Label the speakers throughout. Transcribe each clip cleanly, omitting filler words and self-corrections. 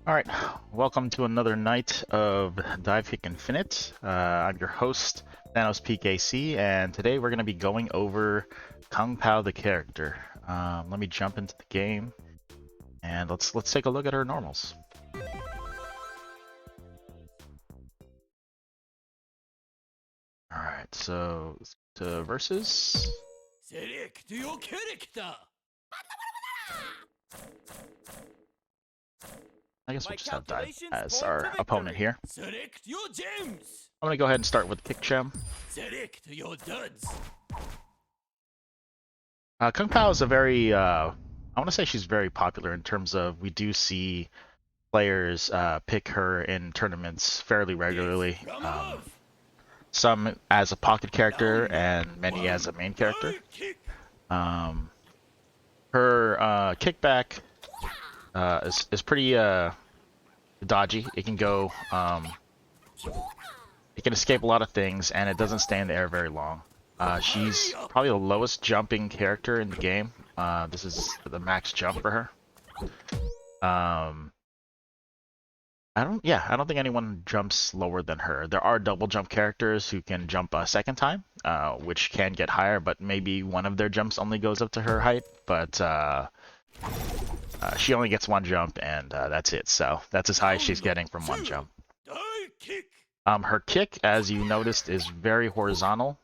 Speaker 1: Alright, welcome to another night of Divekick Infinite. I'm your host, Thanos PKC, and today we're going to be going over Kung Pao the character. Let me jump into the game, and let's take a look at her normals. Alright, so to versus.
Speaker 2: Select your character.
Speaker 1: I guess we'll just have Dive as our opponent here.
Speaker 2: Select your gems.
Speaker 1: I'm going to go ahead and start with Kick Gem.
Speaker 2: Select your duds.
Speaker 1: Kung Pao is a very, I want to say she's very popular in terms of we do see players pick her in tournaments fairly regularly. Some as a pocket character and many as a main character. Her kickback is pretty dodgy. It can go, it can escape a lot of things, and it doesn't stay in the air very long. She's probably the lowest jumping character in the game. This is the max jump for her. I don't think anyone jumps lower than her. There are double jump characters who can jump a second time, which can get higher, but maybe one of their jumps only goes up to her height. But she only gets one jump, and that's it. So that's as high as she's getting from one jump. Her kick, as you noticed, is very horizontal.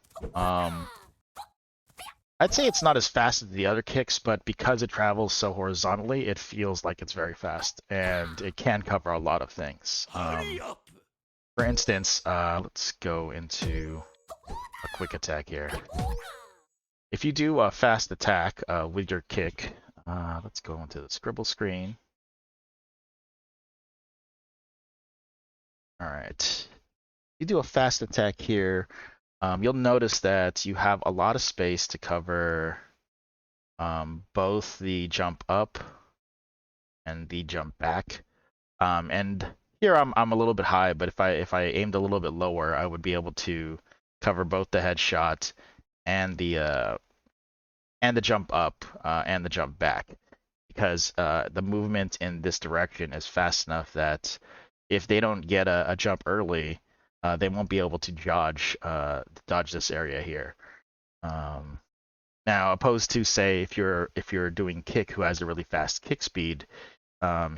Speaker 1: I'd say it's not as fast as the other kicks, but because it travels so horizontally, it feels like it's very fast, and it can cover a lot of things. For instance, let's go into a quick attack here. If you do a fast attack with your kick, let's go into the scribble screen. Alright. You do a fast attack here. You'll notice that you have a lot of space to cover both the jump up and the jump back. And here I'm a little bit high, but if I aimed a little bit lower, I would be able to cover both the headshot and the jump up and the jump back, because the movement in this direction is fast enough that if they don't get a jump early, they won't be able to dodge this area here. Now, opposed to, say, if you're doing Kick, who has a really fast kick speed,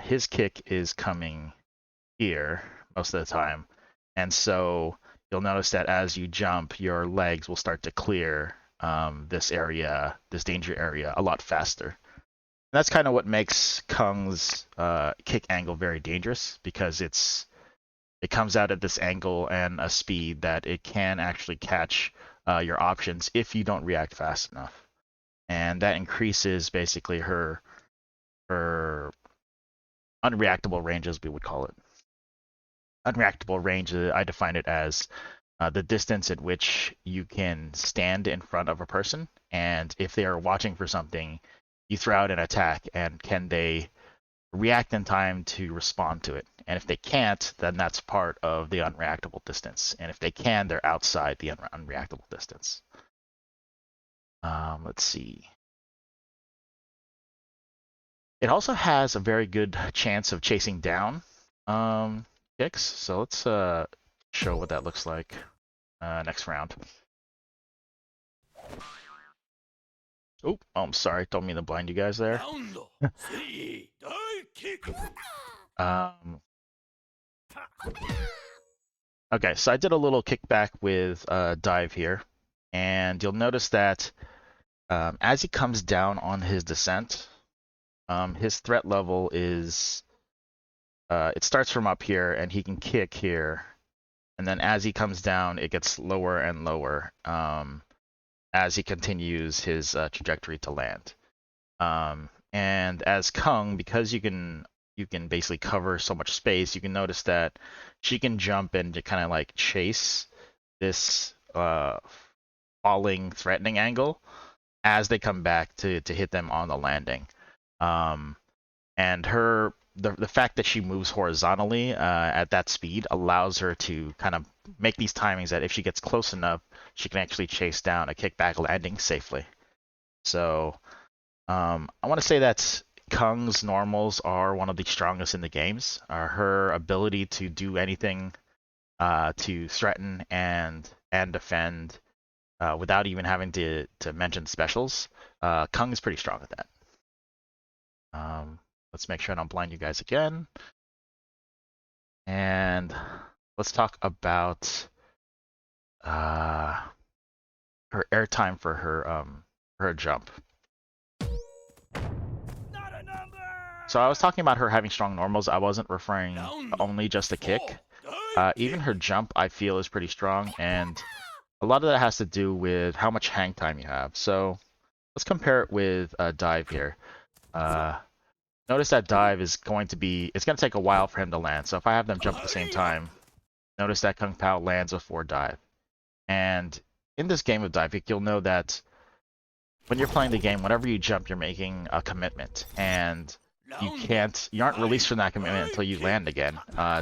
Speaker 1: his kick is coming here most of the time, and so you'll notice that as you jump, your legs will start to clear this area, this danger area, a lot faster. And that's kind of what makes Kung's kick angle very dangerous, because it comes out at this angle and a speed that it can actually catch your options if you don't react fast enough. And that increases basically her unreactable range, as we would call it. Unreactable range, I define it as the distance at which you can stand in front of a person, and if they are watching for something, you throw out an attack, and can they react in time to respond to it? And if they can't, then that's part of the unreactable distance. And if they can, they're outside the unreactable distance. Let's see. It also has a very good chance of chasing down kicks. So let's show what that looks like next round. Oh, I'm sorry. Don't mean to blind you guys there. Okay, so I did a little kickback with Dive here, and you'll notice that as he comes down on his descent, his threat level is, it starts from up here, and he can kick here, and then as he comes down, it gets lower and lower as he continues his trajectory to land. And as Kung, because you can basically cover so much space, you can notice that she can jump and to kind of like chase this falling, threatening angle as they come back to hit them on the landing. And the fact that she moves horizontally at that speed allows her to kind of make these timings that if she gets close enough, she can actually chase down a kickback landing safely. So I want to say that Kung's normals are one of the strongest in the games. Her ability to do anything to threaten and defend without even having to mention specials. Kung is pretty strong at that. Let's make sure I don't blind you guys again. And let's talk about her airtime for her jump. So I was talking about her having strong normals. I wasn't referring only just to kick. Even her jump, I feel, is pretty strong, and a lot of that has to do with how much hang time you have. So let's compare it with dive here. Notice that dive is going to be, it's going to take a while for him to land. So if I have them jump at the same time, notice that Kung Pao lands before dive. And in this game of Divekick, you'll know that when you're playing the game, whenever you jump, you're making a commitment. And you aren't released from that commitment until you land again.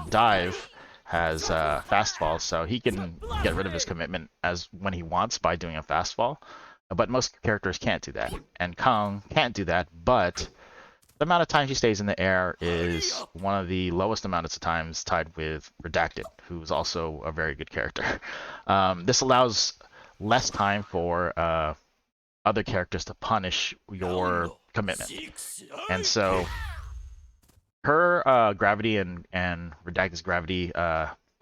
Speaker 1: Dive has fast fall, so he can get rid of his commitment as when he wants by doing a fast fall. But most characters can't do that. And Kung can't do that, but the amount of time he stays in the air is one of the lowest amounts of times, tied with Redacted, who's also a very good character. This allows less time for other characters to punish your commitment. And so her gravity and Redacted's gravity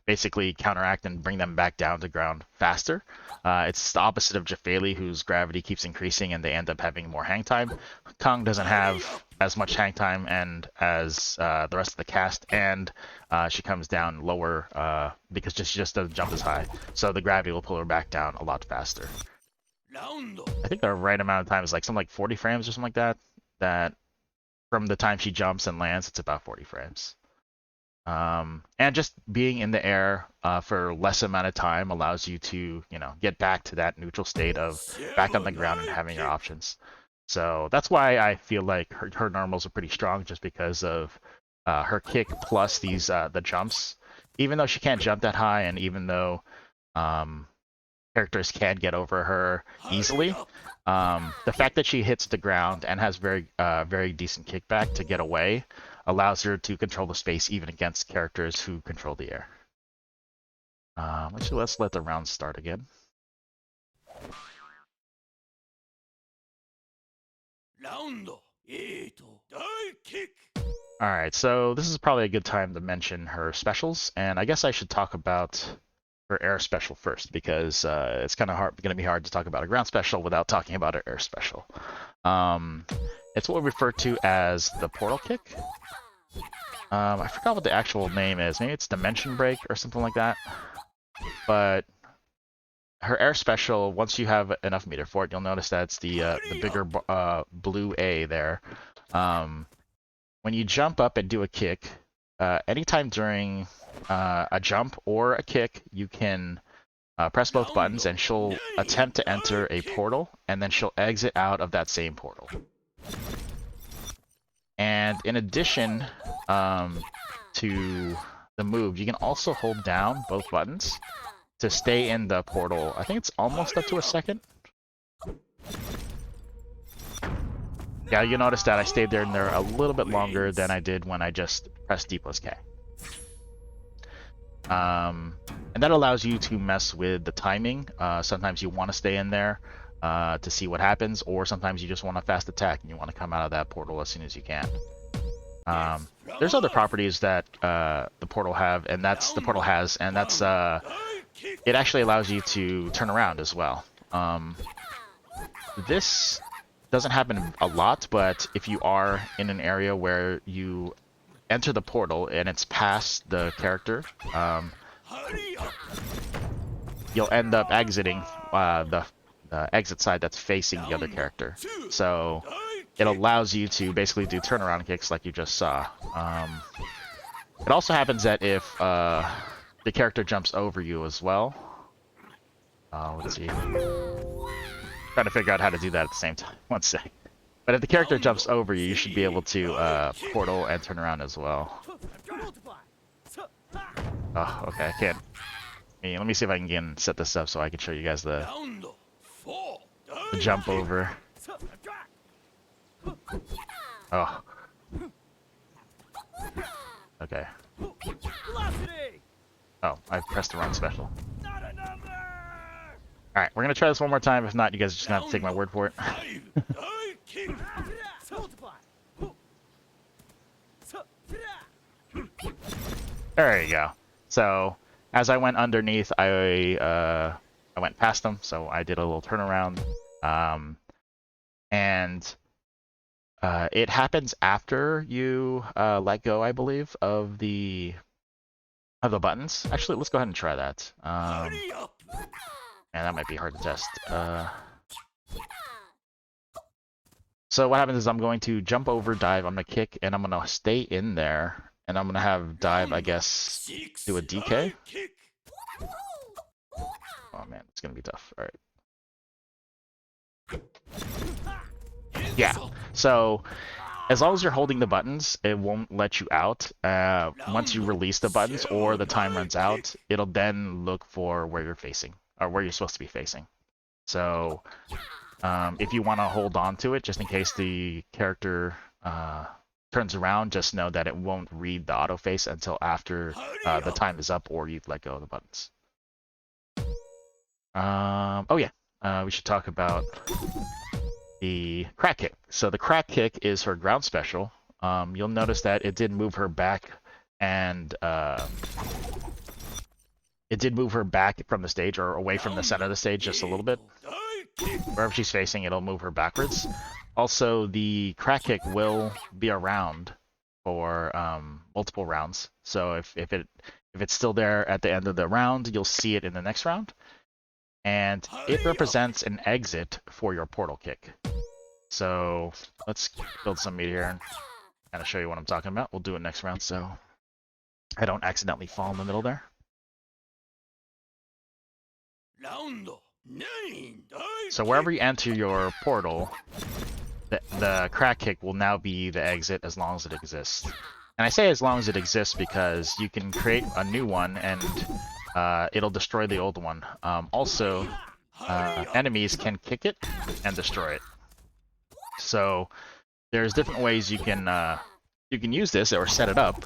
Speaker 1: basically counteract and bring them back down to ground faster. It's the opposite of Jafeli, whose gravity keeps increasing and they end up having more hang time. Kung doesn't have as much hang time and as the rest of the cast, and she comes down lower because she just doesn't jump as high. So the gravity will pull her back down a lot faster. I think the right amount of time is like something like 40 frames or something like that. That from the time she jumps and lands, it's about 40 frames. And just being in the air for less amount of time allows you to, get back to that neutral state of back on the ground and having your options. So that's why I feel like her normals are pretty strong, just because of her kick plus these the jumps. Even though she can't jump that high, and even though characters can get over her easily, the fact that she hits the ground and has very decent kickback to get away allows her to control the space even against characters who control the air. Let's let the round start again. Alright, so this is probably a good time to mention her specials, and I guess I should talk about her air special first, because it's kind of going to be hard to talk about a ground special without talking about her air special. It's what we refer to as the portal kick. I forgot what the actual name is. Maybe it's Dimension Break or something like that. But her air special, once you have enough meter for it, you'll notice that it's the bigger blue A there. When you jump up and do a kick, anytime during a jump or a kick, you can press both buttons and she'll attempt to enter a portal, and then she'll exit out of that same portal. And in addition to the move, you can also hold down both buttons to stay in the portal. I think it's almost up to a second. Yeah, you notice that I stayed there a little bit longer than I did when I just pressed D plus K. And that allows you to mess with the timing. Sometimes you want to stay in there to see what happens, or sometimes you just want a fast attack and you want to come out of that portal as soon as you can. There's other properties that the portal has, and that's it actually allows you to turn around as well. This doesn't happen a lot, but if you are in an area where you enter the portal and it's past the character, you'll end up exiting the exit side that's facing the other character. So it allows you to basically do turnaround kicks like you just saw. It also happens that if the character jumps over you as well. Let's see. Trying to figure out how to do that at the same time. One sec. But if the character jumps over you, you should be able to portal and turn around as well. Oh, okay, I can't. Let me see if I can set this up so I can show you guys the jump over. Oh. Okay.
Speaker 2: Velocity!
Speaker 1: Oh, I pressed the wrong special.
Speaker 2: Not a number!
Speaker 1: Alright, we're gonna try this one more time. If not, you guys are just gonna have to take my word for it.
Speaker 2: Kick! Multiply!
Speaker 1: There you go. So, as I went underneath, I went past them, so I did a little turnaround. And it happens after you let go, I believe, of the buttons. Actually, let's go ahead and try that.
Speaker 2: Hurry up!
Speaker 1: And that might be hard to test. So what happens is I'm going to jump over, dive, I'm going to kick, and I'm going to stay in there. And I'm going to have dive, I guess, do a DK. Oh man, it's going to be tough. All right. Yeah, so as long as you're holding the buttons, it won't let you out. Once you release the buttons or the time runs out, it'll then look for where you're facing, or where you're supposed to be facing. So if you want to hold on to it, just in case the character turns around, just know that it won't read the auto face until after the time is up or you've let go of the buttons. Oh yeah, we should talk about the crack kick. So the crack kick is her ground special. You'll notice that it did move her back, and it did move her back from the stage, or away from the center of the stage just a little bit. Wherever she's facing, it'll move her backwards. Also, the crack kick will be around for multiple rounds. So if it's still there at the end of the round, you'll see it in the next round. And it represents an exit for your portal kick. So let's build some meat here and kind of show you what I'm talking about. We'll do it next round so I don't accidentally fall in the middle there. So wherever you enter your portal, the crack kick will now be the exit as long as it exists. And I say as long as it exists because you can create a new one and it'll destroy the old one. Also, enemies can kick it and destroy it. So there's different ways you can use this or set it up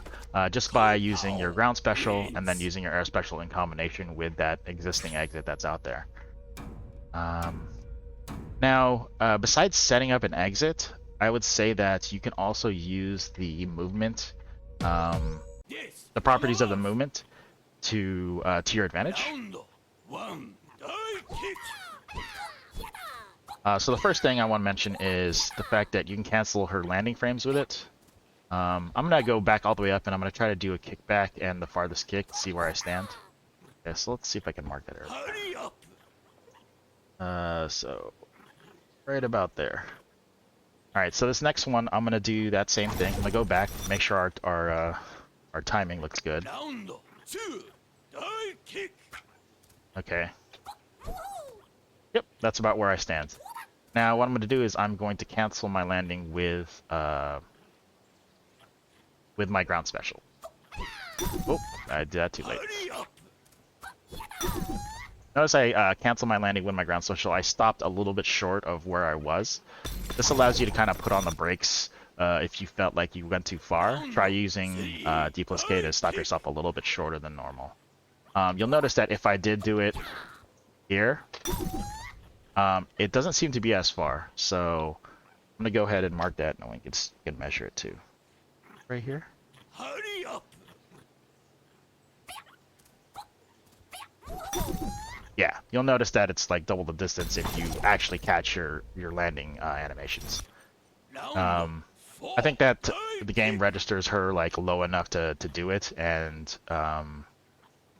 Speaker 1: just by using your ground special and then using your air special in combination with that existing exit that's out there. Now, besides setting up an exit, I would say that you can also use the movement, the properties of the movement to your advantage. So the first thing I want to mention is the fact that you can cancel her landing frames with it. I'm going to go back all the way up and I'm going to try to do a kickback and the farthest kick to see where I stand. Okay, so let's see if I can mark that area. So right about there. Alright, so this next one, I'm going to do that same thing. I'm going to go back, make sure our timing looks good. Okay. Yep, that's about where I stand. Now, what I'm going to do is I'm going to cancel my landing with my ground special. Oh, I did that too late. Notice I canceled my landing with my ground special. I stopped a little bit short of where I was. This allows you to kind of put on the brakes if you felt like you went too far. Try using D plus K to stop yourself a little bit shorter than normal. You'll notice that if I did do it here, it doesn't seem to be as far. So I'm going to go ahead and mark that, and we can measure it too. Right here.
Speaker 2: Hurry up!
Speaker 1: Yeah, you'll notice that it's like double the distance if you actually catch your landing animations. I think that the game registers her like low enough to do it, and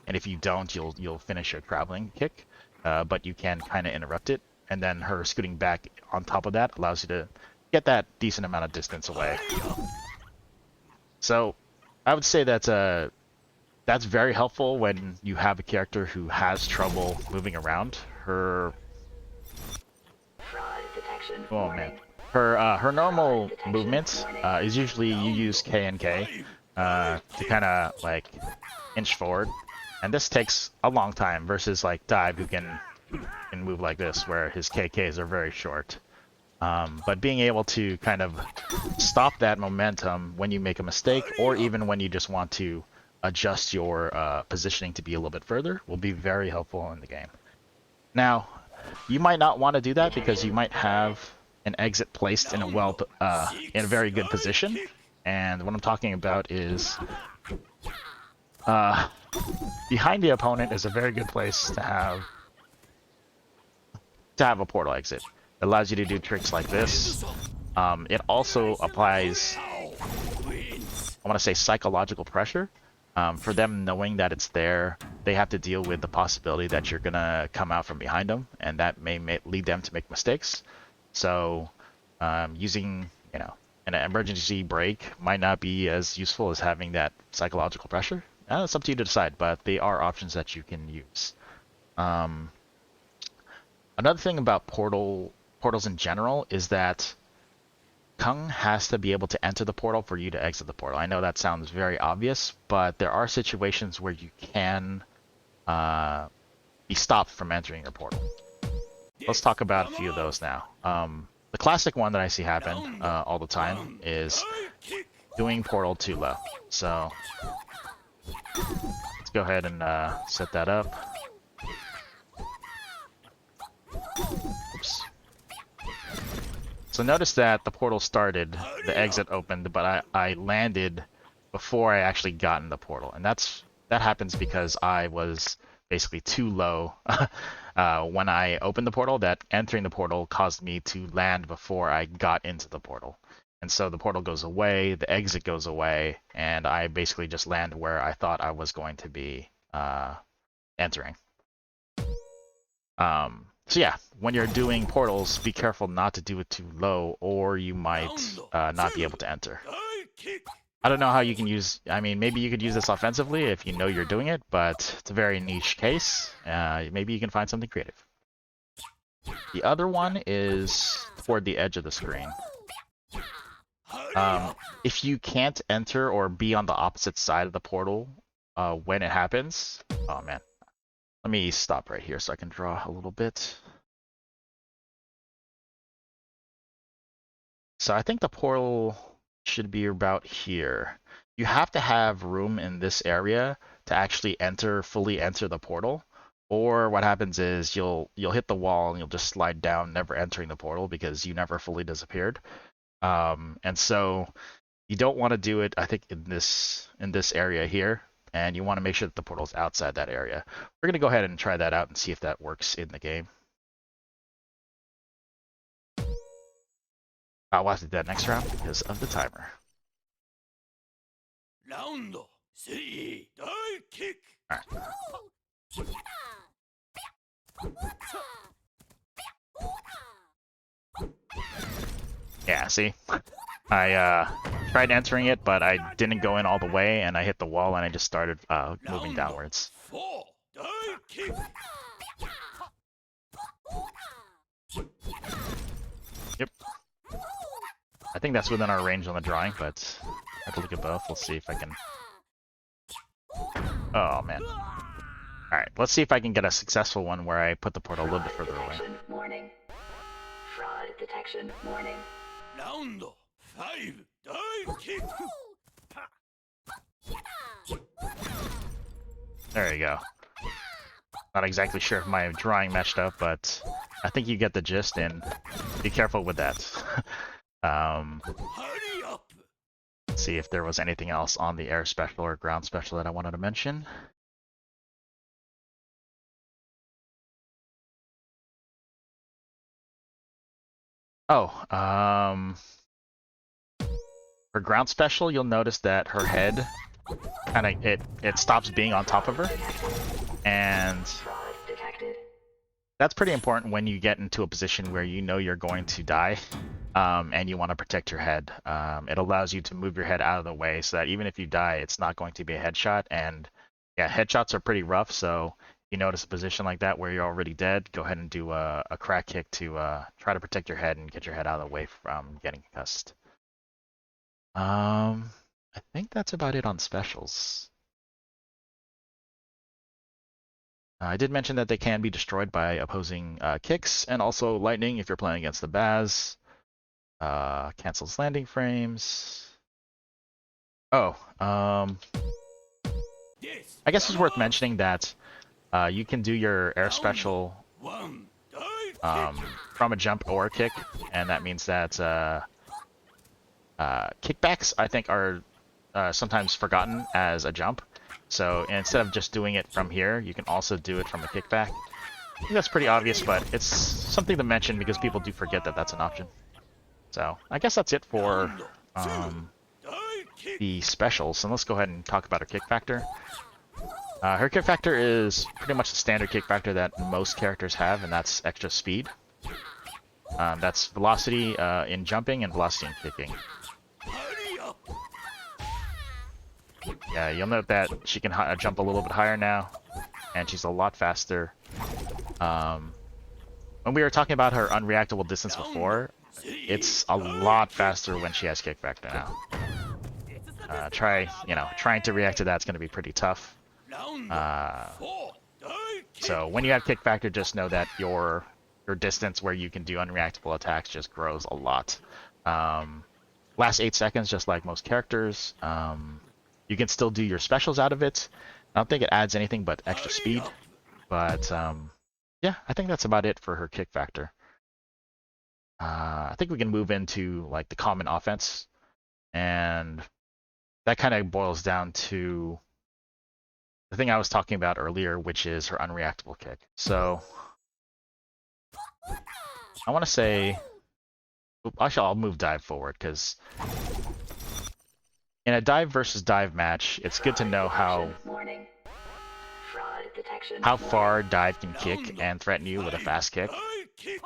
Speaker 1: if you don't, you'll finish your traveling kick, but you can kind of interrupt it, and then her scooting back on top of that allows you to get that decent amount of distance away. So I would say that that's very helpful when you have a character who has trouble moving around. Her oh man, her normal movement is usually you use K and K to kind of like inch forward, and this takes a long time versus like Dive, who can move like this, where his KKs are very short. But being able to kind of stop that momentum when you make a mistake, or even when you just want to adjust your positioning to be a little bit further, will be very helpful in the game. Now, you might not want to do that because you might have an exit placed in a very good position. And what I'm talking about is behind the opponent is a very good place to have a portal exit. It allows you to do tricks like this. It also applies, I want to say, psychological pressure. For them knowing that it's there, they have to deal with the possibility that you're gonna come out from behind them, and that may lead them to make mistakes. So, using, an emergency brake might not be as useful as having that psychological pressure. It's up to you to decide, but they are options that you can use. Another thing about portals in general is that Kung has to be able to enter the portal for you to exit the portal. I know that sounds very obvious, but there are situations where you can be stopped from entering your portal. Let's talk about a few of those now. The classic one that I see happen all the time is doing portal too low. So let's go ahead and set that up. Oops. So notice that the portal started, the exit opened, but I landed before I actually got in the portal. And that happens because I was basically too low when I opened the portal. That entering the portal caused me to land before I got into the portal. And so the portal goes away, the exit goes away, and I basically just land where I thought I was going to be entering. So yeah, when you're doing portals, be careful not to do it too low, or you might not be able to enter. I don't know how you can use, maybe you could use this offensively if you know you're doing it, but it's a very niche case. Maybe you can find something creative. The other one is toward the edge of the screen. If you can't enter or be on the opposite side of the portal when it happens, oh man. Let me stop right here so I can draw a little bit. So I think the portal should be about here. You have to have room in this area to actually fully enter the portal. Or what happens is you'll hit the wall and you'll just slide down, never entering the portal because you never fully disappeared. And so you don't want to do it, I think, in this area here. And you want to make sure that the portal's outside that area. We're going to go ahead and try that out and see if that works in the game. We'll have to do that next round because of the timer.
Speaker 2: Round 3, Divekick.
Speaker 1: Alright. Yeah, see? I tried entering it, but I didn't go in all the way, and I hit the wall, and I just started moving downwards.
Speaker 2: 4, Divekick.
Speaker 1: Yep. I think that's within our range on the drawing, but I have to look at both. We'll see if I can... Oh, man. Alright, let's see if I can get a successful one where I put the portal a little bit further away.
Speaker 3: Warning. Fraud detection warning.
Speaker 2: Round 5, Divekick.
Speaker 1: There you go. Not exactly sure if my drawing matched up, but I think you get the gist, and be careful with that.
Speaker 2: Hurry up.
Speaker 1: Let's see if there was anything else on the air special or ground special that I wanted to mention. Oh, for ground special, you'll notice that her head kind of it stops being on top of her, and that's pretty important when you get into a position where you know you're going to die, and you want to protect your head. It allows you to move your head out of the way so that even if you die, it's not going to be a headshot. And yeah, headshots are pretty rough, so you notice a position like that where you're already dead, go ahead and do a crack kick to try to protect your head and get your head out of the way from getting concussed. I think that's about it on specials. I did mention that they can be destroyed by opposing kicks and also lightning if you're playing against the Baz. Cancels landing frames. Oh,
Speaker 2: Yes.
Speaker 1: I guess it's worth mentioning that you can do your air special
Speaker 2: One. Dive kick.
Speaker 1: from a jump or a kick, and that means that kickbacks, I think, are sometimes forgotten as a jump. So instead of just doing it from here, you can also do it from a kickback. I think that's pretty obvious, but it's something to mention because people do forget that that's an option. So I guess that's it for
Speaker 2: Dive kick.
Speaker 1: the specials. And let's go ahead and talk about her kick factor. Her kick factor is pretty much the standard kick factor that most characters have, and that's extra speed. That's velocity in jumping and velocity in kicking.
Speaker 2: Hurry up.
Speaker 1: Yeah, you'll note that she can jump a little bit higher now, and she's a lot faster. When we were talking about her unreactable distance before, it's a lot faster when she has kick factor now. Trying to react to that's going to be pretty tough.
Speaker 2: Four. Dive kick.
Speaker 1: So when you have kick factor, just know that your distance where you can do unreactable attacks just grows a lot. Last 8 seconds, just like most characters. You can still do your specials out of it. I don't think it adds anything but extra speed. But yeah, I think that's about it for her kick factor. I think we can move into like the common offense, and that kind of boils down to the thing I was talking about earlier, which is her unreactable kick. So I want to say, actually, I'll move dive forward because in a dive versus dive match, it's good to know how
Speaker 3: Warning. Fraud detection.
Speaker 1: far dive can kick and threaten you with a fast kick.
Speaker 2: Dive kick.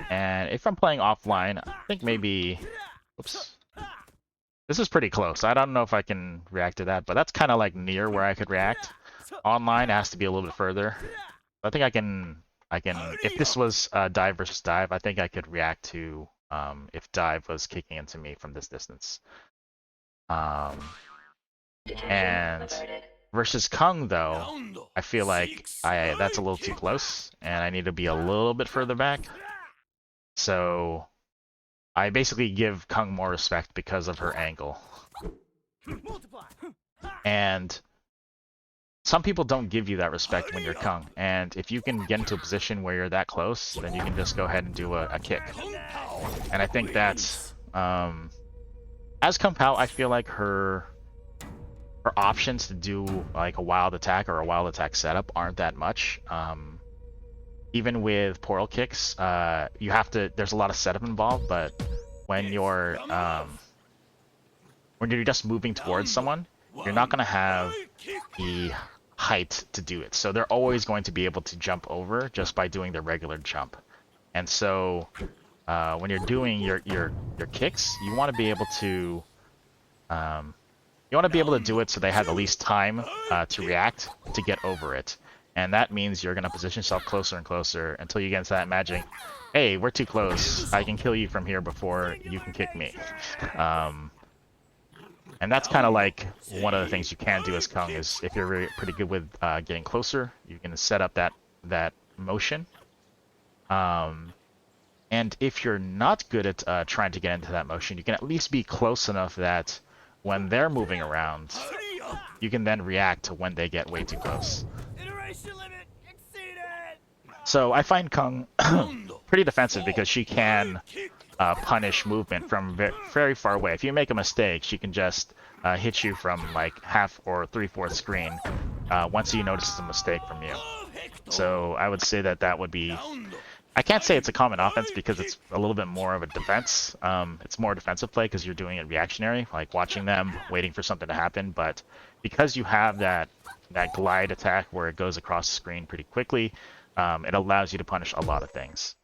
Speaker 1: And if I'm playing offline, I think maybe, oops, this is pretty close. I don't know if I can react to that, but that's kind of like near where I could react. Online it has to be a little bit further. I think I can, if this was dive versus dive, I think I could react to if dive was kicking into me from this distance.
Speaker 3: Detection
Speaker 1: And
Speaker 3: averted.
Speaker 1: versus Kung though, I feel like that's a little too close, and I need to be a little bit further back. So I basically give Kung more respect because of her angle. And some people don't give you that respect when you're Kung, and if you can get into a position where you're that close, then you can just go ahead and do a kick.
Speaker 2: Kung Pao.
Speaker 1: And I think that's as Kung Pao, I feel like her options to do like a wild attack or a wild attack setup aren't that much. Even with portal kicks, you have to. There's a lot of setup involved, but when you're just moving towards someone, you're not gonna have the height to do it. So they're always going to be able to jump over just by doing their regular jump. And so when you're doing your kicks, you want to be able to do it so they have the least time to react to get over it. And that means you're going to position yourself closer and closer until you get into that magic, hey, we're too close. I can kill you from here before you can kick me. And that's kind of like one of the things you can do as Kung is if you're really pretty good with getting closer, you can set up that motion. And if you're not good at trying to get into that motion, you can at least be close enough that when they're moving around,
Speaker 2: Hurry up.
Speaker 1: you can then react to when they get way too close.
Speaker 2: Iteration limit exceeded.
Speaker 1: So I find Kung pretty defensive because she can punish movement from very far away. If you make a mistake, she can just hit you from like half or 3/4 screen once she notices a mistake from you. So I would say that would be... I can't say it's a common offense because it's a little bit more of a defense. It's more defensive play because you're doing it reactionary, like watching them, waiting for something to happen. But because you have that glide attack where it goes across the screen pretty quickly, it allows you to punish a lot of things.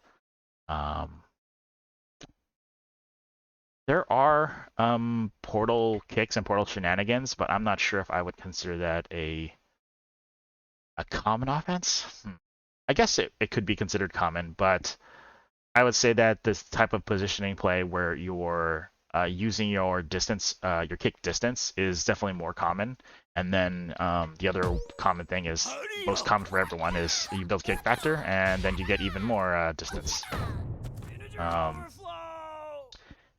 Speaker 1: There are portal kicks and portal shenanigans, but I'm not sure if I would consider that a common offense. I guess it could be considered common, but I would say that this type of positioning play where you're using your distance, your kick distance, is definitely more common. And then the other common thing is, most common for everyone, is you build kick factor, and then you get even more distance.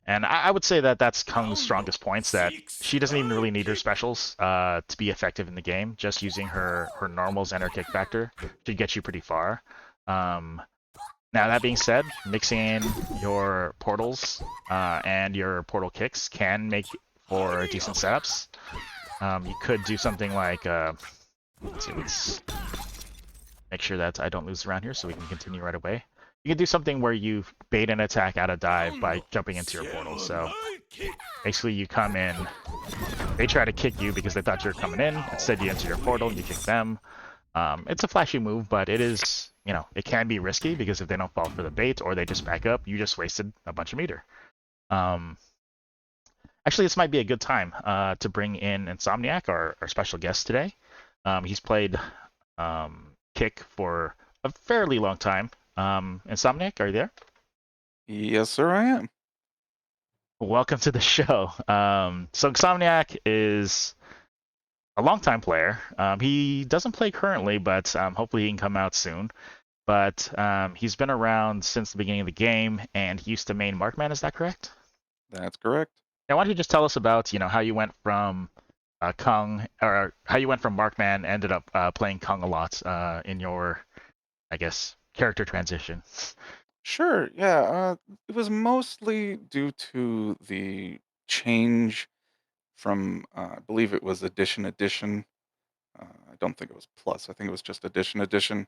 Speaker 1: And I would say that that's Kung's
Speaker 2: Round
Speaker 1: strongest points, that
Speaker 2: six.
Speaker 1: she doesn't even really need her
Speaker 2: Kick.
Speaker 1: specials to be effective in the game. Just using her normals and her kick factor should get you pretty far. Um, Now that being said, mixing in your portals and your portal kicks can make for
Speaker 2: Pony
Speaker 1: decent
Speaker 2: up.
Speaker 1: setups. You could do something like, let's see, let's make sure that I don't lose around here so we can continue right away. You can do something where you bait an attack out of dive
Speaker 2: Round
Speaker 1: by jumping into your portal.
Speaker 2: seven.
Speaker 1: So
Speaker 2: Kick.
Speaker 1: basically you come in, they try to kick you because they thought you were coming in. Instead you enter your portal and you kick them. It's a flashy move, but it is, it can be risky because if they don't fall for the bait or they just back up, you just wasted a bunch of meter. Um, Actually, this might be a good time to bring in Insomniac, our special guest today. He's played Kick for a fairly long time. Insomniac, are you there?
Speaker 4: Yes, sir, I am.
Speaker 1: Welcome to the show. So Insomniac is a longtime player. He doesn't play currently, but hopefully he can come out soon. But he's been around since the beginning of the game, and he used to main Markman. Is that correct?
Speaker 4: That's correct.
Speaker 1: Now, why don't you just tell us about how you went from Kung, or how you went from Markman, ended up playing Kung a lot in your, I guess, character transition.
Speaker 4: Sure, yeah. It was mostly due to the change from, I believe it was Edition. I don't think it was Plus. I think it was just Edition.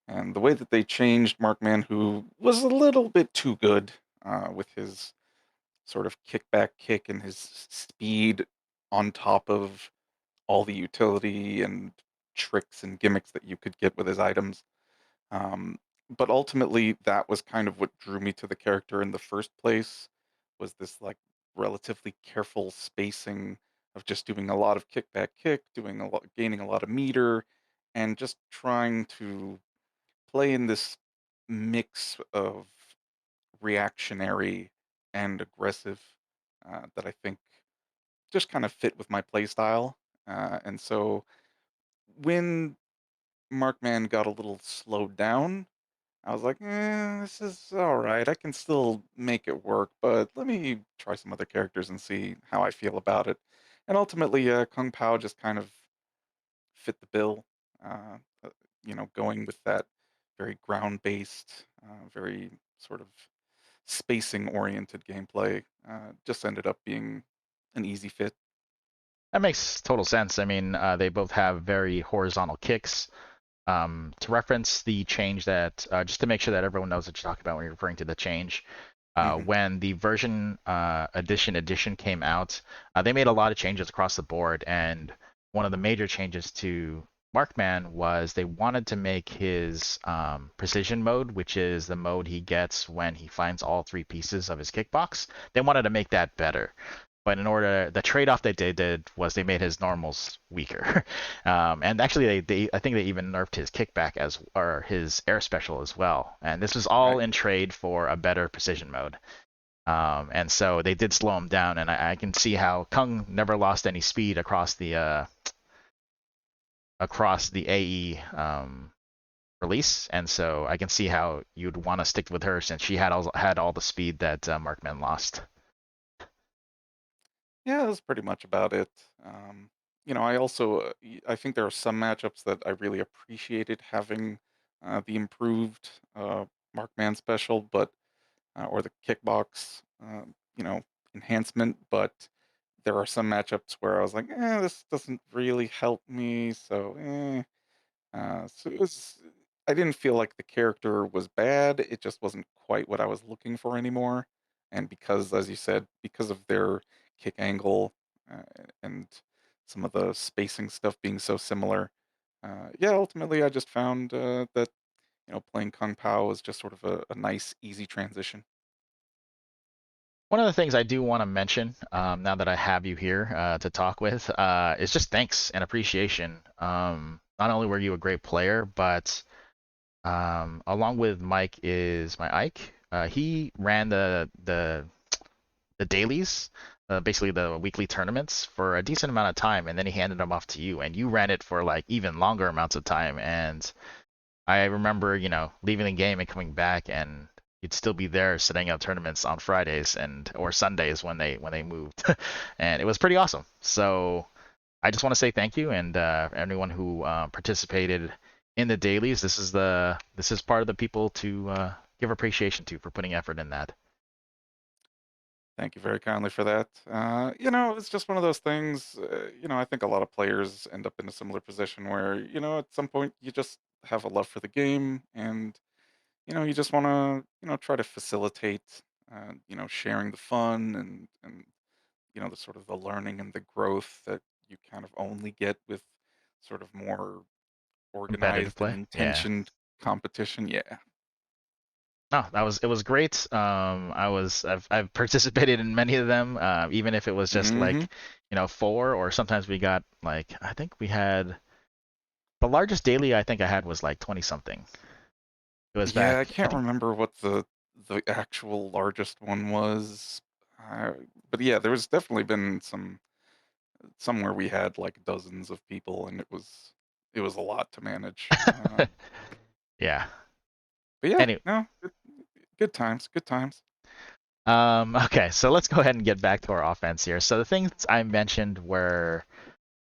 Speaker 4: And the way that they changed Markman, who was a little bit too good with his sort of kickback kick and his speed on top of all the utility and tricks and gimmicks that you could get with his items. Um, but ultimately, that was kind of what drew me to the character in the first place, was this like relatively careful spacing of just doing a lot of kickback kick, doing a lot, gaining a lot of meter, and just trying to play in this mix of reactionary and aggressive that I think just kind of fit with my play style. And so when Markman got a little slowed down, I was like, this is all right. I can still make it work, but let me try some other characters and see how I feel about it. And ultimately, Kung Pao just kind of fit the bill. Uh, uh, going with that very ground-based, very sort of spacing-oriented gameplay, just ended up being an easy fit.
Speaker 1: That makes total sense. I mean, they both have very horizontal kicks. To reference the change that, just to make sure that everyone knows what you're talking about when you're referring to the change,
Speaker 4: Hmm.
Speaker 1: when the version edition came out, they made a lot of changes across the board, and one of the major changes to Markman was they wanted to make his precision mode, which is the mode he gets when he finds all three pieces of his kickbox. They wanted to make that better. But the trade-off that they did was they made his normals weaker, and actually I think they even nerfed his kickback or his air special as well. And this was all
Speaker 4: Right.
Speaker 1: in trade for a better precision mode. And so they did slow him down, and I can see how Kung never lost any speed across the AE release, and so I can see how you'd want to stick with her since she had all the speed that Markman lost.
Speaker 4: Yeah, that's pretty much about it. I also I think there are some matchups that I really appreciated having the improved Markman special, but or the kickbox, enhancement. But there are some matchups where I was like, this doesn't really help me. So it was. I didn't feel like the character was bad. It just wasn't quite what I was looking for anymore. And because, as you said, because of their kick angle uh, and some of the spacing stuff being so similar, yeah, ultimately I just found that playing Kung Pao was just sort of a nice, easy transition.
Speaker 1: One of the things I do want to mention, now that I have you here to talk with, is just thanks and appreciation. Not only were you a great player, but along with Mike is my Ike. He ran the dailies, basically the weekly tournaments, for a decent amount of time, and then he handed them off to you, and you ran it for like even longer amounts of time. And I remember, leaving the game and coming back, and you'd still be there setting up tournaments on Fridays and or Sundays when they moved, and it was pretty awesome. So I just want to say thank you, and everyone who participated in the dailies. This is part of the people to give appreciation to for putting effort in that.
Speaker 4: Thank you very kindly for that. It's just one of those things. I think a lot of players end up in a similar position where, at some point you just have a love for the game, and you just want to, try to facilitate, sharing the fun and the sort of the learning and the growth that you kind of only get with sort of more
Speaker 1: Competitive
Speaker 4: organized and
Speaker 1: play, yeah.
Speaker 4: intentioned competition. Yeah.
Speaker 1: No, it was great. I've participated in many of them, even if it was just
Speaker 4: Hmm.
Speaker 1: like, four, or sometimes we got like, I think we had the largest daily I think I had was like 20 something. It was
Speaker 4: Yeah, I
Speaker 1: back, I
Speaker 4: can't
Speaker 1: think.
Speaker 4: remember what the actual largest one was. Uh, but yeah, there was definitely been somewhere we had like dozens of people, and it was a lot to manage.
Speaker 1: Yeah.
Speaker 4: But yeah,
Speaker 1: Anyway,
Speaker 4: no, good times, good times.
Speaker 1: okay, so let's go ahead and get back to our offense here. So the things I mentioned were,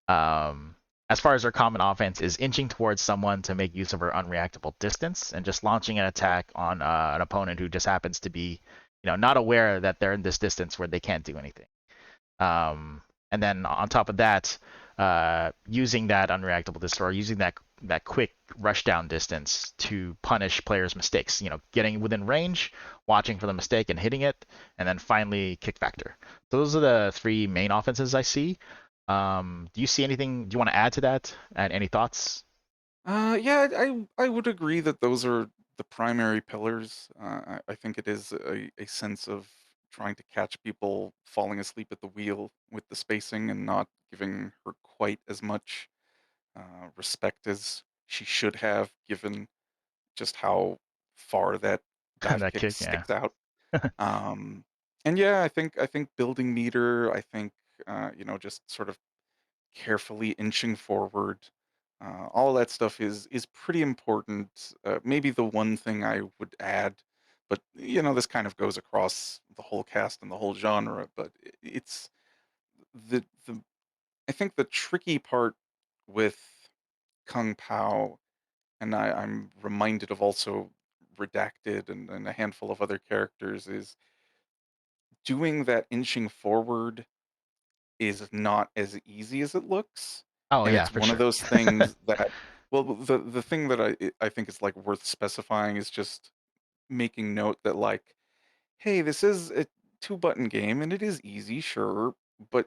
Speaker 1: um, as far as our common offense is inching towards someone to make use of our unreactable distance and just launching an attack on an opponent who just happens to be, not aware that they're in this distance where they can't do anything. And then on top of that, using that unreactable distance or using that quick rush down distance to punish players' mistakes. Getting within range, watching for the mistake and hitting it, and then finally Kickfactor. So those are the three main offenses I see. Do you see anything? Do you want to add to that? Add any thoughts?
Speaker 4: Yeah, I would agree that those are the primary pillars. I think it is a sense of trying to catch people falling asleep at the wheel with the spacing and not giving her quite as much respect as she should have, given just how far that dive
Speaker 1: That
Speaker 4: kick
Speaker 1: kick, yeah.
Speaker 4: sticks out. Um, and yeah, I think building meter. I think just sort of carefully inching forward. All of that stuff is pretty important. Maybe the one thing I would add, but this kind of goes across the whole cast and the whole genre. But it's the I think the tricky part with Kung Pao, and I'm reminded of also Redacted and a handful of other characters, is doing that inching forward is not as easy as it looks,
Speaker 1: Oh
Speaker 4: and
Speaker 1: yeah,
Speaker 4: it's
Speaker 1: for
Speaker 4: one of
Speaker 1: sure.
Speaker 4: those things that, well, the thing that I think is like worth specifying is just making note that, like, hey, this is a two-button game and it is easy, sure, but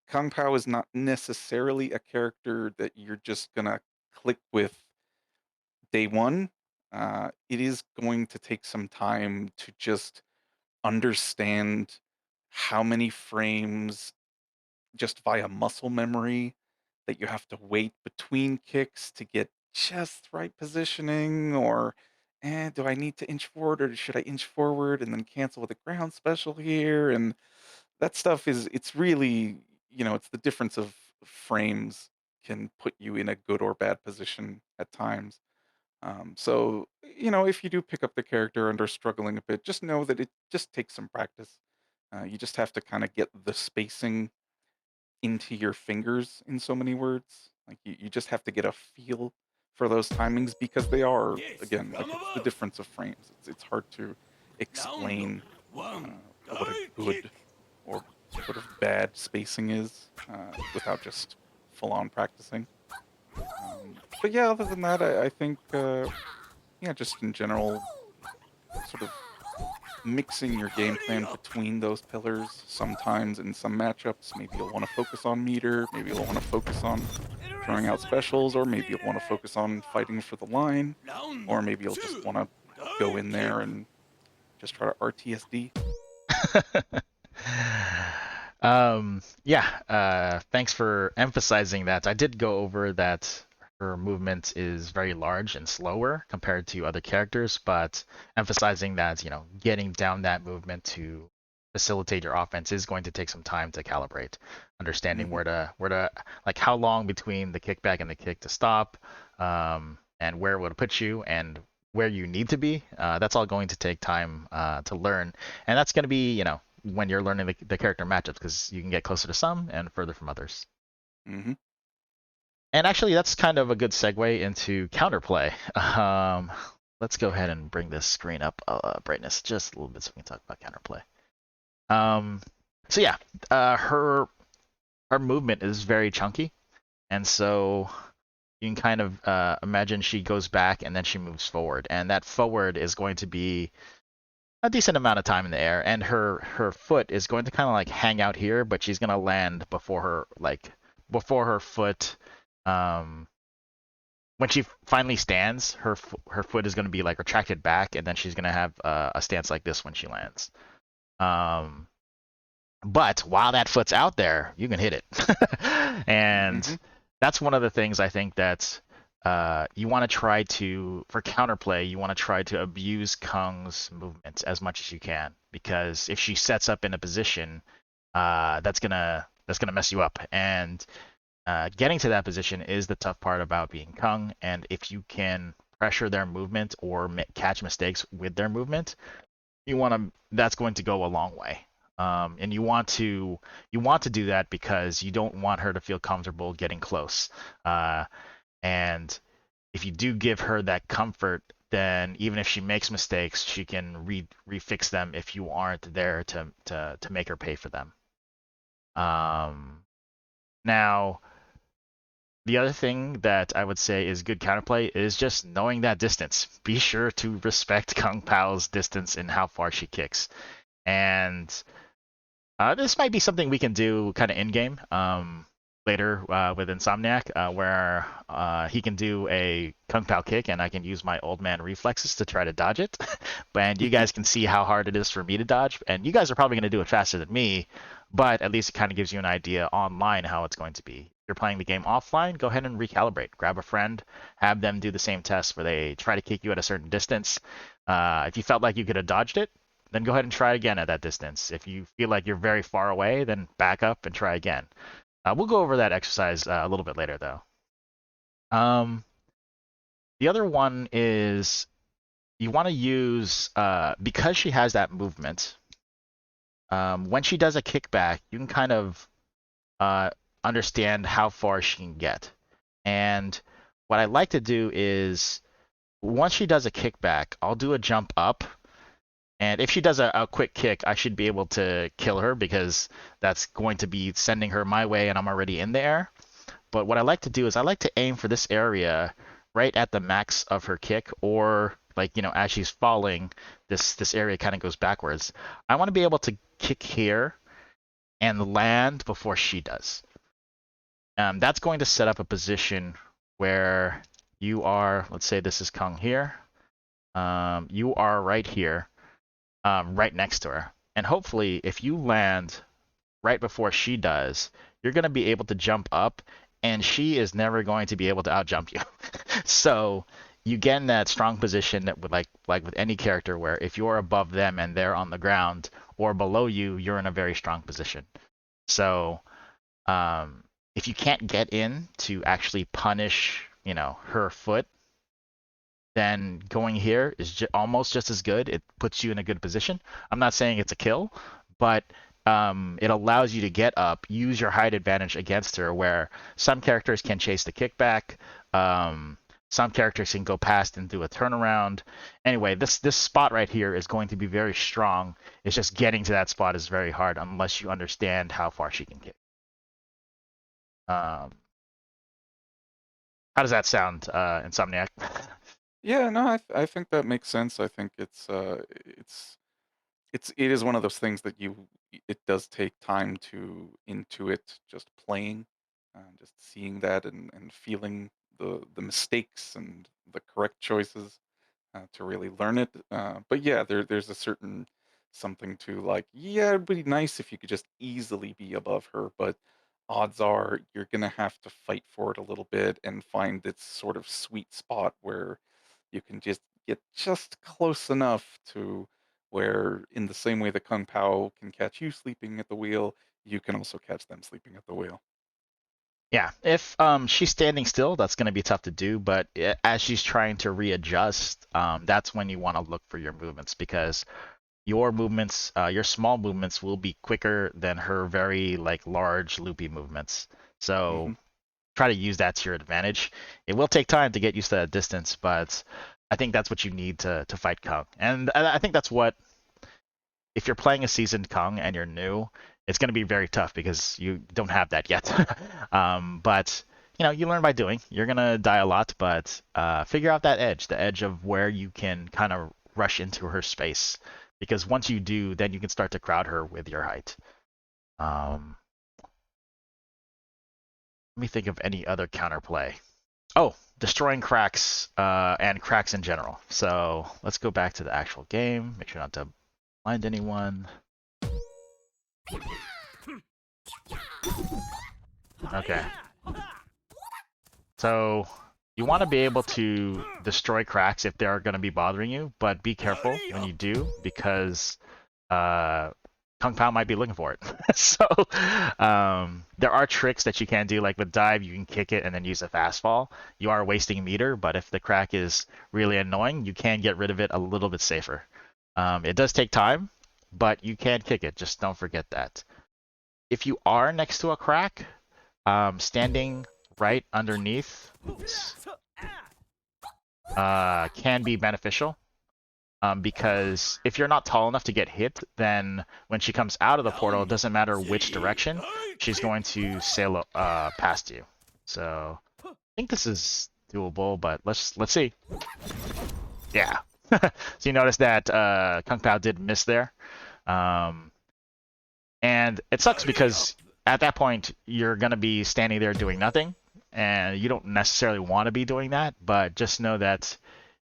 Speaker 4: Kung Pao is not necessarily a character that you're just gonna click with day one. It is going to take some time to just understand how many frames just via muscle memory that you have to wait between kicks to get just right positioning, or do I need to inch forward or should I inch forward and then cancel with a ground special here? And that stuff it's really, it's the difference of frames can put you in a good or bad position at times. So, if you do pick up the character and are struggling a bit, just know that it just takes some practice. You just have to kind of get the spacing into your fingers, in so many words. Like you just have to get a feel for those timings because they are,
Speaker 2: Yes,
Speaker 4: again, like
Speaker 2: from
Speaker 4: it's the
Speaker 2: above.
Speaker 4: difference of frames. It's hard to
Speaker 2: Round
Speaker 4: explain
Speaker 2: one.
Speaker 4: what a
Speaker 2: Dive kick.
Speaker 4: good or sort of bad spacing is without just full on practicing. But yeah, other than that, I think yeah, just in general, sort of mixing your game
Speaker 2: Pony
Speaker 4: plan
Speaker 2: up.
Speaker 4: between those pillars. Sometimes in some matchups, maybe you'll want to focus on meter, maybe you'll want to focus on throwing
Speaker 2: Iteration
Speaker 4: out
Speaker 2: limit
Speaker 4: specials, or maybe you'll want to
Speaker 2: exceeded.
Speaker 4: focus on fighting for the line,
Speaker 2: Round
Speaker 4: or maybe you'll just
Speaker 2: two.
Speaker 4: want to go
Speaker 2: Dive
Speaker 4: in
Speaker 2: kick.
Speaker 4: there and just try to RTSD.
Speaker 1: Yeah, thanks for emphasizing that. I did go over that her movement is very large and slower compared to other characters, but emphasizing that, getting down that movement to facilitate your offense is going to take some time to calibrate, understanding
Speaker 4: Hmm.
Speaker 1: where to, like how long between the kickback and the kick to stop, and where it would put you, and where you need to be. That's all going to take time to learn, and that's going to be, when you're learning the character matchups, because you can get closer to some and further from others.
Speaker 4: Mm-hmm.
Speaker 1: And actually, that's kind of a good segue into counterplay. Let's go ahead and bring this screen up, brightness just a little bit, so we can talk about counterplay. So yeah, her movement is very chunky, and so you can kind of imagine she goes back and then she moves forward, and that forward is going to be a decent amount of time in the air, and her foot is going to kind of like hang out here, but she's going to land before her foot. When she finally stands, her foot is going to be like retracted back, and then she's going to have a stance like this when she lands. But while that foot's out there, you can hit it. And
Speaker 4: Mm-hmm.
Speaker 1: that's one of the things I think that you want to try to, for counterplay, you want to try to abuse Kung's movement as much as you can, because if she sets up in a position, that's gonna mess you up. And getting to that position is the tough part about being Kung. And if you can pressure their movement or catch mistakes with their movement, that's going to go a long way. And you want to do that because you don't want her to feel comfortable getting close. And if you do give her that comfort, then even if she makes mistakes, she can refix them if you aren't there to make her pay for them. Now, the other thing that I would say is good counterplay is just knowing that distance. Be sure to respect Kung Pao's distance and how far she kicks. And this might be something we can do kind of in game later with Insomniac, where he can do a Kung Pao kick, and I can use my old man reflexes to try to dodge it. And you guys can see how hard it is for me to dodge, and you guys are probably going to do it faster than me, but at least it kind of gives you an idea online how it's going to be. If you're playing the game offline, go ahead and recalibrate. Grab a friend, have them do the same test where they try to kick you at a certain distance. If you felt like you could have dodged it, then go ahead and try again at that distance. If you feel like you're very far away, then back up and try again. We'll go over that exercise a little bit later, though. The other one is you want to use, because she has that movement, when she does a kickback, you can kind of understand how far she can get. And what I like to do is, once she does a kickback, I'll do a jump up. And if she does a quick kick, I should be able to kill her because that's going to be sending her my way and I'm already in the air. But what I like to do is I like to aim for this area right at the max of her kick, or like, as she's falling, this area kind of goes backwards. I want to be able to kick here and land before she does. That's going to set up a position where you are, let's say this is Kung here. You are right here, right next to her. And hopefully, if you land right before she does, you're going to be able to jump up, and she is never going to be able to outjump you. So you get in that strong position that would like with any character, where if you're above them and they're on the ground or below you, you're in a very strong position. So if you can't get in to actually punish, her foot, then going here is almost just as good. It puts you in a good position. I'm not saying it's a kill, but it allows you to get up, use your height advantage against her, where some characters can chase the kickback. Some characters can go past and do a turnaround. Anyway, this spot right here is going to be very strong. It's just getting to that spot is very hard unless you understand how far she can kick. Um, how does that sound, Insomniac?
Speaker 4: Yeah, no, I think that makes sense. I think it is one of those things that it does take time to intuit just playing, just seeing that and feeling the mistakes and the correct choices to really learn it. But yeah, there's a certain something to like, yeah, it'd be nice if you could just easily be above her, but odds are you're gonna have to fight for it a little bit and find this sort of sweet spot where you can just get just close enough to where, in the same way that Kung Pao can catch you sleeping at the wheel, you can also catch them sleeping at the wheel.
Speaker 1: Yeah, if she's standing still, that's going to be tough to do. But as she's trying to readjust, that's when you want to look for your movements because your movements, your small movements, will be quicker than her very like large loopy movements. So
Speaker 4: Hmm.
Speaker 1: try to use that to your advantage. It will take time to get used to that distance, but I think that's what you need to fight Kung. And I think that's what if you're playing a seasoned Kung and you're new, it's going to be very tough because you don't have that yet. But you learn by doing. You're gonna die a lot, but figure out that edge, the edge of where you can kind of rush into her space. Because once you do, then you can start to crowd her with your height. Um, Let me think of any other counterplay. Oh, destroying cracks and cracks in general. So let's go back to the actual game. Make sure not to blind anyone. Okay. So you want to be able to destroy cracks if they are going to be bothering you, but be careful when you do because uh, Kung Pao might be looking for it. So there are tricks that you can do, like with dive, you can kick it and then use a fast fall. You are wasting meter, but if the crack is really annoying, you can get rid of it a little bit safer. It does take time, but you can kick it. Just don't forget that. If you are next to a crack, standing right underneath can be beneficial. Because if you're not tall enough to get hit, then when she comes out of the portal, it doesn't matter which direction, she's going to sail past you. So I think this is doable, but let's see. Yeah. So you notice that Kung Pao did miss there. Um, and it sucks because at that point, you're going to be standing there doing nothing, and you don't necessarily want to be doing that, but just know that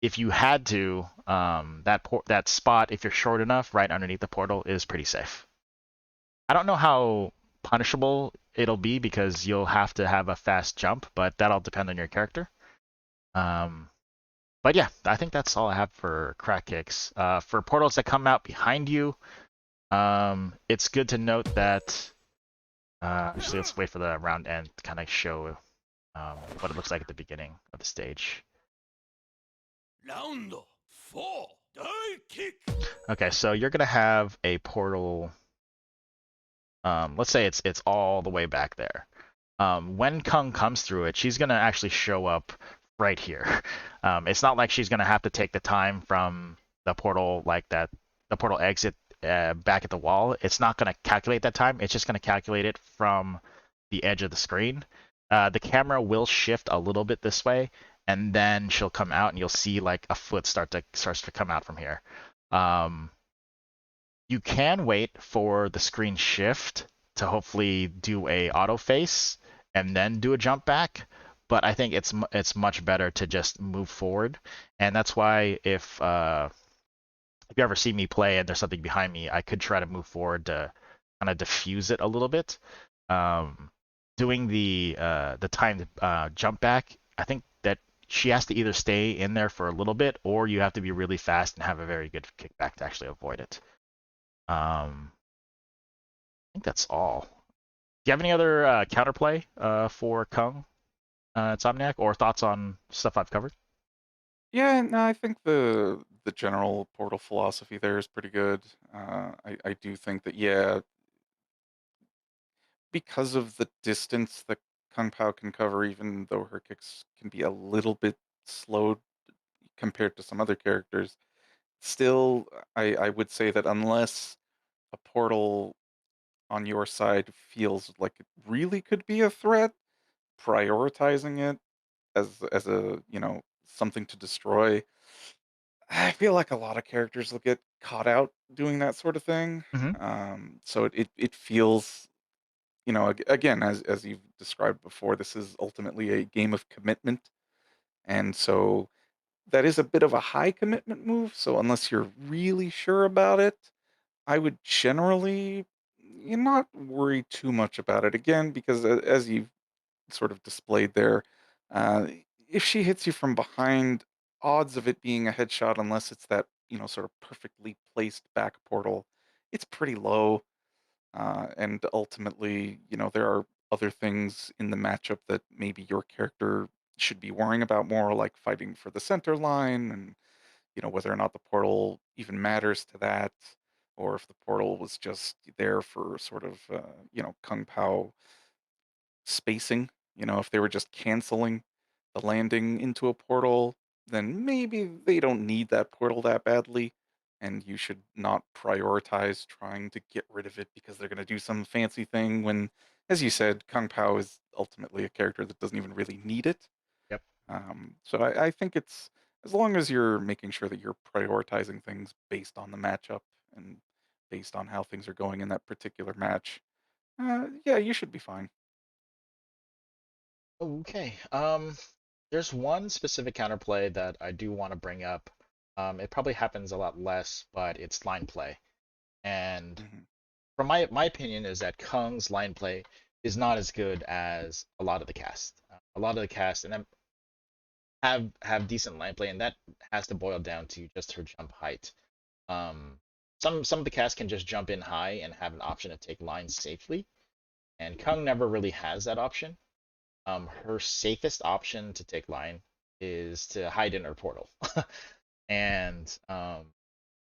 Speaker 1: if you had to, that spot, if you're short enough, right underneath the portal, is pretty safe. I don't know how punishable it'll be because you'll have to have a fast jump, but that'll depend on your character. Um, but yeah, I think that's all I have for crack kicks. For portals that come out behind you, it's good to note that. Actually, let's wait for the round end to kind of show what it looks like at the beginning of the stage.
Speaker 2: Round 4. Divekick.
Speaker 1: Okay, so you're gonna have a portal. Let's say it's all the way back there. When Kung comes through it, she's gonna actually show up right here. It's not like she's gonna have to take the time from the portal like that, the portal exit back at the wall. It's not gonna calculate that time. It's just gonna calculate it from the edge of the screen. The camera will shift a little bit this way, and then she'll come out, and you'll see like a foot starts to come out from here. Um, you can wait for the screen shift to hopefully do a auto face and then do a jump back, but I think it's much better to just move forward, and that's why if you ever see me play and there's something behind me, I could try to move forward to kind of diffuse it a little bit. Um, Doing the timed jump back, I think that she has to either stay in there for a little bit or you have to be really fast and have a very good kickback to actually avoid it. I think that's all. Do you have any other counterplay for Kung Insomniac or thoughts on stuff I've covered?
Speaker 4: Yeah, no, I think the general portal philosophy there is pretty good. I do think that, yeah, because of the distance that Kung Pao can cover, even though her kicks can be a little bit slowed compared to some other characters, still, I would say that unless a portal on your side feels like it really could be a threat, prioritizing it as a, something to destroy, I feel like a lot of characters will get caught out doing that sort of thing.
Speaker 1: Mm-hmm.
Speaker 4: So it feels, again, as you've described before, this is ultimately a game of commitment, and so that is a bit of a high commitment move. So unless you're really sure about it, I would generally not worry too much about it. Again, because as you've sort of displayed there, uh, if she hits you from behind, odds of it being a headshot, unless it's that sort of perfectly placed back portal, it's pretty low. And ultimately, there are other things in the matchup that maybe your character should be worrying about more, like fighting for the center line and whether or not the portal even matters to that, or if the portal was just there for sort of Kung Pao spacing. If they were just canceling the landing into a portal, then maybe they don't need that portal that badly, and you should not prioritize trying to get rid of it because they're going to do some fancy thing when, as you said, Kung Pao is ultimately a character that doesn't even really need it.
Speaker 1: Yep.
Speaker 4: So I think it's as long as you're making sure that you're prioritizing things based on the matchup and based on how things are going in that particular match, yeah, you should be fine.
Speaker 1: Okay. There's one specific counterplay that I do want to bring up. It probably happens a lot less, but it's line play. And
Speaker 4: Hmm.
Speaker 1: from my opinion is that Kung's line play is not as good as a lot of the cast. A lot of the cast and then have decent line play, and that has to boil down to just her jump height. Um, some of the cast can just jump in high and have an option to take lines safely, and Kung never really has that option. Her safest option to take line is to hide in her portal, and I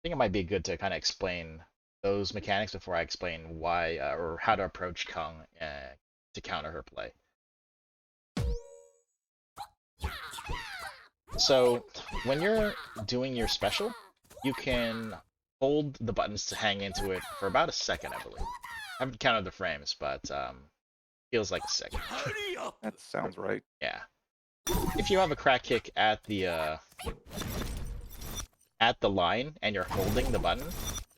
Speaker 1: think it might be good to kind of explain those mechanics before I explain why or how to approach Kung to counter her play. So when you're doing your special, you can hold the buttons to hang into it for about a second, I believe. I haven't counted the frames, but feels like a second.
Speaker 2: Hurry up!
Speaker 4: That sounds right.
Speaker 1: Yeah. If you have a crack kick at the line and you're holding the button,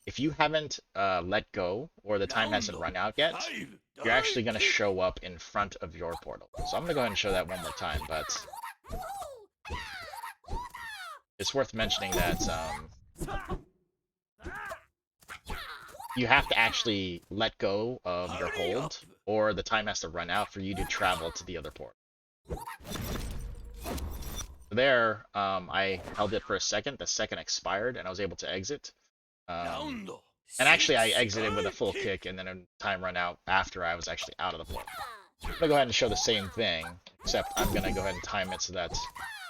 Speaker 1: if you haven't let go or the time
Speaker 2: Round
Speaker 1: hasn't run out yet,
Speaker 2: 5,
Speaker 1: you're actually going to
Speaker 2: Divekick.
Speaker 1: show up in front of your portal. So I'm going to go ahead and show that one more time, but it's worth mentioning that you have to actually let go of your
Speaker 2: Hurry up!
Speaker 1: hold, or the time has to run out for you to travel to the other port. There, I held it for a second. The second expired, and I was able to exit.
Speaker 2: Round
Speaker 1: And actually, I
Speaker 2: 6,
Speaker 1: exited with a full
Speaker 2: Divekick.
Speaker 1: kick, and then a time run out after I was actually out of the port. I'm gonna go ahead and show the same thing, except I'm gonna go ahead and time it so that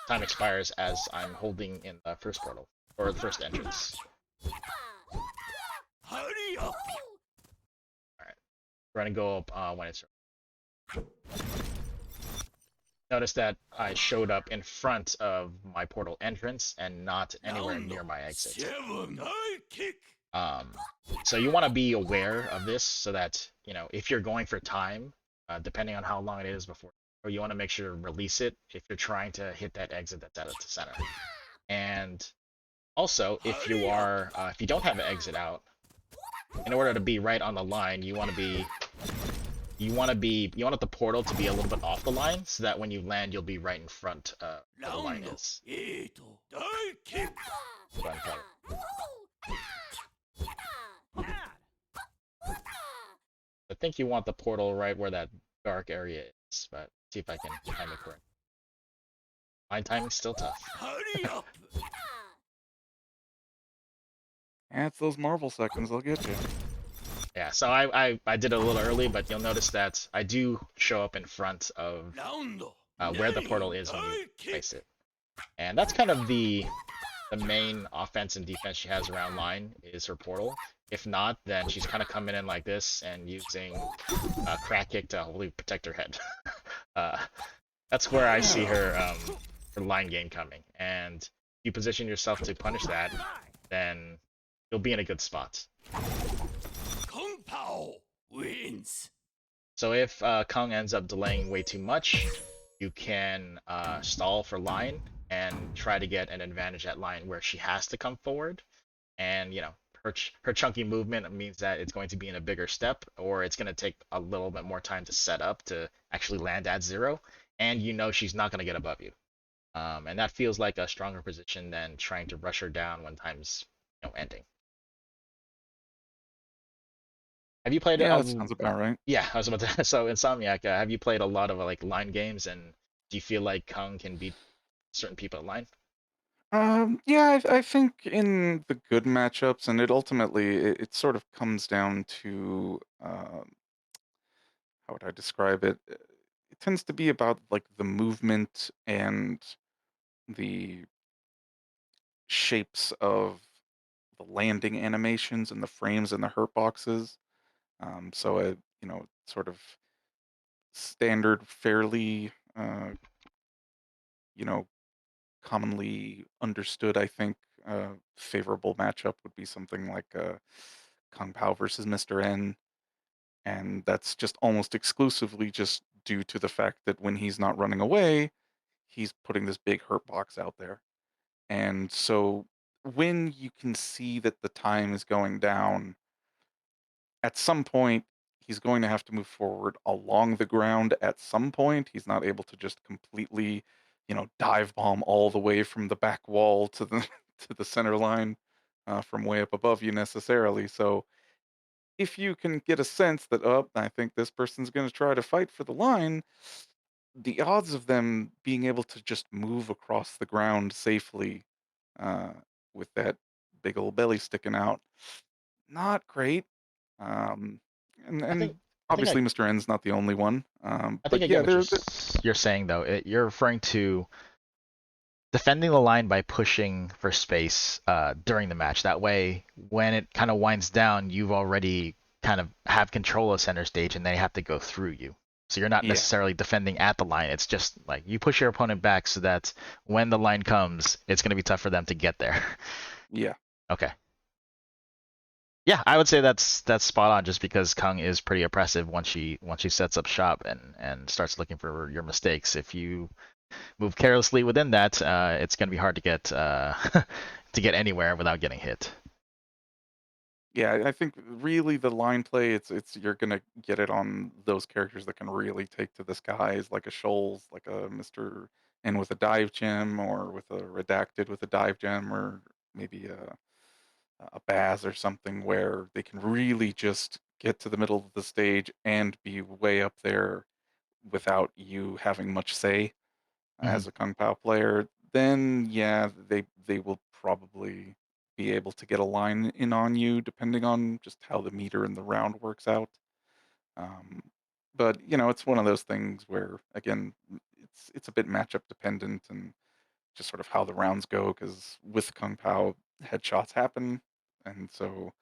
Speaker 1: time expires as I'm holding in the first portal or the first entrance.
Speaker 2: Hurry up!
Speaker 1: All right, we're gonna go up when it's. Notice that I showed up in front of my portal entrance and not anywhere
Speaker 2: Round
Speaker 1: near my exit.
Speaker 2: 7, Divekick.
Speaker 1: Um, so you want to be aware of this so that if you're going for time, depending on how long it is before, or you want to make sure to release it if you're trying to hit that exit that's out of the center. And also,
Speaker 2: Hurry up!
Speaker 1: if you don't have an exit out, in order to be right on the line, you want the portal to be a little bit off the line so that when you land, you'll be right in front where the line
Speaker 2: Round
Speaker 1: is.
Speaker 2: 8, Divekick.
Speaker 1: Go ahead and try it. I think you want the portal right where that dark area is, but see if I can time it correct. My timing's still tough.
Speaker 2: Hurry up!
Speaker 4: Yeah, it's those Marvel seconds, they'll get you.
Speaker 1: Yeah, so I did it a little early, but you'll notice that I do show up in front of
Speaker 2: Round
Speaker 1: where the
Speaker 2: 9,
Speaker 1: portal is when you
Speaker 2: Divekick.
Speaker 1: place it. And that's kind of the main offense and defense she has around line is her portal. If not, then she's kind of coming in like this and using a crack kick to hopefully protect her head. uh, that's where I see her line game coming. And if you position yourself to punish that, then you'll be in a good spot.
Speaker 2: Kung Pao wins.
Speaker 1: So if Kung ends up delaying way too much, you can stall for line and try to get an advantage at line where she has to come forward. And her chunky movement means that it's going to be in a bigger step, or it's going to take a little bit more time to set up to actually land at 0. And she's not going to get above you. And that feels like a stronger position than trying to rush her down when time's ending. Have you played
Speaker 4: Yeah, that sounds about right.
Speaker 1: Yeah, I was about to. So Insomniac, have you played a lot of like line games, and do you feel like Kung can beat certain people at line?
Speaker 4: Yeah, I think in the good matchups, and it ultimately it sort of comes down to how would I describe it? It tends to be about like the movement and the shapes of the landing animations and the frames and the hurt boxes. So a sort of standard, fairly you know commonly understood, I think, favorable matchup would be something like Kung Pao versus Mr. N, and that's just almost exclusively just due to the fact that when he's not running away, he's putting this big hurt box out there. And so when you can see that the time is going down, at some point he's going to have to move forward along the ground at some point. He's not able to just completely, dive bomb all the way from the back wall to the to the center line from way up above you necessarily. So if you can get a sense that, oh, I think this person's going to try to fight for the line, the odds of them being able to just move across the ground safely uh, with that big old belly sticking out, not great. Um, and
Speaker 1: I think
Speaker 4: and
Speaker 1: I think I
Speaker 4: obviously Mr. N's not the only one.
Speaker 1: I think
Speaker 4: But
Speaker 1: I
Speaker 4: yeah,
Speaker 1: get what
Speaker 4: there,
Speaker 1: you're saying though. You're referring to defending the line by pushing for space during the match. That way, when it kind of winds down, you've already kind of have control of center stage, and they have to go through you. So you're not
Speaker 4: yeah,
Speaker 1: necessarily defending at the line. It's just like you push your opponent back so that when the line comes, it's going to be tough for them to get there.
Speaker 4: yeah,
Speaker 1: Okay. Yeah, I would say that's spot on. Just because Kung is pretty oppressive once she sets up shop and starts looking for your mistakes. If you move carelessly within that, it's going to be hard to get to get anywhere without getting hit.
Speaker 4: yeah. I think really the line play, it's you're gonna get it on those characters that can really take to the skies, like a Shoals, like a Mr. N with a dive gem, or with a Redacted with a dive gem, or maybe a Baz or something where they can really just get to the middle of the stage and be way up there without you having much say
Speaker 1: Hmm.
Speaker 4: as a Kung Pao player. Then yeah, they will probably be able to get a line in on you depending on just how the meter in the round works out. Um, but it's one of those things where again, it's a bit matchup dependent and just sort of how the rounds go. Because with Kung Pao, headshots happen, and so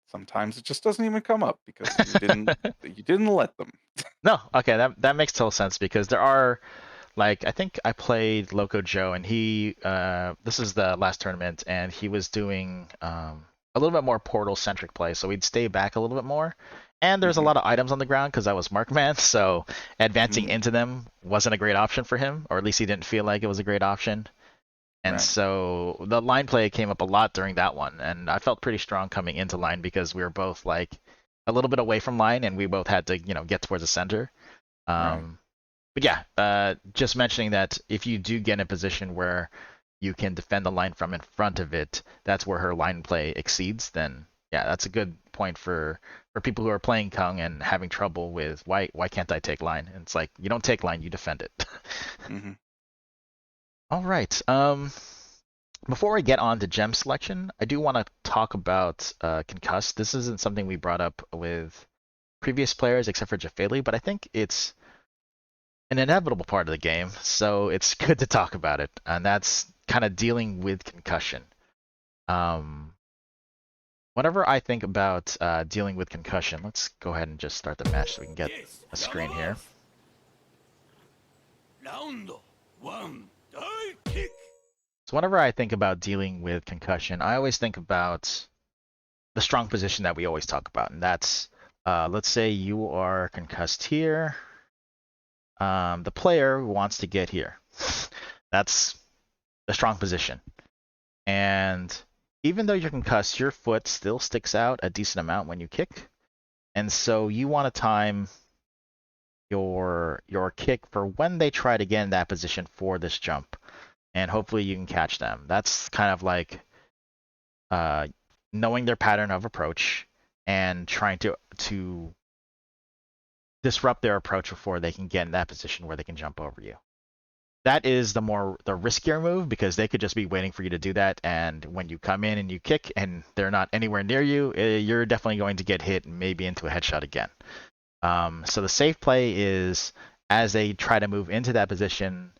Speaker 4: sometimes it just doesn't even come up because you didn't let them.
Speaker 1: No, okay, that makes total sense because there are like I think I played Loco Joe and he this is the last tournament and he was doing a little bit more portal centric play, so we'd stay back a little bit more. And there's a
Speaker 4: Hmm.
Speaker 1: lot of items on the ground because I was Markman, so advancing
Speaker 4: Mm,
Speaker 1: into them wasn't a great option for him, or at least he didn't feel like it was a great option. And
Speaker 4: right.
Speaker 1: so the line play came up a lot during that one, and I felt pretty strong coming into line because we were both like a little bit away from line, and we both had to, get towards the center.
Speaker 4: Right.
Speaker 1: But yeah, just mentioning that if you do get in a position where you can defend the line from in front of it, that's where her line play exceeds. Then yeah, that's a good point for people who are playing Kung and having trouble with why can't I take line? And it's like you don't take line, you defend it.
Speaker 4: Hmm.
Speaker 1: All right. Before we get on to gem selection, I do want to talk about concuss. This isn't something we brought up with previous players except for Jafeli, but I think it's an inevitable part of the game, so it's good to talk about it. And that's kind of dealing with concussion. Um, whenever I think about dealing with concussion, let's go ahead and just start the match so we can get
Speaker 2: Yes,
Speaker 1: a screen here.
Speaker 2: Yamamasu. Round one, die kick.
Speaker 1: So whenever I think about dealing with concussion, I always think about the strong position that we always talk about, and that's let's say you are concussed here. The player wants to get here. That's the strong position. And even though you're concussed, your foot still sticks out a decent amount when you kick. And so you want to time your kick for when they try to get in that position for this jump. And hopefully you can catch them. That's kind of like uh, knowing their pattern of approach and trying to disrupt their approach before they can get in that position where they can jump over you. That is the riskier move because they could just be waiting for you to do that, and when you come in and you kick and they're not anywhere near you, you're definitely going to get hit and maybe into a headshot again. So the safe play is as they try to move into that position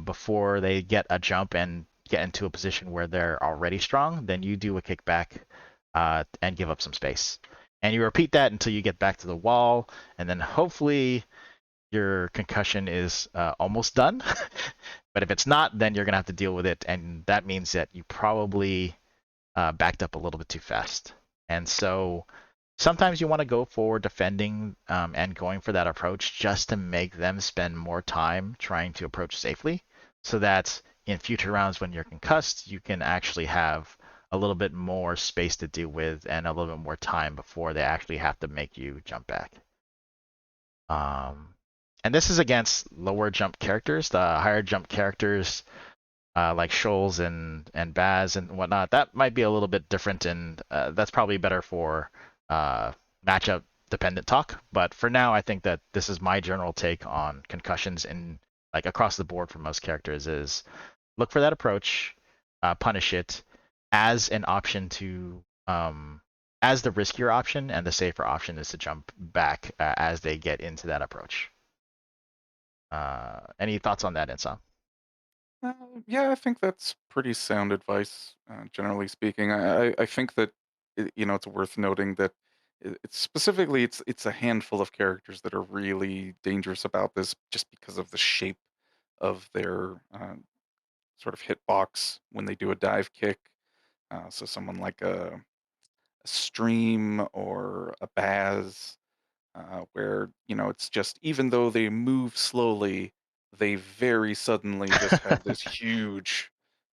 Speaker 1: before they get a jump and get into a position where they're already strong, then you do a kickback and give up some space. And you repeat that until you get back to the wall, and then hopefully your concussion is almost done. But if it's not, then you're going to have to deal with it, and that means that you probably backed up a little bit too fast. And so sometimes you want to go for defending and going for that approach just to make them spend more time trying to approach safely so that in future rounds when you're concussed, you can actually have a little bit more space to deal with and a little bit more time before they actually have to make you jump back. And this is against lower jump characters. The higher jump characters like Shoals and Baz and whatnot, that might be a little bit different, and that's probably better for matchup dependent talk. But for now, I think that this is my general take on concussions in like across the board for most characters is look for that approach, punish it as an option to as the riskier option, and the safer option is to jump back as they get into that approach. Any thoughts on that, Insom?
Speaker 4: Yeah, I think that's pretty sound advice, generally speaking. I think that it's worth noting that it's specifically it's a handful of characters that are really dangerous about this just because of the shape of their sort of hitbox when they do a dive kick. So someone like a Stream or a Baz, where it's just even though they move slowly, they very suddenly just have this huge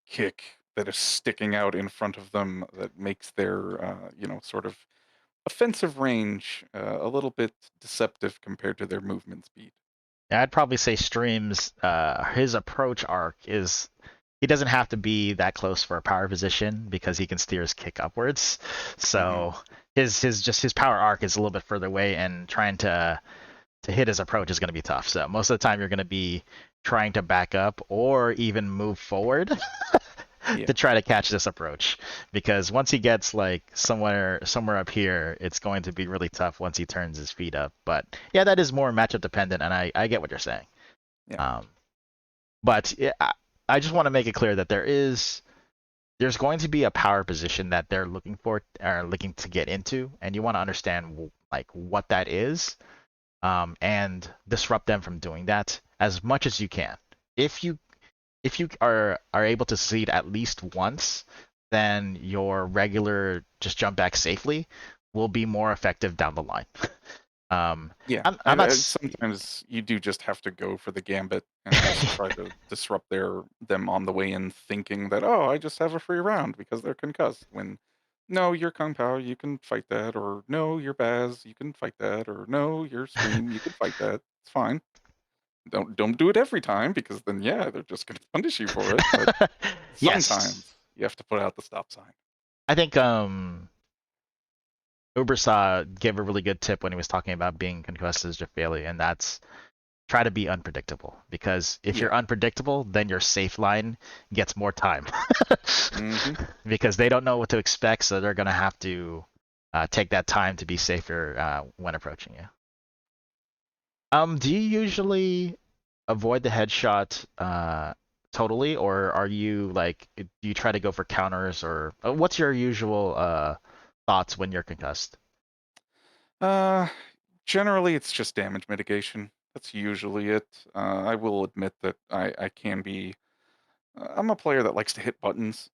Speaker 4: kick that is sticking out in front of them that makes their sort of offensive range a little bit deceptive compared to their movement speed.
Speaker 1: Yeah, I'd probably say Streams, his approach arc is he doesn't have to be that close for a power position because he can steer his kick upwards.
Speaker 4: Hmm.
Speaker 1: So his power arc is a little bit further away, and trying to hit his approach is going to be tough. So most of the time you're going to be trying to back up or even move forward
Speaker 4: Yeah.
Speaker 1: to try to catch this approach, because once he gets like somewhere up here, it's going to be really tough once he turns his feet up. But yeah, that is more matchup dependent, and I get what you're saying.
Speaker 4: Yeah.
Speaker 1: Um, but yeah, I just want to make it clear that there's going to be a power position that they're looking for or looking to get into, and you want to understand like what that is, and disrupt them from doing that as much as you can. If you are able to succeed at least once, then your regular just jump back safely will be more effective down the line.
Speaker 4: Yeah,
Speaker 1: I'm not.
Speaker 4: sometimes you do just have to go for the gambit and just try to disrupt them on the way in, thinking that, oh, I just have a free round because they're concussed. When no, you're Kung Pao, you can fight that, or no, you're Baz, you can fight that, or no, you're Stream, you can fight that. It's fine. Don't do it every time because then yeah, they're just gonna punish you for it. But
Speaker 1: Yes,
Speaker 4: sometimes you have to put out the stop sign.
Speaker 1: I think Ubersaw gave a really good tip when he was talking about being concussed as Jafali, and that's try to be unpredictable, because if
Speaker 4: Yeah.
Speaker 1: you're unpredictable, then your safe line gets more time
Speaker 4: Hmm.
Speaker 1: because they don't know what to expect, so they're gonna have to take that time to be safer when approaching you. Do you usually avoid the headshot totally, or are you like, do you try to go for counters, or what's your usual thoughts when you're concussed?
Speaker 4: Uh, Generally, it's just damage mitigation. That's usually it. I will admit that I can be. I'm a player that likes to hit buttons,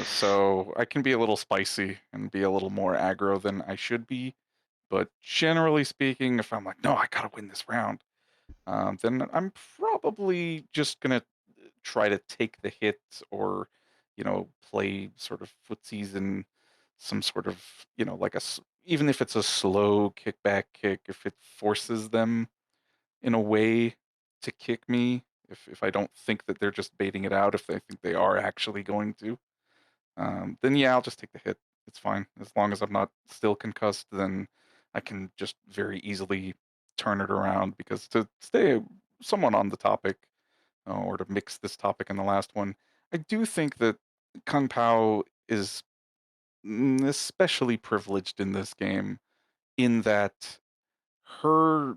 Speaker 4: so I can be a little spicy and be a little more aggro than I should be. But generally speaking, if I'm like, no, I gotta win this round, then I'm probably just gonna try to take the hit or, play sort of footsies in some sort of, like even if it's a slow kickback kick, if it forces them in a way to kick me, if I don't think that they're just baiting it out, if they think they are actually going to, then yeah, I'll just take the hit. It's fine. As long as I'm not still concussed, then I can just very easily turn it around because to stay somewhat on the topic, or to mix this topic in the last one, I do think that Kung Pao is especially privileged in this game in that her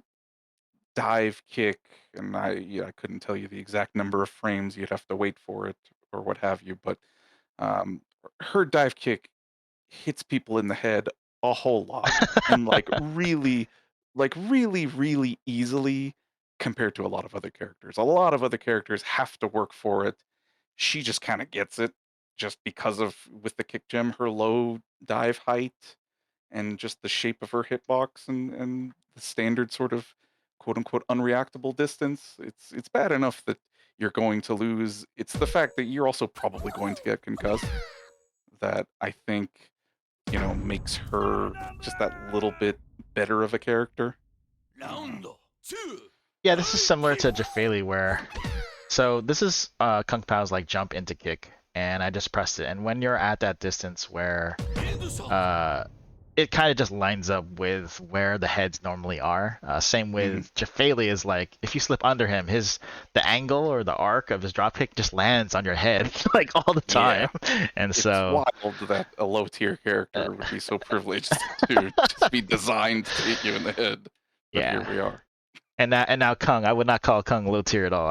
Speaker 4: dive kick, and I couldn't tell you the exact number of frames. You'd have to wait for it or what have you. But um, her dive kick hits people in the head a whole lot and really easily compared to a lot of other characters. A lot of other characters have to work for it. She just kind of gets it just because of with the kick gem, her low dive height and just the shape of her hitbox and the standard sort of quote unquote unreactable distance. It's bad enough that you're going to lose. It's the fact that you're also probably going to get concussed that I think makes her just that little bit better of a character.
Speaker 2: Round 2.
Speaker 1: Yeah, this is similar
Speaker 2: Kick.
Speaker 1: to Jafali where so this is Kung Pao's like jump into kick, and I just pressed it. And when you're at that distance where
Speaker 2: Ubersaw.
Speaker 1: it kind of just lines up with where the heads normally are. Same
Speaker 4: Mhm.
Speaker 1: with Jafali is like if you slip under him, the angle or the arc of his dropkick just lands on your head like all the
Speaker 4: Yeah,
Speaker 1: time. And
Speaker 4: it's
Speaker 1: so
Speaker 4: wild that a low tier character would be so privileged to just be designed to hit you in the head. But here
Speaker 1: yeah.
Speaker 4: we are.
Speaker 1: And now Kung, I would not call Kung low tier at all.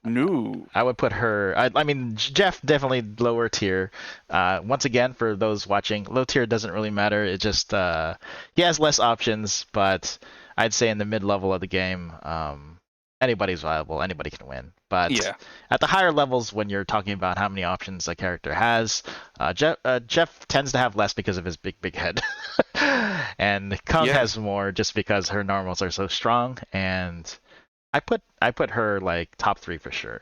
Speaker 4: No.
Speaker 1: I would put her. I mean, Jeff definitely lower tier. Once again, for those watching, low tier doesn't really matter. It just he has less options, but I'd say in the mid level of the game, anybody's viable. Anybody can win. But
Speaker 4: Yeah.
Speaker 1: at the higher levels, when you're talking about how many options a character has, Jeff tends to have less because of his big head, and Kung
Speaker 4: Yeah.
Speaker 1: has more just because her normals are so strong and. I put her like top 3 for sure.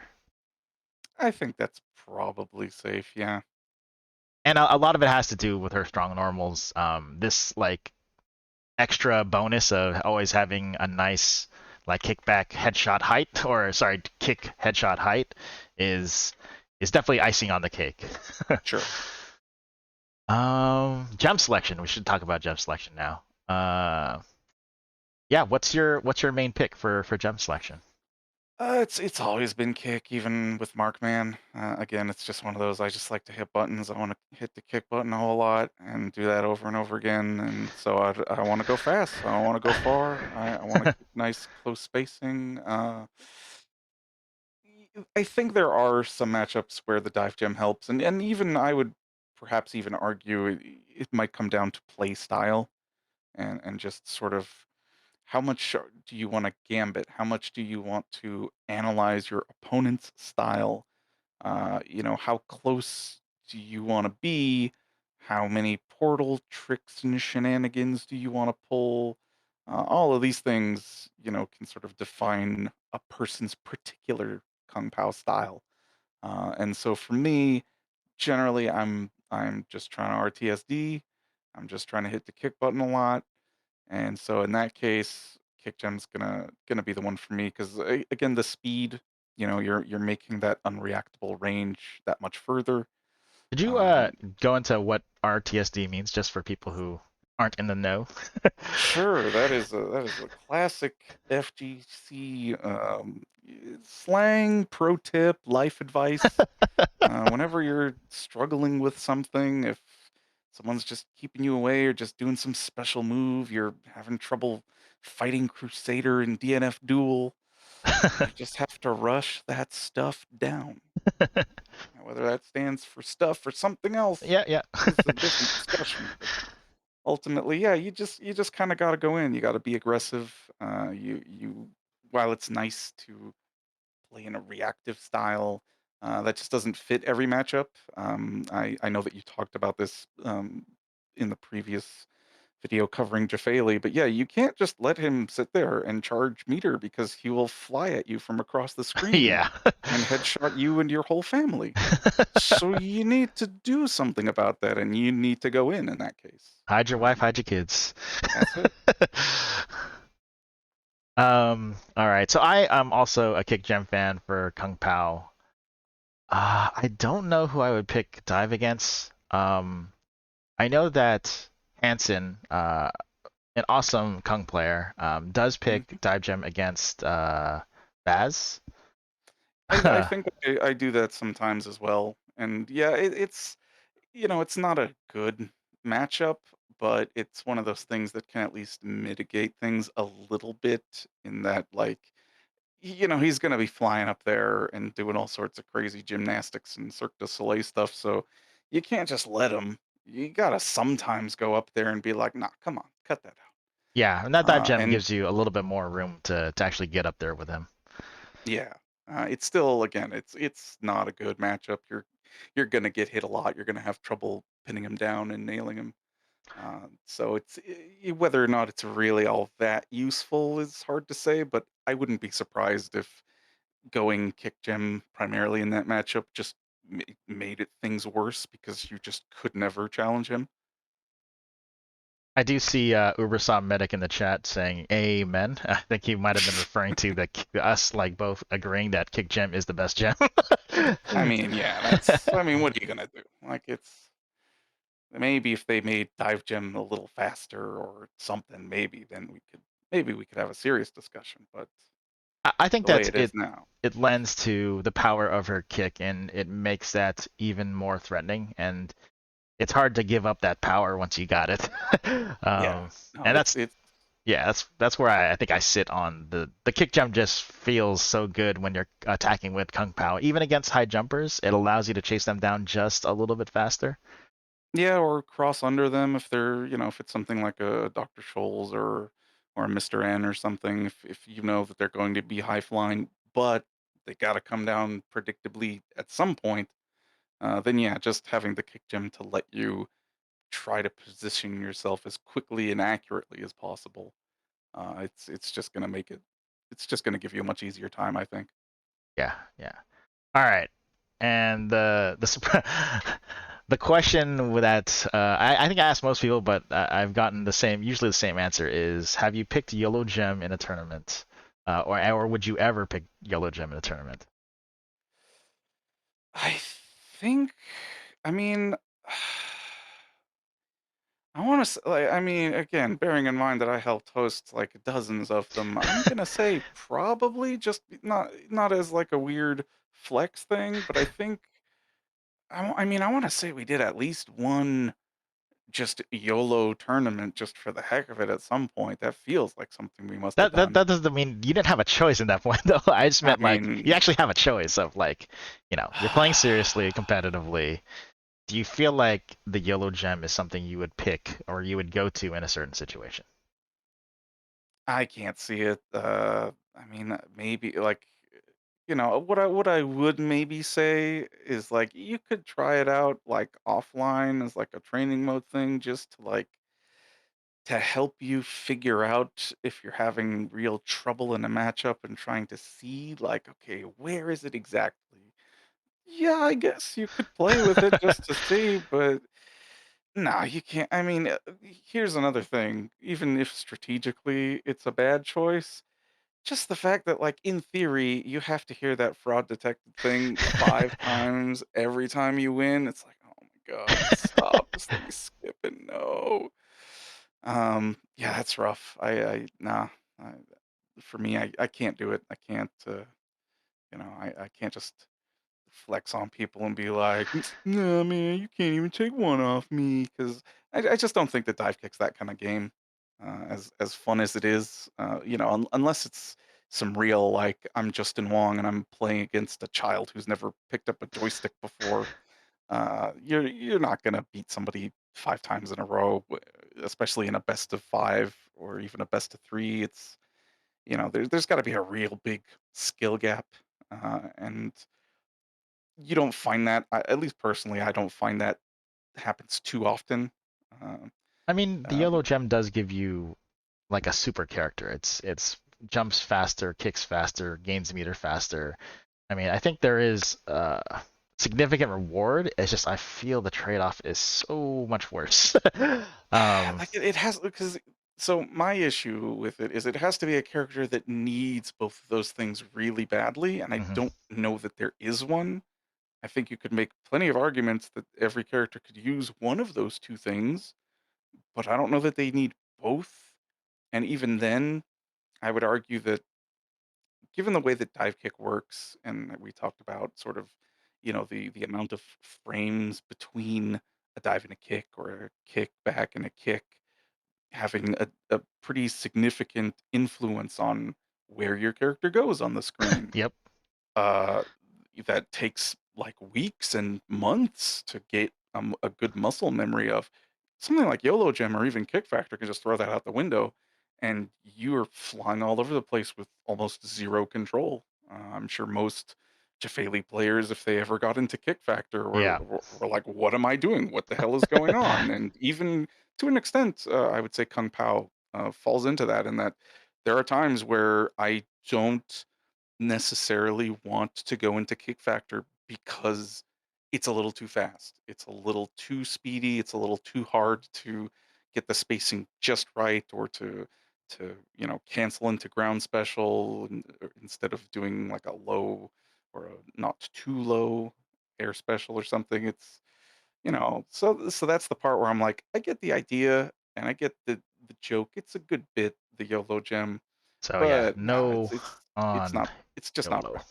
Speaker 4: I think that's probably safe. Yeah.
Speaker 1: And a lot of it has to do with her strong normals. This like extra bonus of always having a nice like kickback headshot height, or sorry, kick headshot height, is definitely icing on the cake.
Speaker 4: Sure.
Speaker 1: Gem selection. We should talk about gem selection now. Yeah, what's your main pick for gem selection?
Speaker 4: It's always been kick, even with Markman. Again, it's just one of those. I just like to hit buttons. I want to hit the kick button a whole lot and do that over and over again. And so I want to go fast. I want to go far. I want to keep nice close spacing. I think there are some matchups where the dive gem helps, and even I would perhaps even argue it might come down to play style and just sort of how much do you want to gambit? How much do you want to analyze your opponent's style? How close do you want to be? How many portal tricks and shenanigans do you want to pull? All of these things, can sort of define a person's particular Kung Pao style. And so for me, generally, I'm just trying to RTSD. I'm just trying to hit the kick button a lot. And so in that case, kick gem's gonna be the one for me because again, the speed, you're making that unreactable range that much further.
Speaker 1: Did you
Speaker 4: Um,
Speaker 1: go into what RTSD means just for people who aren't in the know?
Speaker 4: sure, that is a classic FGC slang pro tip, life advice. Whenever you're struggling with something, if someone's just keeping you away or just doing some special move, you're having trouble fighting Crusader in DNF Duel, you just have to rush that stuff down. Now, whether that stands for stuff or something else
Speaker 1: Yeah, yeah.
Speaker 4: is a different discussion. But ultimately, yeah, you just kind of got to go in. You got to be aggressive. You while it's nice to play in a reactive style. That just doesn't fit every matchup. I know that you talked about this in the previous video covering Jafali, but yeah, you can't just let him sit there and charge meter because he will fly at you from across the screen
Speaker 1: Yeah.
Speaker 4: and headshot you and your whole family. So you need to do something about that, and you need to go in that case.
Speaker 1: Hide your wife,
Speaker 4: Um,
Speaker 1: hide your kids.
Speaker 4: that's it.
Speaker 1: All right. So I am also a Kick Gem fan for Kung Pao. I don't know who I would pick dive against. I know that Hansen, an awesome Kung player, does pick
Speaker 4: Mhm.
Speaker 1: dive gem against Baz.
Speaker 4: I think I do that sometimes as well, and yeah, it's it's not a good matchup, but it's one of those things that can at least mitigate things a little bit in that, like, he's gonna be flying up there and doing all sorts of crazy gymnastics and Cirque du Soleil stuff, so you can't just let him. You gotta sometimes go up there and be like, "Nah, come on, cut that out."
Speaker 1: Yeah, and that dive gem
Speaker 4: And
Speaker 1: gives you a little bit more room to actually get up there with him.
Speaker 4: yeah, it's still, again, it's not a good matchup. You're gonna get hit a lot. You're gonna have trouble pinning him down and nailing him. So whether or not it's really all that useful is hard to say, but I wouldn't be surprised if going kick gem primarily in that matchup just made it things worse because you just could never challenge him.
Speaker 1: I do see Ubersaw Medic in the chat saying amen. I think he might have been referring to us like both agreeing that kick gem is the best gem.
Speaker 4: I mean, yeah, I mean, what are you gonna do? Like, it's maybe if they made dive gem a little faster or something, maybe we could have a serious discussion. But
Speaker 1: I think
Speaker 4: the way
Speaker 1: that
Speaker 4: it is now,
Speaker 1: it lends to the power of her kick, and it makes that even more threatening. And it's hard to give up that power once you got it.
Speaker 4: yeah, no,
Speaker 1: And
Speaker 4: it's
Speaker 1: yeah, that's where I think I sit on the kick jump. Just feels so good when you're attacking with Kung Pao, even against high jumpers. It allows you to chase them down just a little bit faster.
Speaker 4: yeah, or cross under them if they're, if it's something like a Dr. Scholl's or a Mr. N or something, if you know that they're going to be high flying, but they got to come down predictably at some point, then yeah, just having the kick gem to let you try to position yourself as quickly and accurately as possible. It's just gonna make it. It's just gonna give you a much easier time, I think.
Speaker 1: Yeah, yeah. All right, and the question with that I think I asked most people, but I've gotten usually the same answer is: have you picked yellow gem in a tournament, or would you ever pick yellow gem in a tournament?
Speaker 4: I think. I mean, I want to. Like, I mean, again, bearing in mind that I helped host like dozens of them, I'm gonna say probably just not as like a weird flex thing, but I think. I mean, I want to say we did at least one just YOLO tournament just for the heck of it at some point. That feels like something we must have done.
Speaker 1: That doesn't mean you didn't have a choice in that point though. I just
Speaker 4: I
Speaker 1: meant like you
Speaker 4: mean,
Speaker 1: actually have a choice of like, you're playing seriously, competitively. Do you feel like the yellow gem is something you would pick or you would go to in a certain situation?
Speaker 4: I can't see it. I mean, maybe like, what I would maybe say is like you could try it out like offline as like a training mode thing, just to help you figure out if you're having real trouble in a matchup and trying to see like, okay, where is it exactly? Yeah, I guess you could play with it just to see, but no, you can't. I mean, here's another thing. Even if strategically it's a bad choice, just the fact that, like, in theory, you have to hear that fraud detected thing 5 times every time you win, it's like, "Oh my god, just stop. Just let me skip it, no." Yeah, that's rough. I nah, I for me, I can't do it. I can't, I can't just flex on people and be like, "No, man, you can't even take one off me," 'cause I just don't think that dive kick's that kinda game, as fun as it is, unless it's some real, like, I'm Justin Wong and I'm playing against a child who's never picked up a joystick before, you're not gonna beat somebody 5 times in a row, especially in a best of 5 or even a best of 3. There's gotta be a real big skill gap, and you don't find that, at least personally, I don't find that happens too often. Um,
Speaker 1: I mean, the
Speaker 4: um,
Speaker 1: yellow gem does give you like a super character. It's jumps faster, kicks faster, gains meter faster. I mean, I think there is significant reward. It's just I feel the trade-off is so much worse. um,
Speaker 4: like it has because so my issue with it is it has to be a character that needs both of those things really badly, and I
Speaker 1: mhm.
Speaker 4: don't know that there is one. I think you could make plenty of arguments that every character could use one of those two things, but I don't know that they need both. And even then, I would argue that given the way that dive kick works, and that we talked about sort of, the amount of frames between a dive and a kick, or a kick back and a kick, having a pretty significant influence on where your character goes on the screen.
Speaker 1: Yep.
Speaker 4: Uh, that takes like weeks and months to get a good muscle memory of. Something like YOLO Gem or even Kickfactor can just throw that out the window, and you are flying all over the place with almost zero control. I'm sure most Jafali players, if they ever got into Kickfactor,
Speaker 1: Yeah.
Speaker 4: were like, "What am I doing? What the hell is going on?" And even to an extent, I would say Kung Pao falls into that, in that there are times where I don't necessarily want to go into Kickfactor because it's a little too fast. It's a little too speedy. It's a little too hard to get the spacing just right, or to cancel into ground special, instead of doing like a low or a not too low air special or something. It's so that's the part where I'm like, I get the idea and I get the joke. It's a good bit, the YOLO gem,
Speaker 1: So yeah,
Speaker 4: but no,
Speaker 1: no
Speaker 4: it's
Speaker 1: on
Speaker 4: not it's just not
Speaker 1: YOLO.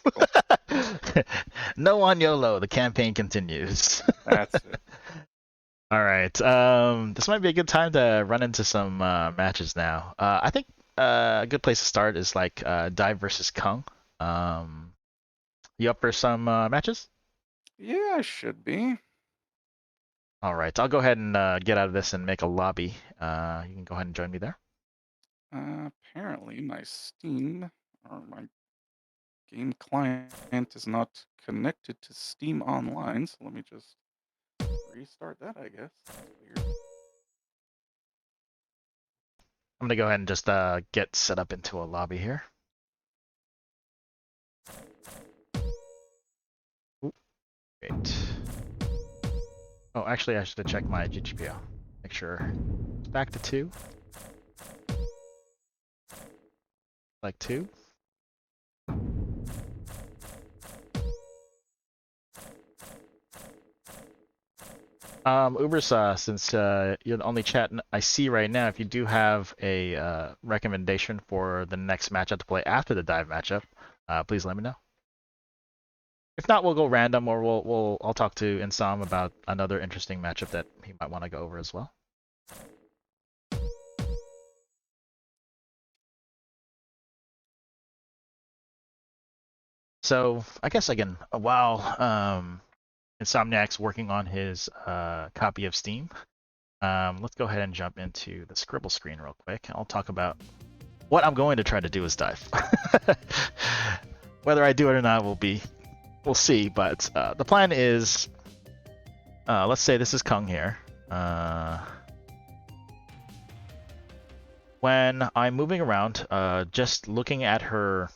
Speaker 4: practical.
Speaker 1: No on YOLO. The campaign continues.
Speaker 4: That's it.
Speaker 1: All right. This might be a good time to run into some matches now. I think a good place to start is like Dive versus Kung. Um, you up for some matches?
Speaker 4: Yeah, I should be.
Speaker 1: All right. I'll go ahead and get out of this and make a lobby. You can go ahead and join me there.
Speaker 4: Apparently my Steam, or my game client, is not connected to Steam Online, so let me just restart that, I guess. That's weird.
Speaker 1: I'm gonna go ahead and just get set up into a lobby here. Ooh, great. Oh, actually, I should have checked my GGPO. Make sure it's back to 2. Like 2. Ubersaw, since you're the only chat I see right now, if you do have a recommendation for the next matchup to play after the dive matchup, please let me know. If not, we'll go random, or I'll talk to Insom about another interesting matchup that he might want to go over as well. So I guess again, while Insomniac's working on his copy of Steam, let's go ahead and jump into the Scribble screen real quick. I'll talk about what I'm going to try to do is dive. Whether I do it or not we'll see. But the plan is, let's say this is Kung here. When I'm moving around, just looking at her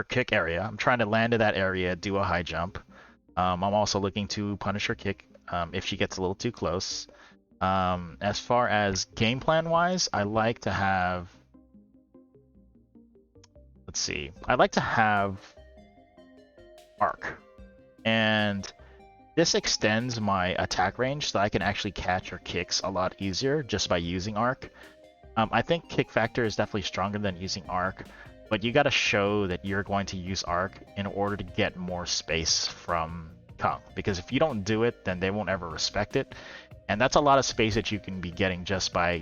Speaker 1: kick area, I'm trying to land in that area, do a high jump. I'm also looking to punish her kick if she gets a little too close. As far as game plan wise, I like to have, let's see, I like to have arc, and this extends my attack range so I can actually catch her kicks a lot easier just by using arc. I think Kickfactor is definitely stronger than using arc, but you got to show that you're going to use arc in order to get more space from Kung, because if you don't do it, then they won't ever respect it. And that's a lot of space that you can be getting just by,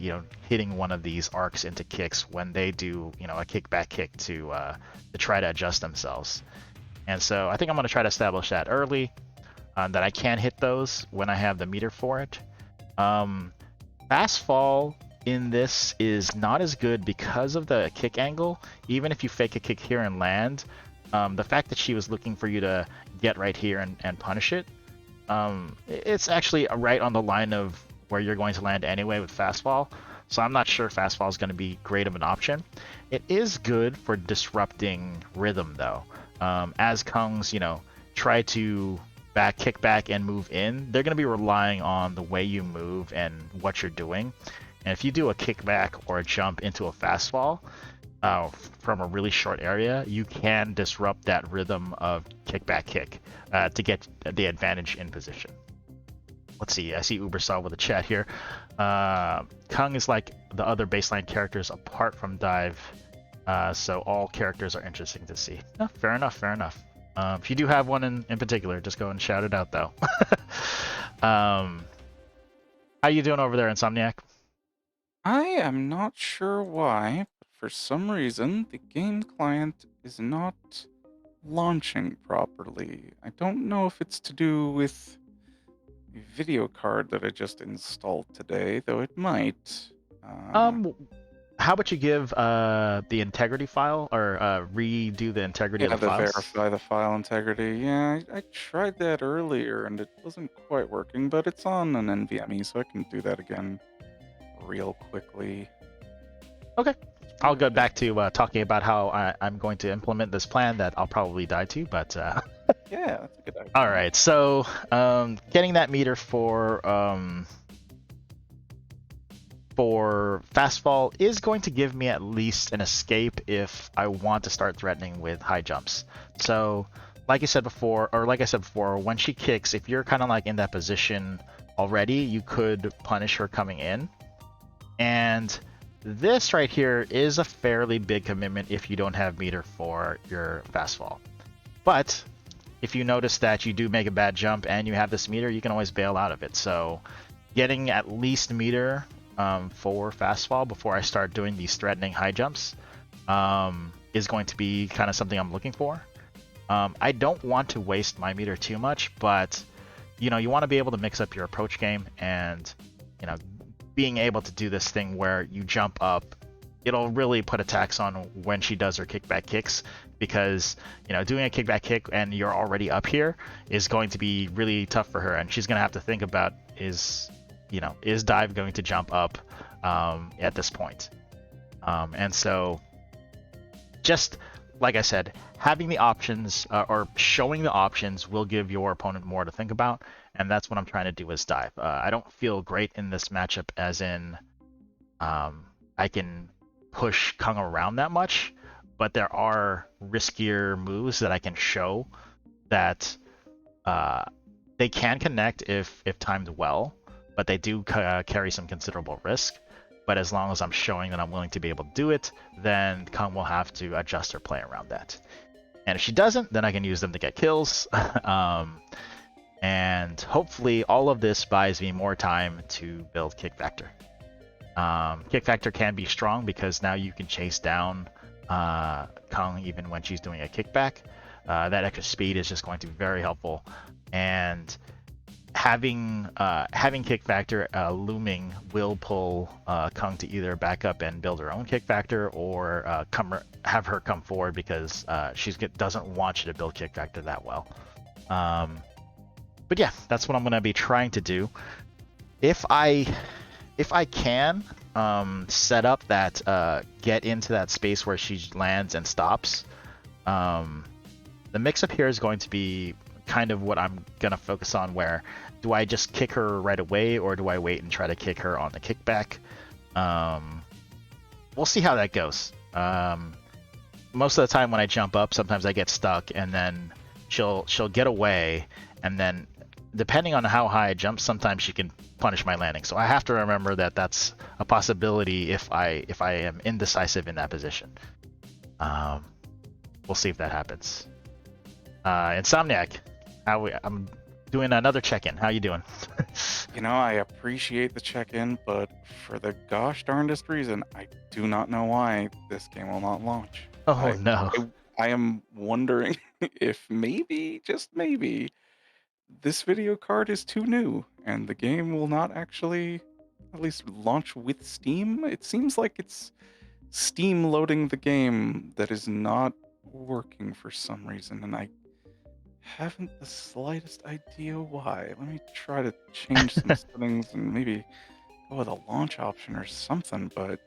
Speaker 1: hitting one of these arcs into kicks when they do, a kickback kick to try to adjust themselves. And so I think I'm going to try to establish that early, that I can hit those when I have the meter for it. Fast fall in this is not as good because of the kick angle. Even if you fake a kick here and land, the fact that she was looking for you to get right here and punish it, it's actually right on the line of where you're going to land anyway with fast fall. So I'm not sure fast fall is going to be great of an option. It is good for disrupting rhythm though. As Kungs, try to kick back and move in, they're going to be relying on the way you move and what you're doing. And if you do a kickback or a jump into a fast fall from a really short area, you can disrupt that rhythm of kickback kick to get the advantage in position. Let's see, I see Ubersaw with a chat here. Kung is like the other baseline characters apart from Dive, so all characters are interesting to see. Fair enough. If you do have one in particular, just go and shout it out though. How you doing over there, Insomniac?
Speaker 4: I am not sure why, but for some reason, the game client is not launching properly. I don't know if it's to do with the video card that I just installed today, though it might.
Speaker 1: Um, how about you give the integrity file or redo the integrity of
Speaker 4: Yeah,
Speaker 1: the
Speaker 4: the
Speaker 1: files?
Speaker 4: verify the file integrity. Yeah, I tried that earlier and it wasn't quite working, but it's on an NVMe, so I can do that again real quickly.
Speaker 1: Okay.
Speaker 4: Just
Speaker 1: I'll
Speaker 4: wonder
Speaker 1: go
Speaker 4: if
Speaker 1: back to talking about how I'm going to implement this plan that I'll probably die to, but
Speaker 4: yeah, that's a good idea.
Speaker 1: all right. So getting that meter for fastfall is going to give me at least an escape if I want to start threatening with high jumps. So like I said before, when she kicks, if you're kind of like in that position already, you could punish her coming in. And this right here is a fairly big commitment if you don't have meter for your fastfall. But if you notice that you do make a bad jump and you have this meter, you can always bail out of it. So getting at least meter for fastfall before I start doing these threatening high jumps is going to be kind of something I'm looking for. I don't want to waste my meter too much, but you want to be able to mix up your approach game, and being able to do this thing where you jump up, it'll really put a tax on when she does her kickback kicks, because doing a kickback kick and you're already up here is going to be really tough for her, and she's going to have to think about is Dive going to jump up at this point. And so just like I said, having the options or showing the options will give your opponent more to think about, and that's what I'm trying to do as Dive. I don't feel great in this matchup, as in I can push Kung around that much, but there are riskier moves that I can show that they can connect if timed well, but they do carry some considerable risk. But as long as I'm showing that I'm willing to be able to do it, then Kung will have to adjust her play around that. And if she doesn't, then I can use them to get kills. And hopefully all of this buys me more time to build Kickfactor. Kickfactor can be strong because now you can chase down Kung even when she's doing a kickback. That extra speed is just going to be very helpful. And having Kickfactor looming will pull Kung to either back up and build her own Kickfactor, or have her come forward because she doesn't want you to build Kickfactor that well. But yeah, that's what I'm going to be trying to do. If I can set up that get into that space where she lands and stops, the mix-up here is going to be kind of what I'm going to focus on, where do I just kick her right away, or do I wait and try to kick her on the kickback? We'll see how that goes. Most of the time when I jump up, sometimes I get stuck, and then she'll get away, and then depending on how high I jump, sometimes she can punish my landing. So I have to remember that that's a possibility if I am indecisive in that position. We'll see if that happens. Insomniac, I'm doing another check-in. How you doing?
Speaker 4: I appreciate the check-in, but for the gosh darndest reason, I do not know why this game will not launch.
Speaker 1: Oh no.
Speaker 4: I am wondering if maybe, just maybe, this video card is too new and the game will not actually at least launch with Steam. It seems like it's Steam loading the game that is not working for some reason, and I haven't the slightest idea why. Let me try to change some settings and maybe go with a launch option or something, but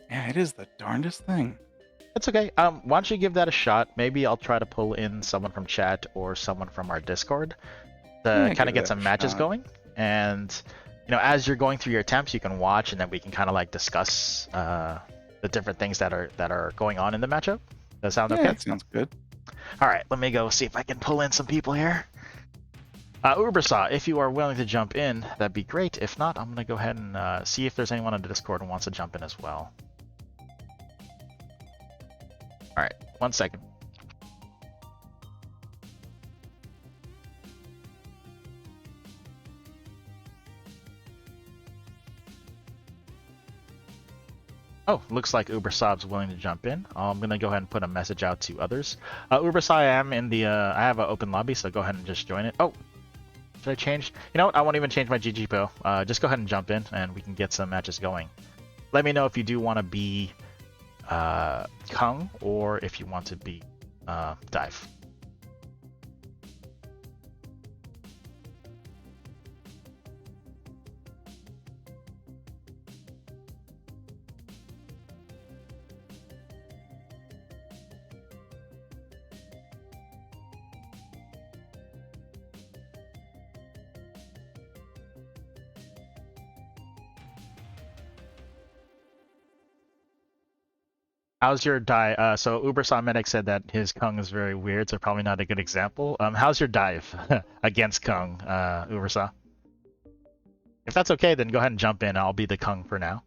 Speaker 4: yeah, it is the darndest thing.
Speaker 1: That's okay. Why don't you give that a shot? Maybe I'll try to pull in someone from chat or someone from our Discord to kind of get some matches going. And as you're going through your attempts, you can watch, and then we can kind of like discuss the different things that are going on in the matchup. Does that sound okay?
Speaker 4: Yeah, it sounds good.
Speaker 1: All right, let me go see if I can pull in some people here. Ubersaw, if you are willing to jump in, that'd be great. If not, I'm going to go ahead and see if there's anyone on the Discord who wants to jump in as well. All right, 1 second. Oh, looks like Ubersaw's willing to jump in. I'm gonna go ahead and put a message out to others. Ubersaw, I am in the. I have an open lobby, so go ahead and just join it. Oh, should I change? You know what? I won't even change my GG po. Just go ahead and jump in, and we can get some matches going. Let me know if you do want to be Kung or if you want to be Dive. How's your dive? So Ubersaw Medic said that his Kung is very weird, so probably not a good example. How's your dive against Kung, Ubersaw? If that's okay, then go ahead and jump in. I'll be the Kung for now.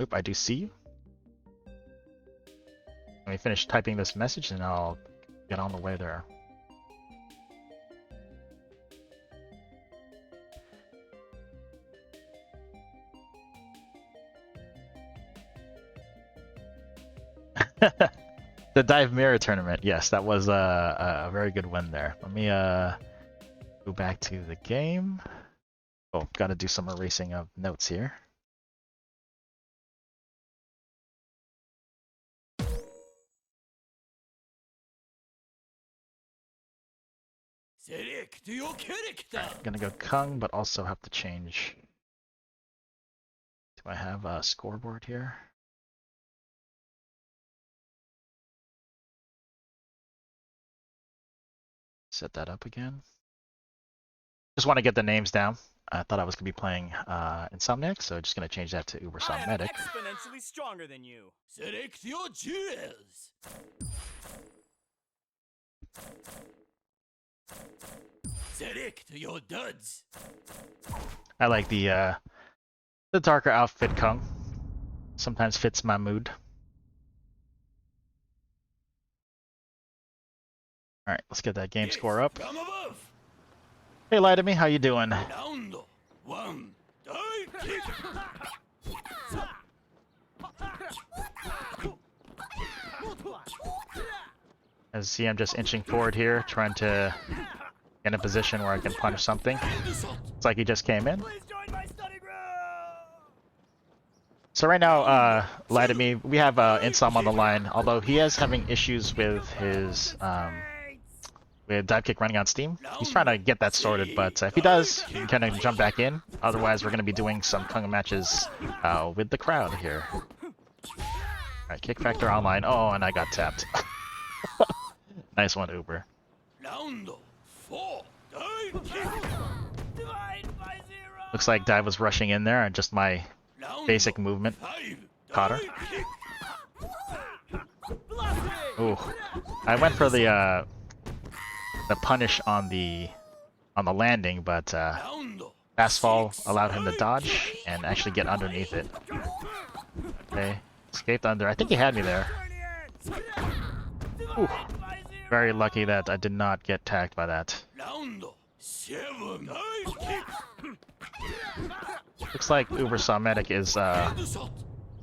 Speaker 1: Oop, I do see you. Let me finish typing this message and I'll get on the way there. The Dive Mirror Tournament. Yes, that was a very good win there. Let me go back to the game. Oh, got to do some erasing of notes here. I'm gonna go Kung, but also have to change. Do I have a scoreboard here? Set that up again. Just want to get the names down. I thought I was gonna be playing Insomniac, so just gonna change that to Ubersaw Medic.
Speaker 2: Exponentially stronger than you. Select your jewels. Select your duds.
Speaker 1: I like the darker outfit Kung. Sometimes fits my mood. All right, let's get that game score up. Hey, Laitome, how you doing?
Speaker 2: Round one. Divekick.
Speaker 1: As you see, I'm just inching forward here, trying to get in a position where I can punch something. It's like he just came in. So right now, Laitome, we have Insom on the line. Although he is having issues with his with Divekick running on Steam, he's trying to get that sorted. But if he does, he can kind of jump back in. Otherwise, we're going to be doing some Kung matches with the crowd here. All right, Kickfactor online. Oh, and I got tapped. Nice one, Uber.
Speaker 2: Round four. Divekick.
Speaker 1: Looks like Dive was rushing in there, and just my basic movement caught her. Ooh, I went for the punish on the landing, but fast fall allowed him to dodge and actually get underneath it. Okay, escaped under. I think he had me there. Ooh. Very lucky that I did not get tagged by that. Looks like Ubersaw Medic is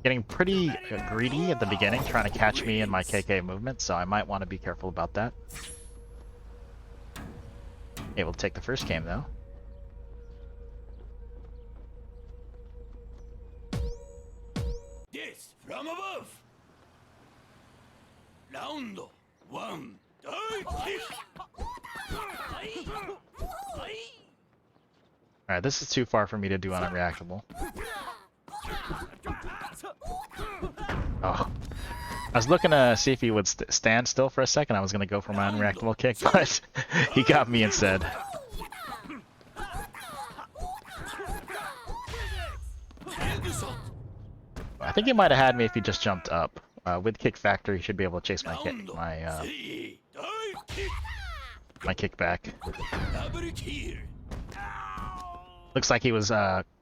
Speaker 1: getting pretty greedy at the beginning, trying to catch me in my KK movement, so I might want to be careful about that. Able to take the first game though.
Speaker 2: Yes, from above. Round one.
Speaker 1: Alright, this is too far for me to do unreactable. Oh. I was looking to see if he would stand still for a second. I was going to go for my unreactable kick, but he got me instead. I think he might have had me if he just jumped up. With Kickfactor, he should be able to chase my kickback. Looks like he was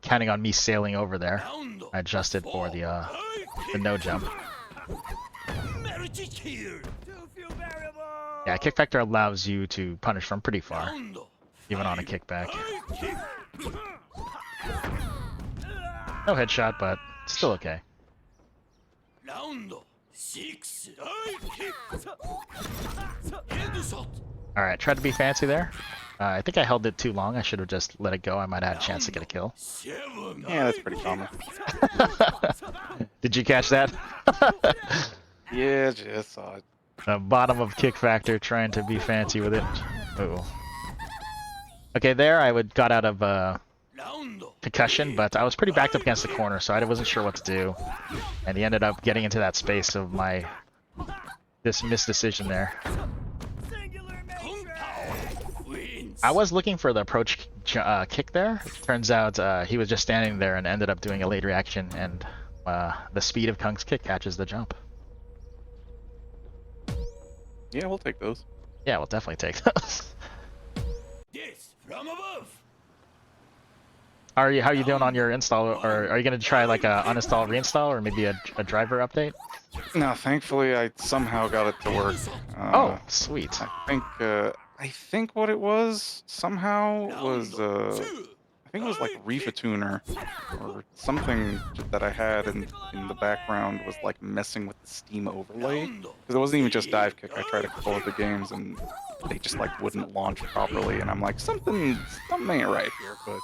Speaker 1: counting on me sailing over there. I adjusted for the no jump. Yeah, Kickfactor allows you to punish from pretty far, even on a kickback. No headshot, but still okay.
Speaker 2: Round 6 Divekick. Headshot.
Speaker 1: Alright, tried to be fancy there. I think I held it too long. I should have just let it go. I might have had a chance to get a kill.
Speaker 2: 7
Speaker 4: Yeah, that's pretty common.
Speaker 1: Did you catch that?
Speaker 4: Yeah, just saw it.
Speaker 1: The bottom of Kickfactor trying to be fancy with it. Uh-oh. Okay, there I got out of
Speaker 2: Round
Speaker 1: Concussion, but I was pretty backed up against the corner, so I wasn't sure what to do. And he ended up getting into that space of this missed decision there.
Speaker 2: Kung Pao wins.
Speaker 1: I was looking for the approach kick there. Turns out he was just standing there and ended up doing a late reaction, and the speed of Kung's kick catches the jump.
Speaker 4: Yeah, we'll take those.
Speaker 1: Yeah, we'll definitely take those.
Speaker 2: This from above.
Speaker 1: How are you doing on your install, or are you gonna try like a uninstall reinstall, or maybe a driver update?
Speaker 4: No, thankfully I somehow got it to work.
Speaker 1: Oh, sweet.
Speaker 4: I think what it was somehow was I think it was like Reef Tuner or something that I had in the background was like messing with the Steam overlay, because it wasn't even just Divekick. I tried a couple of the games and they just like wouldn't launch properly, and I'm like something ain't right here. But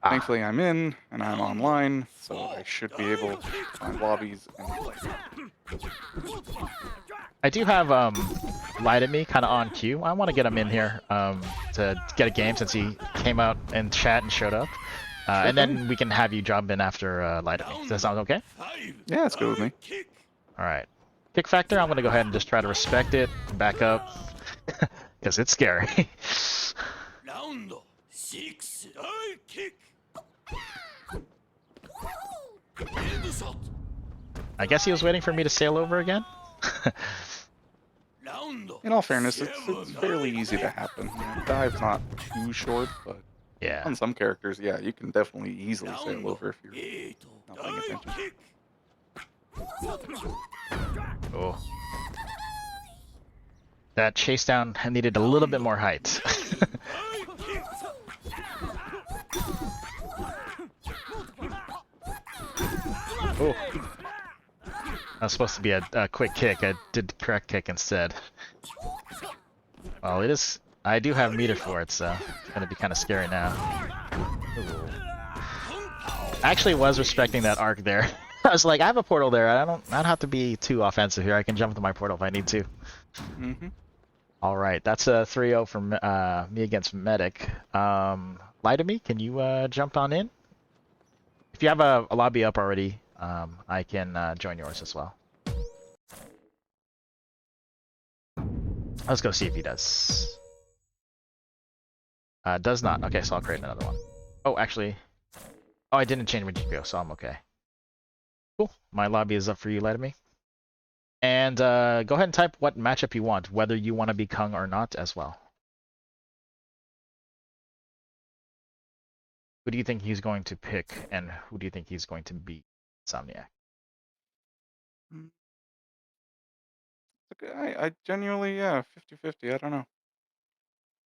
Speaker 4: thankfully I'm in and I'm online, so I should be able to find lobbies and play.
Speaker 1: I do have Laitome kind of on cue. I want to get him in here to get a game since he came out in chat and showed up. And then we can have you jump in after Laitome. Does that sound okay?
Speaker 4: Yeah, it's good with me.
Speaker 1: Alright. Kickfactor, I'm going to go ahead and just try to respect it, back up, because it's scary.
Speaker 2: Round 6 Divekick. Headshot.
Speaker 1: I guess he was waiting for me to sail over again?
Speaker 2: Round
Speaker 4: In all fairness, it's fairly easy to happen. You know, dive's not too short, but
Speaker 1: Yeah.
Speaker 4: on some characters, yeah, you can definitely easily sail over if you're
Speaker 2: 8
Speaker 4: not paying attention.
Speaker 2: Divekick.
Speaker 1: Oh. That chase down needed a little bit more height. Oh. That was supposed to be a quick kick. I did correct kick instead. Well, it is. I do have meter for it, so it's gonna be kind of scary now. Ooh. I actually was respecting that arc there. I was like, I have a portal there. I don't have to be too offensive here. I can jump into my portal if I need to.
Speaker 4: Mm-hmm.
Speaker 1: All right, that's a 3-0 for me against Medic. Laitome, can you jump on in? If you have a lobby up already, I can join yours as well. Let's go see if he does. Does not. Okay, so I'll create another one. Oh, actually, oh, I didn't change my GPO, so I'm okay. Cool. My lobby is up for you, Laitome. And go ahead and type what matchup you want, whether you want to be Kung or not as well. Who do you think he's going to pick, and who do you think he's going to beat? Insomniac.
Speaker 4: Okay, I genuinely, yeah, 50-50. I don't know.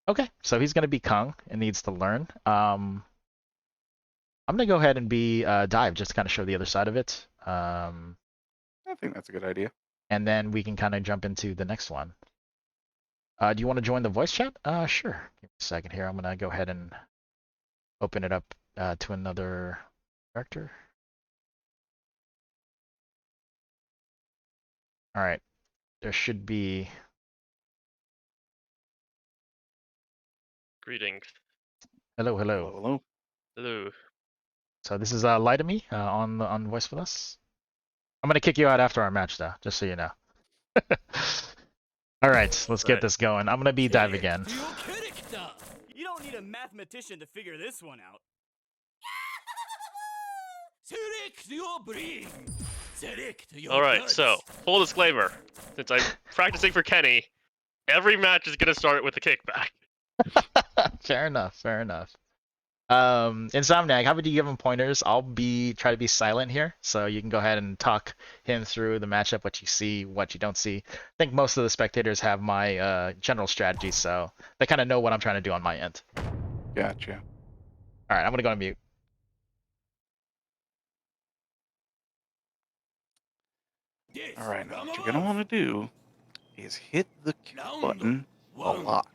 Speaker 1: Okay, so he's going to be Kung and needs to learn. I'm going to go ahead and be Dive, just to kind of show the other side of it.
Speaker 4: I think that's a good idea.
Speaker 1: And then we can kind of jump into the next one. Do you want to join the voice chat? Sure. Give me a second here. I'm going to go ahead and open it up to another character. All right. There should be...
Speaker 5: Greetings.
Speaker 1: Hello,
Speaker 4: Hello,
Speaker 1: hello.
Speaker 4: hello.
Speaker 5: Hello.
Speaker 1: So this is Laitome on voice with us. I'm going to kick you out after our match, though, just so you know. All right, let's get this going. I'm going to be Dive again.
Speaker 2: You don't need a mathematician to figure this one out. Select your brain. Select your
Speaker 5: Alright,
Speaker 2: guts.
Speaker 5: so, full disclaimer. Since I'm practicing for Kenny, every match is going to start with a kickback.
Speaker 1: Fair enough, fair enough. Insomniac, how about you give him pointers? I'll try to be silent here, so you can go ahead and talk him through the matchup, what you see, what you don't see. I think most of the spectators have my general strategy, so they kind of know what I'm trying to do on my end.
Speaker 4: Gotcha.
Speaker 1: All right, I'm gonna go on mute.
Speaker 4: All right, now what you're gonna want to do is hit the kick button a lot.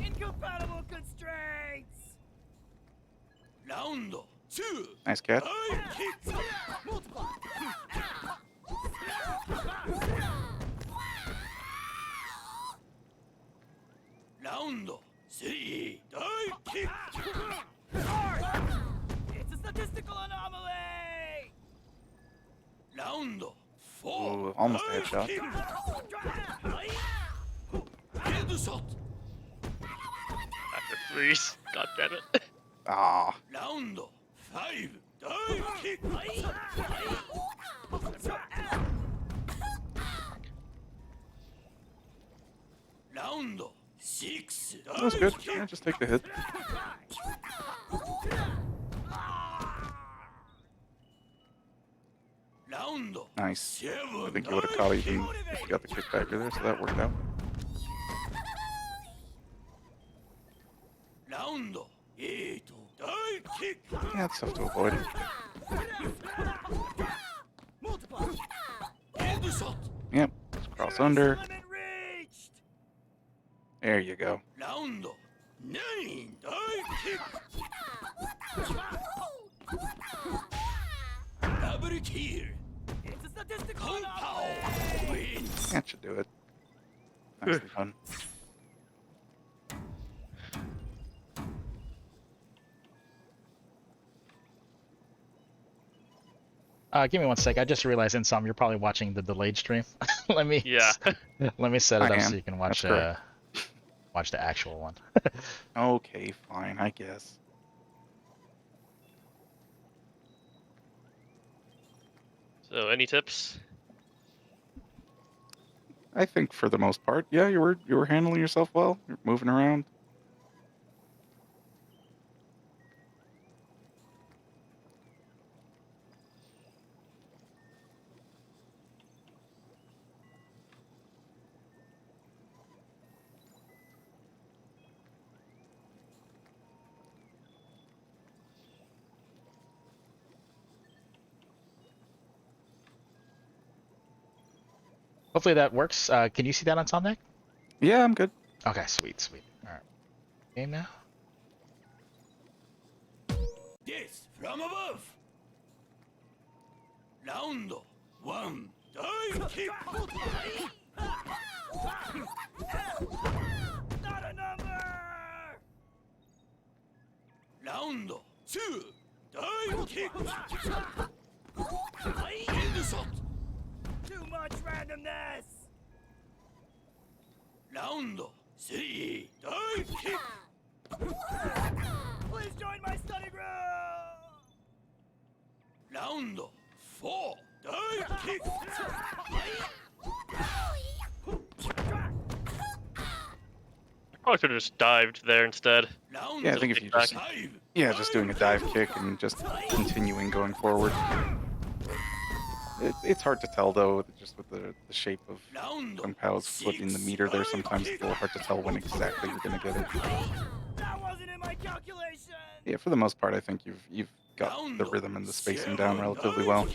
Speaker 2: Incompatible constraints. Round 2.
Speaker 4: Nice catch.
Speaker 2: Round 3. Kick. It's a statistical anomaly. Round 4.
Speaker 4: Ooh, almost a headshot.
Speaker 2: Headshot.
Speaker 5: After freeze. God damn it.
Speaker 4: Ah,
Speaker 2: Round 5. Kick. Round 6.
Speaker 4: that was good. Yeah, just take the hit.
Speaker 2: Round
Speaker 4: Nice.
Speaker 2: 7.
Speaker 4: I think you would have caught even if you got the kickback there, so that worked out.
Speaker 2: Round 8. Kick.
Speaker 4: Yeah, it's tough to avoid.
Speaker 2: Headshot.
Speaker 4: Yep, just cross under.
Speaker 2: Limit reached.
Speaker 4: There you go.
Speaker 2: Round 9. Kick. Double kill. It's a statistical Kung Pao wins.
Speaker 4: That should do it. Nicely done.
Speaker 1: Give me one sec. I just realized, Insom, you're probably watching the delayed stream. let me
Speaker 5: Yeah.
Speaker 1: let me set it
Speaker 4: I
Speaker 1: up
Speaker 4: am.
Speaker 1: so you can watch
Speaker 4: That's correct.
Speaker 1: watch the actual one.
Speaker 4: Okay, fine, I guess.
Speaker 5: So, any tips?
Speaker 4: I think for the most part, yeah, you were handling yourself well. You're moving around.
Speaker 1: Hopefully that works. Can you see that on Insomniac?
Speaker 4: Yeah, I'm good.
Speaker 1: Okay, sweet, sweet. All right. Game now.
Speaker 2: This from above. Round 1. Kick. Not a number. Round 2. Kick. Headshot. Too much randomness. Round 3. Kick. Please join my study group. Round 4. Kick.
Speaker 5: Probably should have just dived there instead.
Speaker 2: Round
Speaker 4: Yeah, I think if you just
Speaker 2: 5.
Speaker 4: just doing a dive kick and just continuing going forward. It's hard to tell though, just with the shape of
Speaker 2: Round
Speaker 4: Kung Pao's foot in the meter there. Sometimes it's a little hard to tell when exactly you're gonna get it.
Speaker 2: That wasn't in my calculation.
Speaker 4: Yeah, for the most part, I think you've got the rhythm and the spacing down relatively well.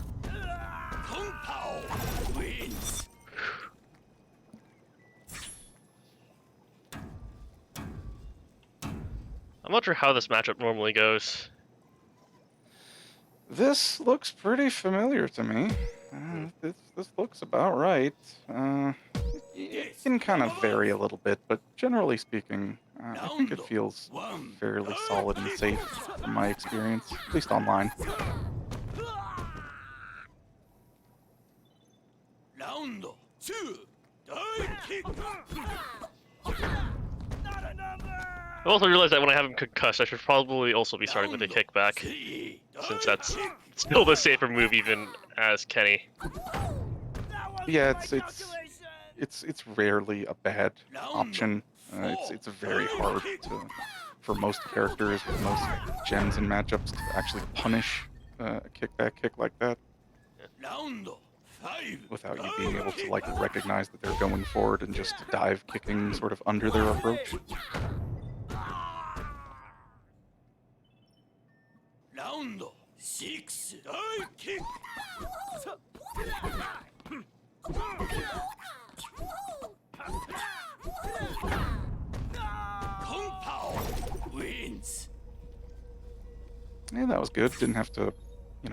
Speaker 2: Kung Pao wins.
Speaker 5: I'm not sure how this matchup normally goes.
Speaker 4: This looks pretty familiar to me. This looks about right. It can kind of vary a little bit, but generally speaking, I think it feels fairly solid and safe from my experience, at least online.
Speaker 2: Round 2. Kick. Not a number.
Speaker 5: I also realized that when I have him concussed, I should probably also be starting with a kickback, since that's still the safer move even as Kenny.
Speaker 4: Yeah, it's rarely a bad option. It's very hard for most characters with most gens and matchups to actually punish a kickback kick like that.
Speaker 2: Round
Speaker 4: without you being able to like recognize that they're going forward and just dive kicking sort of under their approach.
Speaker 2: Round 6 dive kick. Kung Pao wins.
Speaker 4: Yeah, that was good. Didn't have to,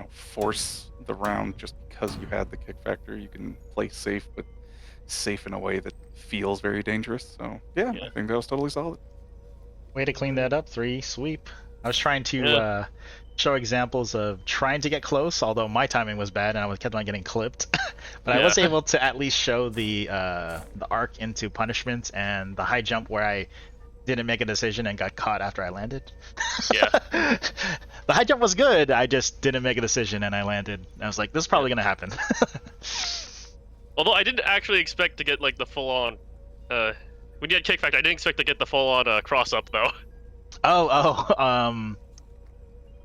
Speaker 4: force the round just because you had the kick factor. You can play safe, but safe in a way that feels very dangerous. So yeah. I think that was totally solid.
Speaker 1: Way to clean that up, 3 sweep. I was trying to show examples of trying to get close, although my timing was bad and I kept on getting clipped. But I was able to at least show the arc into punishment and the high jump where I didn't make a decision and got caught after I landed.
Speaker 5: Yeah.
Speaker 1: The high jump was good, I just didn't make a decision and I landed. I was like, this is probably going to happen.
Speaker 5: Although I didn't actually expect to get like the full-on, when you had Kickfactor, I didn't expect to get the full-on cross-up though.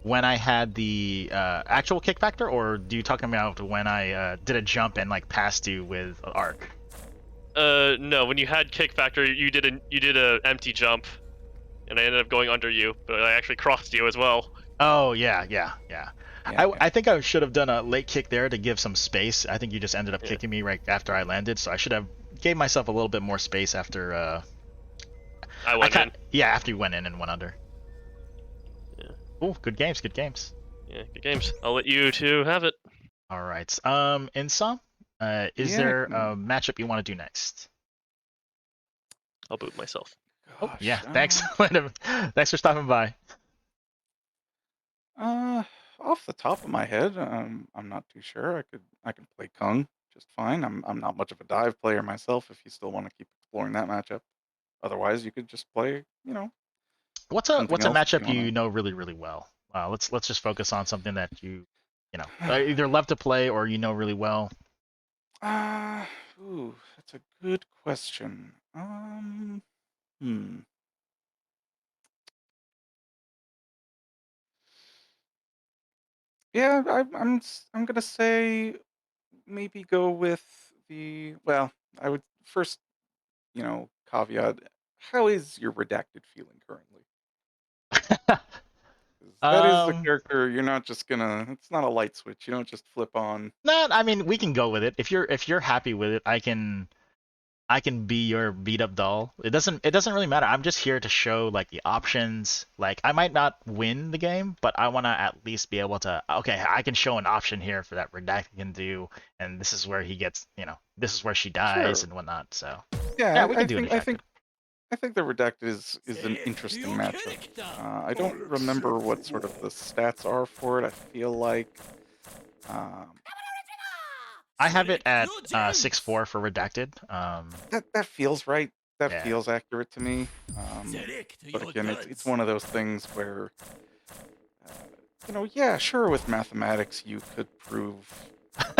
Speaker 1: When I had the actual Kickfactor, or do you talking about when I did a jump and like passed you with arc?
Speaker 5: No, when you had Kickfactor, you did a empty jump, and I ended up going under you, but I actually crossed you as well.
Speaker 1: Oh yeah. I think I should have done a late kick there to give some space. I think you just ended up kicking me right after I landed, so I should have gave myself a little bit more space after.
Speaker 5: I went in.
Speaker 1: Yeah, after you went in and went under.
Speaker 5: Yeah.
Speaker 1: Oh, good games.
Speaker 5: Yeah, good games. I'll let you two have it.
Speaker 1: All right. Insom, is there a matchup you want to do next?
Speaker 5: I'll boot myself.
Speaker 1: Oh, yeah. Thanks. Thanks for stopping by.
Speaker 4: Off the top of my head, I'm not too sure. I could play Kung just fine. I'm not much of a dive player myself. If you still want to keep exploring that matchup, otherwise you could just play,
Speaker 1: What's a
Speaker 4: something else if
Speaker 1: matchup
Speaker 4: you
Speaker 1: you know really well? Let's just focus on something that you either love to play or you know really well.
Speaker 4: Ooh, that's a good question. Yeah, I'm gonna say maybe go with well, I would first, caveat, how is your Redacted feeling currently? 'Cause that is the character you're not just gonna, it's not a light switch. You don't just flip on.
Speaker 1: No, I mean we can go with it. If you're happy with it, I can be your beat up doll. It doesn't really matter. I'm just here to show like the options. Like I might not win the game, but I want to at least be able to, okay, I can show an option here for that Redacted can do, and this is where he gets, this is where she dies and whatnot. So
Speaker 4: Yeah,
Speaker 1: we can do it.
Speaker 4: I think the Redacted is an interesting matchup. I don't remember what sort of the stats are for it. I feel like
Speaker 1: I have it at 6-4 for Redacted.
Speaker 4: that feels right. That
Speaker 1: Yeah.
Speaker 4: feels accurate to me. But again, it's one of those things where, yeah, sure, with mathematics you could prove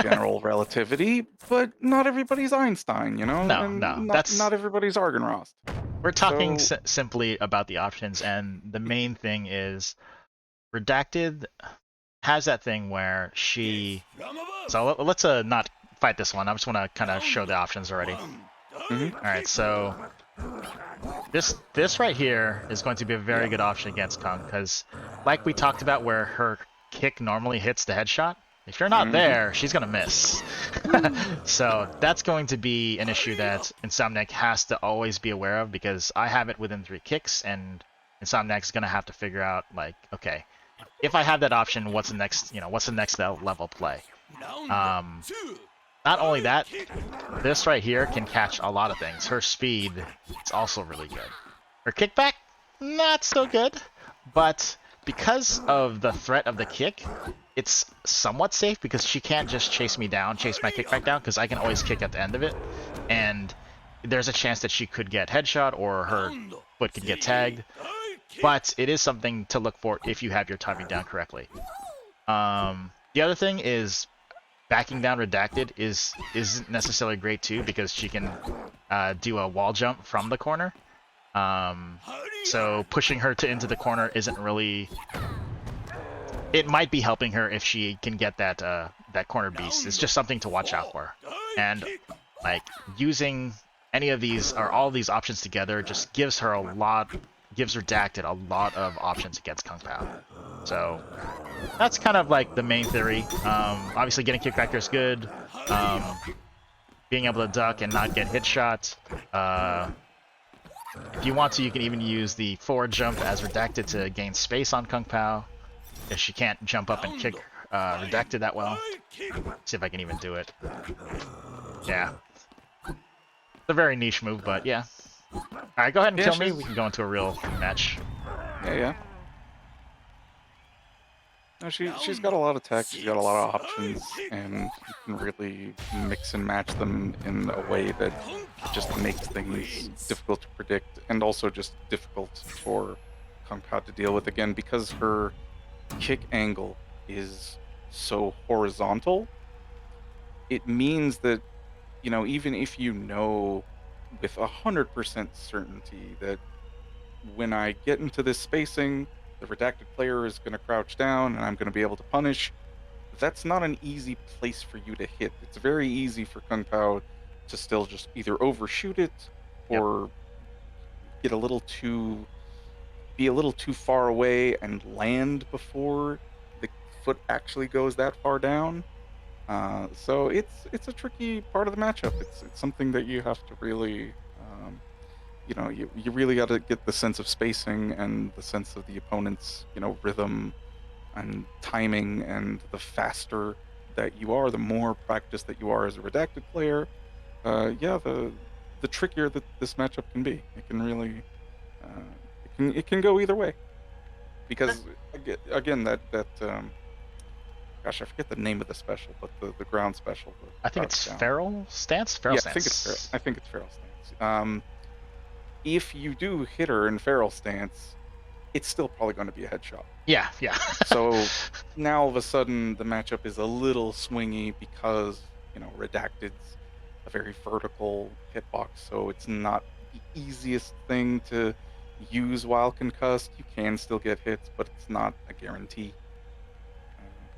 Speaker 4: general relativity, but not everybody's Einstein,
Speaker 1: No,
Speaker 4: not everybody's Argonrost.
Speaker 1: We're talking simply about the options, and the main thing is Redacted has that thing where she. So let's not fight this one. I just want to kind of show the options already. All right, so this right here is going to be a very good option against Kung, because like we talked about, where her kick normally hits the headshot. If you're not there, she's gonna miss. So that's going to be an issue that Insomniac has to always be aware of, because I have it within 3 kicks, and Insomniac's gonna have to figure out like, okay, if I have that option, what's the next level play? Not only that, this right here can catch a lot of things. Her speed is also really good. Her kickback, not so good, but because of the threat of the kick, it's somewhat safe, because she can't just chase my kickback down, because I can always kick at the end of it, and there's a chance that she could get headshot or her foot could get tagged. But it is something to look for if you have your timing down correctly. The other thing is backing down Redacted isn't necessarily great too, because she can do a wall jump from the corner. So pushing her into the corner isn't really. It might be helping her if she can get that that corner beast is just something to watch out for. And like using any of these or all of these options together just gives Redacted a lot of options against Kung Pao. So that's kind of like the main theory. Obviously getting Kickfactor is good. Being able to duck and not get hit shot. If you want to, you can even use the forward jump as Redacted to gain space on Kung Pao. If she can't jump up and kick Redacted that well. See if I can even do it. Yeah. It's a very niche move, but yeah. Alright, go ahead and kill me. We can go into a real match.
Speaker 4: Yeah. No, she's got a lot of tech, she's got a lot of options, and you can really mix and match them in a way that just makes things difficult to predict, and also just difficult for Kung Pao to deal with again, because her kick angle is so horizontal. It means that, you know, even if you know with 100% certainty that when I get into this spacing, the Redacted player is going to crouch down and I'm going to be able to punish, that's not an easy place for you to hit. It's very easy for Kung Pao to still just either overshoot it or get a little too far away and land before the foot actually goes that far down. So it's a tricky part of the matchup. It's something that you have to really, you know, you really got to get the sense of spacing and the sense of the opponent's, you know, rhythm and timing. And the faster that you are, the more practice that you are as a Redacted player, the trickier that this matchup can be. It can really, it can go either way. Because again, that gosh, I forget the name of the special, but the ground special.
Speaker 1: I think it's Feral Stance? Feral Stance.
Speaker 4: I think it's Feral Stance. If you do hit her in Feral Stance, it's still probably going to be a headshot.
Speaker 1: Yeah.
Speaker 4: So now all of a sudden the matchup is a little swingy because, you know, Redacted's a very vertical hitbox, so it's not the easiest thing to use while concussed. You can still get hits, but it's not a guarantee.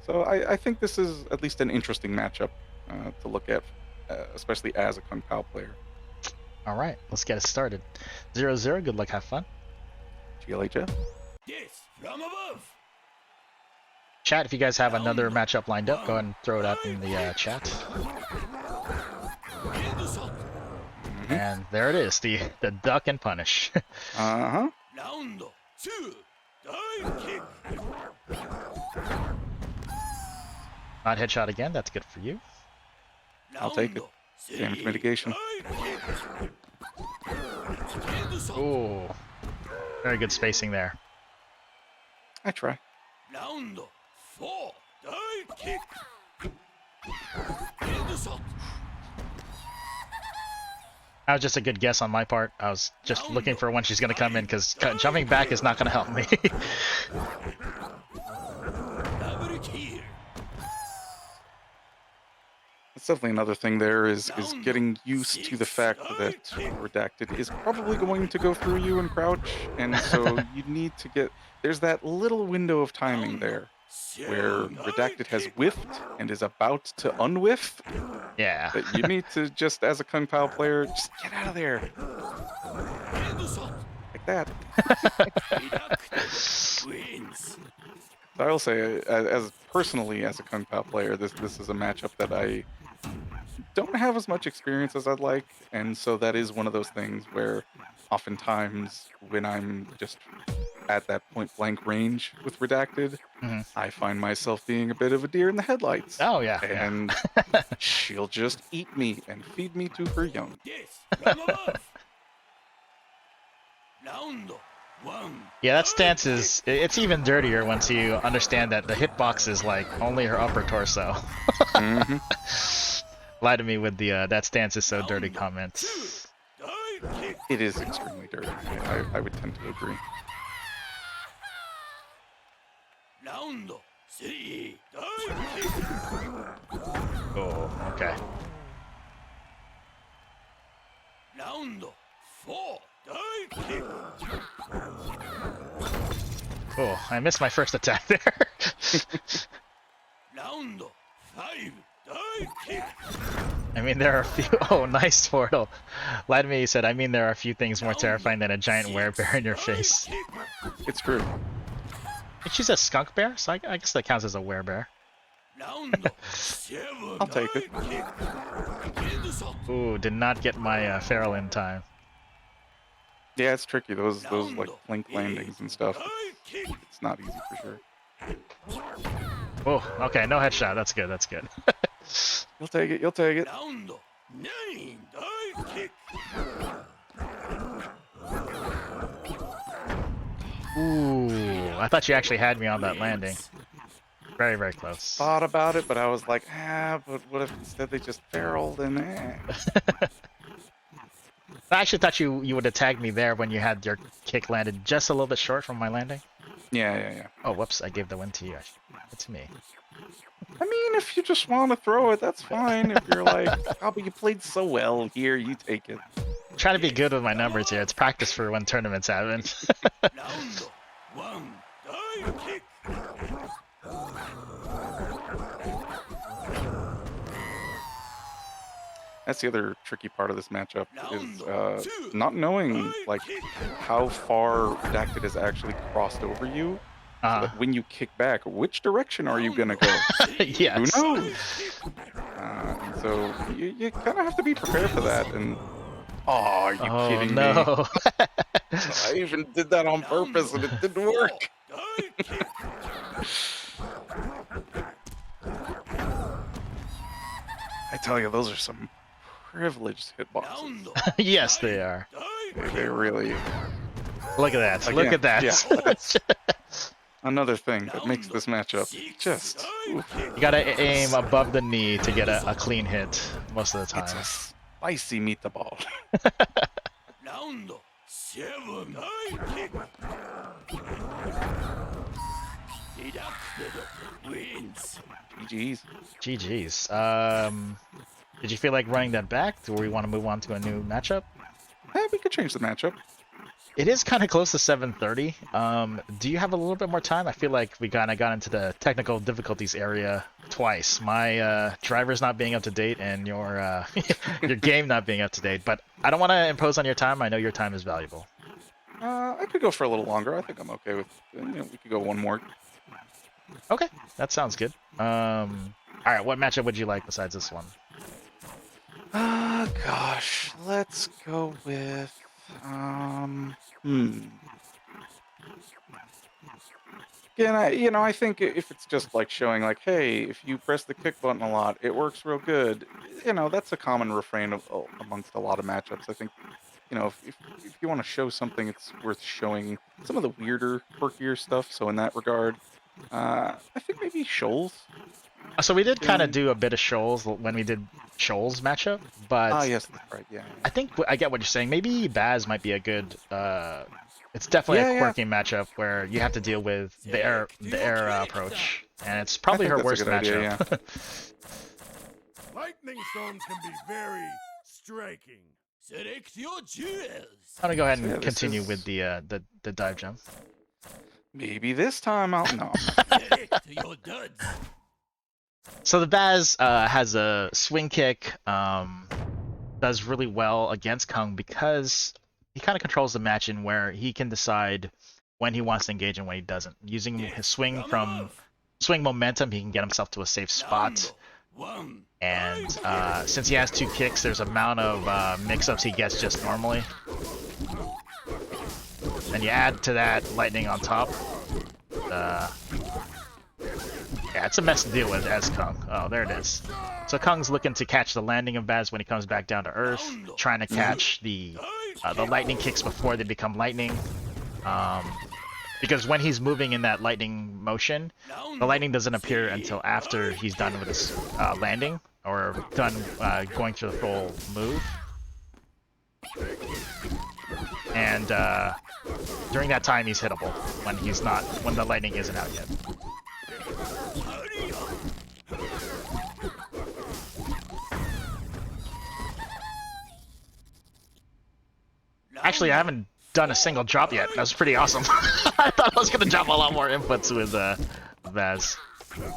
Speaker 4: So I think this is at least an interesting matchup to look at, especially as a Kung Pao player.
Speaker 1: All right, let's get it started. 0-0, good luck, have fun.
Speaker 4: GLHF.
Speaker 2: This from above.
Speaker 1: Chat, if you guys have another matchup lined up, go ahead and throw it out in the chat. And there it is, the duck and punish.
Speaker 4: Uh-huh.
Speaker 2: Round 2. Divekick.
Speaker 1: Not headshot again, that's good for you.
Speaker 4: I'll take it. Damage mitigation.
Speaker 1: Ooh, very good spacing there.
Speaker 4: I try.
Speaker 2: Round 4. Divekick.
Speaker 1: That was just a good guess on my part. I was just looking for when she's going to come in, because jumping back is not going to help me.
Speaker 4: That's definitely another thing there is getting used to the fact that Redacted is probably going to go through you and crouch, and so you need to get... There's that little window of timing there where Redacted has whiffed and is about to unwhiff.
Speaker 1: Yeah.
Speaker 4: That you need to just, as a Kung Pao player, just get out of there. Like that. I will say, as personally as a Kung Pao player, this is a matchup that I don't have as much experience as I'd like, and so that is one of those things where oftentimes when I'm just at that point blank range with Redacted, I find myself being a bit of a deer in the headlights.
Speaker 1: Oh yeah.
Speaker 4: And she'll just eat me and feed me to her young.
Speaker 1: Yeah, that stance is, it's even dirtier once you understand that the hitbox is like only her upper torso. Lie to me with the that stance is so dirty comments.
Speaker 4: It is extremely dirty. I would tend to agree.
Speaker 2: Round 3.
Speaker 1: Oh, okay.
Speaker 2: Round 4.
Speaker 1: Oh, I missed my first attack there.
Speaker 2: Round
Speaker 1: I mean, there are a few. Oh, nice portal. Laitome said, I mean, there are a few things more terrifying than a giant werebear in your face.
Speaker 4: It's true.
Speaker 1: She's a skunk bear, so I guess that counts as a werebear.
Speaker 4: I'll take it.
Speaker 1: Ooh, did not get my feral in time.
Speaker 4: Yeah, it's tricky. Those like blink landings and stuff. It's not easy for sure.
Speaker 1: Oh, okay, no headshot. That's good. That's good.
Speaker 4: You'll take it. You'll take it.
Speaker 1: Ooh, I thought you actually had me on that landing. Very, very close.
Speaker 4: Thought about it, but I was like, but what if instead they just feraled and
Speaker 1: I actually thought you would have tagged me there when you had your kick landed just a little bit short from my landing.
Speaker 4: Yeah.
Speaker 1: Oh, whoops, I gave the win to you. It's me.
Speaker 4: I mean, if you just want to throw it, that's fine. If you're like, oh, but you played so well here, you take it.
Speaker 1: Try to be good with my numbers here. It's practice for when tournaments happen.
Speaker 4: That's the other tricky part of this matchup is not knowing like how far Redacted has actually crossed over you. So that when you kick back, which direction are you gonna go?
Speaker 1: Yes.
Speaker 4: Who knows? And so you kind of have to be prepared for that. And are you kidding me? I even did that on purpose and it didn't work. I tell you, those are some privileged hitboxes.
Speaker 1: Yes, they are.
Speaker 4: They really.
Speaker 1: Look at that.
Speaker 4: Again,
Speaker 1: Look at that.
Speaker 4: Yeah, that's another thing that makes this matchup just.
Speaker 1: You gotta aim above the knee to get a clean hit most of the time.
Speaker 4: It's a spicy meatball. GG's.
Speaker 1: GG's. Did you feel like running that back? Or we want to move on to a new matchup?
Speaker 4: We could change the matchup.
Speaker 1: It is kind of close to 7:30. Do you have a little bit more time? I feel like we kind of got into the technical difficulties area twice. My driver's not being up to date and your your game not being up to date. But I don't want to impose on your time. I know your time is valuable.
Speaker 4: I could go for a little longer. I think I'm okay with. We could go one more.
Speaker 1: Okay, that sounds good. All right, what matchup would you like besides this one?
Speaker 4: Gosh, let's go with. Again, I think if it's just like showing, like, hey, if you press the kick button a lot, it works real good. That's a common refrain amongst a lot of matchups. I think, if you want to show something, it's worth showing some of the weirder, quirkier stuff. So in that regard, I think maybe Shoals.
Speaker 1: So we did kind of do a bit of Shoals when we did Shoals matchup, but
Speaker 4: yes, that's right. Yeah.
Speaker 1: I think I get what you're saying. Maybe Baz might be a good. It's definitely a quirky matchup where you have to deal with the air approach, and it's probably her worst matchup.
Speaker 4: Idea,
Speaker 2: Lightning storms can be very striking. Select your jewels.
Speaker 1: I'm gonna go ahead and continue with the dive jump.
Speaker 4: Maybe this time I'll no.
Speaker 2: Select your duds.
Speaker 1: So the Baz has a swing kick, does really well against Kung because he kind of controls the match in where he can decide when he wants to engage and when he doesn't. Using his swing momentum, he can get himself to a safe spot. And since he has two kicks, there's an amount of mix-ups he gets just normally. And you add to that lightning on top. Yeah, it's a mess to deal with as Kung. Oh, there it is. So Kung's looking to catch the landing of Baz when he comes back down to Earth, trying to catch the lightning kicks before they become lightning. Because when he's moving in that lightning motion, the lightning doesn't appear until after he's done with his landing or done going through the full move. And during that time, he's hittable when the lightning isn't out yet. Actually, I haven't done a single drop yet. That was pretty awesome. I thought I was gonna drop a lot more inputs with Vaz.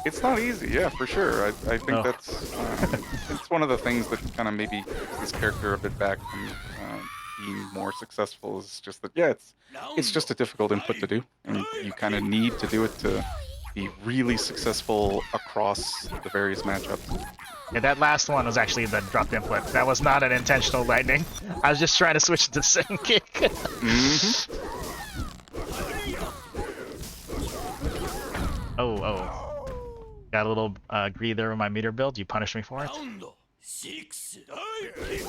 Speaker 4: It's not easy, yeah, for sure. I think
Speaker 1: Oh.
Speaker 4: that's it's one of the things that kind of maybe puts this character a bit back from being more successful. Is just that, yeah, it's just a difficult input to do, and you kind of need to do it to be really successful across the various matchups.
Speaker 1: Yeah, that last one was actually the dropped input. That was not an intentional lightning. I was just trying to switch it to second kick.
Speaker 4: Mm-hmm.
Speaker 1: Oh. Got a little greedy there with my meter build. You punished me for it.
Speaker 2: Round 6 Divekick.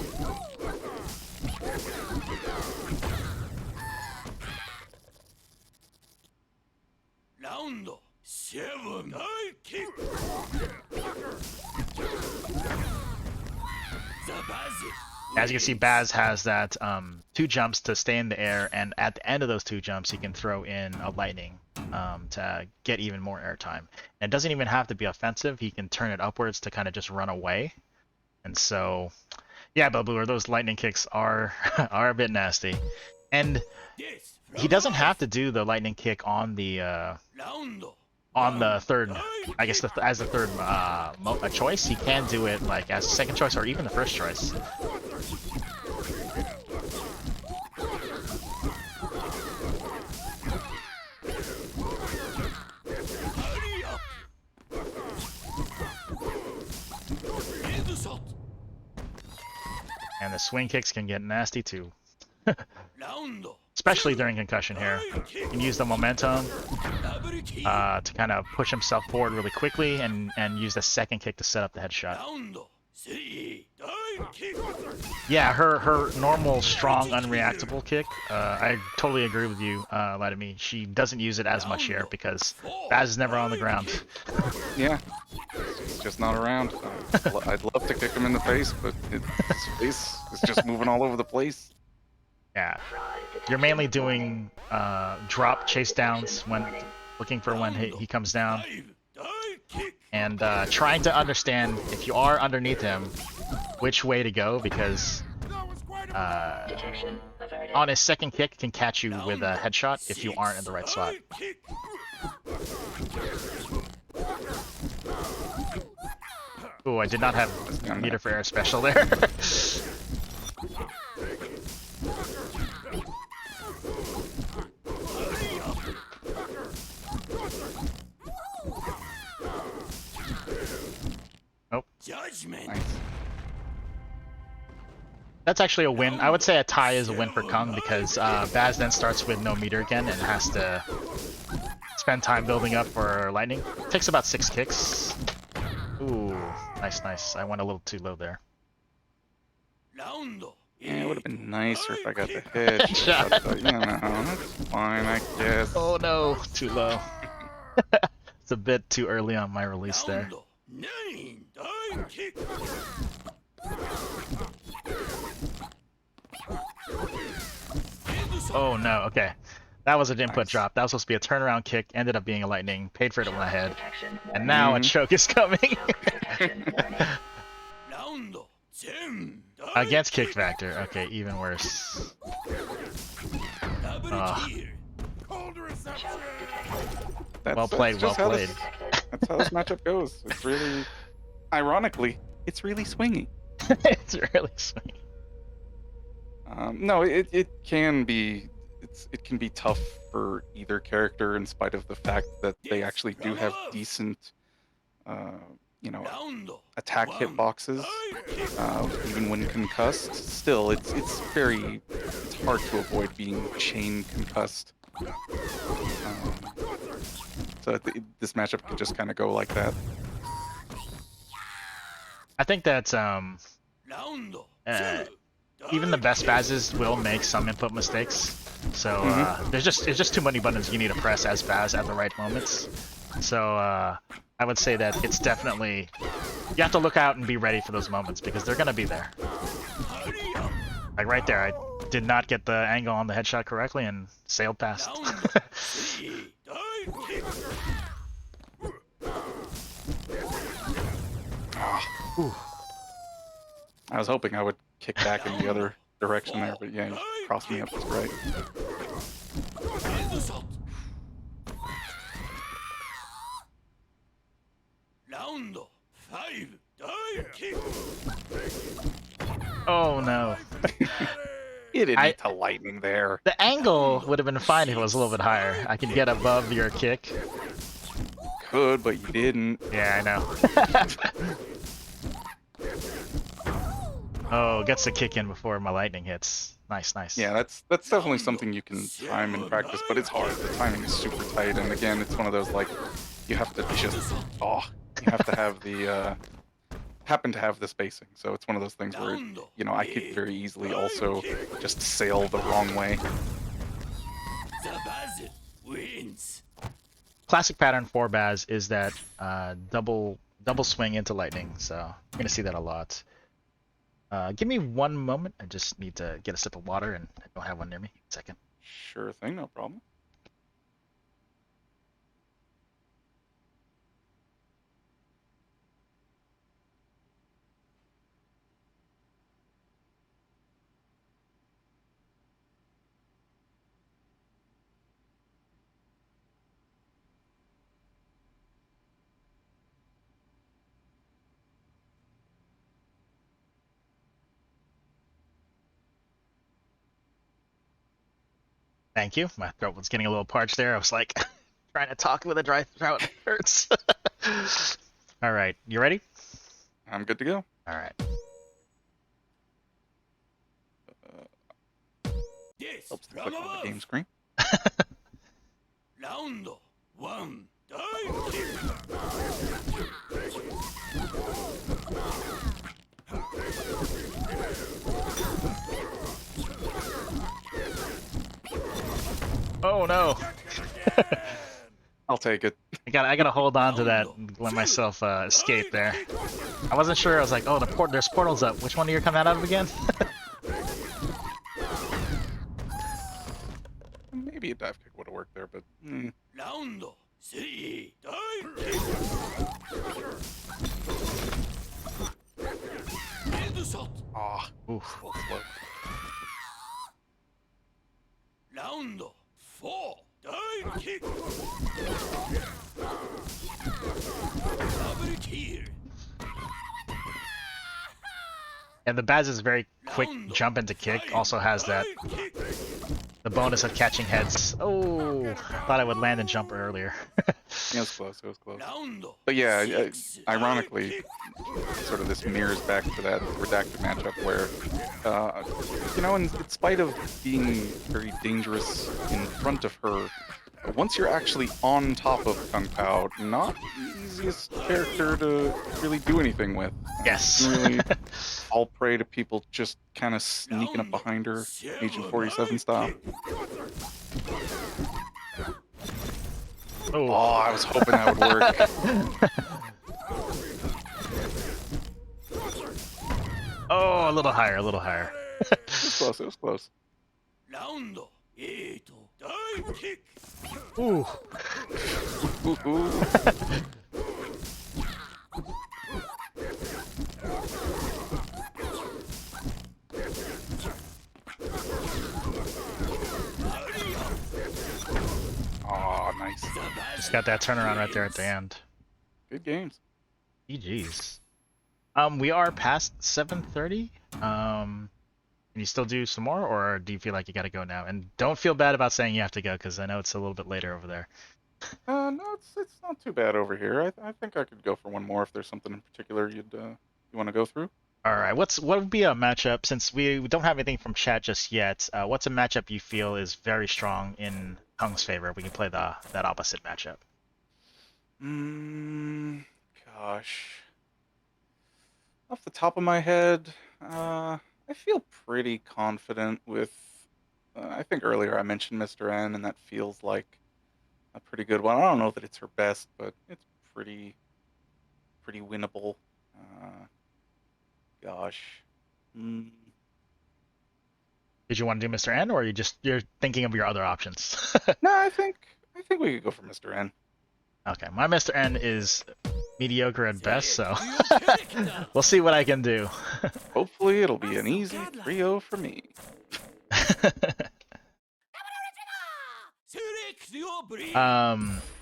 Speaker 2: Round 7 Divekick. The basic.
Speaker 1: As you can see, Baz has that 2 jumps to stay in the air, and at the end of those 2 jumps, he can throw in a lightning to get even more airtime. And it doesn't even have to be offensive. He can turn it upwards to kind of just run away. And so, yeah, Babur, those lightning kicks are are a bit nasty. And
Speaker 2: Yes.
Speaker 1: he doesn't have to do the lightning kick on the third, I guess, as the third choice. He can do it like as a second choice or even the first choice.
Speaker 2: Hurry up. Headshot.
Speaker 1: And the swing kicks can get nasty too.
Speaker 2: Round
Speaker 1: Especially during concussion here. You can use the momentum
Speaker 2: double kick.
Speaker 1: to kind of push himself forward really quickly and use the second kick to set up the headshot.
Speaker 2: Round 3 Divekick.
Speaker 1: Yeah, her normal strong unreactable kick, I totally agree with you, Laitome. She doesn't use it as much here because Baz is never on the ground.
Speaker 4: Yeah, he's just not around. I'd love to kick him in the face, but his face is just moving all over the place.
Speaker 1: Yeah, you're mainly doing drop chase downs when looking for when he comes down,
Speaker 2: Divekick.
Speaker 1: and trying to understand if you are underneath him, which way to go, because
Speaker 3: Detection averted.
Speaker 1: on his second kick can catch you with a headshot if you aren't in the right spot.
Speaker 2: Divekick.
Speaker 1: Ooh, I did not have meter for air special there. Nope.
Speaker 2: Judgment.
Speaker 4: Nice.
Speaker 1: That's actually a win. I would say a tie is a win for Kung because Baz then starts with no meter again and has to spend time building up for lightning. Takes about 6 kicks. Ooh, nice. I went a little too low there.
Speaker 2: Round.
Speaker 4: Yeah, it would have been nicer if I got the headshot, but you know, that's fine, I guess.
Speaker 1: Oh no, too low. It's a bit too early on my release there.
Speaker 2: Round 9 Divekick.
Speaker 1: Oh no, okay. That was an input
Speaker 4: Nice.
Speaker 1: drop. That was supposed to be a turnaround kick, ended up being a lightning, paid for it in my head.
Speaker 3: Detection
Speaker 1: And now a
Speaker 4: Mhm.
Speaker 1: choke is coming.
Speaker 3: Detection warning.
Speaker 2: Round 10
Speaker 1: Against Kickfactor. Okay, even worse.
Speaker 2: Double
Speaker 1: Ah.
Speaker 2: kill.
Speaker 3: Choke detected.
Speaker 1: Well played,
Speaker 4: just
Speaker 1: well
Speaker 4: how
Speaker 1: played.
Speaker 3: Detected.
Speaker 4: That's how this matchup goes. It's really, ironically, it's really swingy.
Speaker 1: It's really sweet.
Speaker 4: No, it can be, it can be tough for either character in spite of the fact that they actually do have decent, you know,
Speaker 2: Round
Speaker 4: attack hitboxes. Even when concussed, still it's hard to avoid being chain concussed. So this matchup can just kind of go like that.
Speaker 1: I think that
Speaker 2: Round
Speaker 1: even the best Bazes will make some input mistakes. So it's just too many buttons you need to press as Baz at the right moments. So I would say that it's definitely, you have to look out and be ready for those moments because they're gonna be there.
Speaker 2: Hurry up.
Speaker 1: Like right there, I did not get the angle on the headshot correctly and sailed past.
Speaker 2: Round 3 Divekick.
Speaker 4: I was hoping I would kick back in the other direction there, but yeah, you crossed me up just right.
Speaker 2: Headshot. Dive kick.
Speaker 1: Oh no.
Speaker 4: You didn't
Speaker 1: I-
Speaker 4: need to lightning there.
Speaker 1: The angle would have been fine if it was a little bit higher. I could get above your kick.
Speaker 4: Could, but you didn't.
Speaker 1: Yeah, I know. Oh, gets the kick in before my lightning hits. Nice, nice.
Speaker 4: Yeah, that's definitely something you can time and practice, but it's hard. The timing is super tight, and again, it's one of those like you have to just you have to have the happen to have the spacing. So it's one of those things where I could very easily also just sail the wrong way.
Speaker 2: The Baz wins.
Speaker 1: Classic pattern for Baz is that double swing into lightning. So you're gonna see that a lot. Give me one moment. I just need to get a sip of water, and I don't have one near me. Second.
Speaker 4: Sure thing, no problem.
Speaker 1: Thank you. My throat was getting a little parched there. I was like trying to talk with a dry throat. It hurts. All right, you ready?
Speaker 4: I'm good to go.
Speaker 1: All right.
Speaker 2: Yes,
Speaker 4: Helps to
Speaker 2: from
Speaker 4: click on the
Speaker 2: above.
Speaker 4: game screen.
Speaker 2: Round one. Dive kick.
Speaker 1: Oh no!
Speaker 4: I'll take it.
Speaker 1: I gotta hold on to that and let myself escape there. I wasn't sure. I was like, oh, there's portals up. Which one are you coming out of again?
Speaker 4: Maybe a dive kick would have worked there, but
Speaker 2: Round three. Dive kick. End shot.
Speaker 1: Oof.
Speaker 4: Slow.
Speaker 2: Round four. Dive kick. Double kill.
Speaker 1: And the Baz is very quick
Speaker 2: Round
Speaker 1: jump into kick.
Speaker 2: five.
Speaker 1: Also has that
Speaker 2: Dive kick.
Speaker 1: the bonus of catching heads. Oh, thought I would land and jump earlier.
Speaker 4: Yeah, it was close. It was close.
Speaker 2: Round
Speaker 4: But yeah,
Speaker 2: six.
Speaker 4: ironically,
Speaker 2: Dive kick.
Speaker 4: sort of this mirrors back to that redacted matchup where, in spite of being very dangerous in front of her, once you're actually on top of Kung Pao, not the easiest character to really do anything with.
Speaker 1: Yes.
Speaker 4: You can really fall prey to people just kind of sneaking up behind her, Agent 47 style. Oh, I was hoping that would work.
Speaker 1: Oh, a little higher, a little higher.
Speaker 4: It was close. It was close.
Speaker 2: Round eight. Dive kick.
Speaker 1: Ooh.
Speaker 4: Ooh, ooh. Oh, nice.
Speaker 1: Just got that turnaround right there at the end.
Speaker 4: Good games.
Speaker 1: GG's. We are past 7:30. Can you still do some more, or do you feel like you gotta go now? And don't feel bad about saying you have to go, because I know it's a little bit later over there.
Speaker 4: No, it's not too bad over here. I think I could go for one more if there's something in particular you want to go through.
Speaker 1: All right, what would be a matchup, since we don't have anything from chat just yet? What's a matchup you feel is very strong in Kung's favor? We can play that opposite matchup.
Speaker 4: Gosh. Off the top of my head, I feel pretty confident with. I think earlier I mentioned Mr. N, and that feels like a pretty good one. I don't know that it's her best, but it's pretty winnable. Gosh.
Speaker 1: Did you want to do Mr. N, or you're thinking of your other options?
Speaker 4: No, I think we could go for Mr. N.
Speaker 1: Okay, my Mr. N is mediocre at best, so we'll see what I can do.
Speaker 4: Hopefully it'll be an easy 3-0 for me.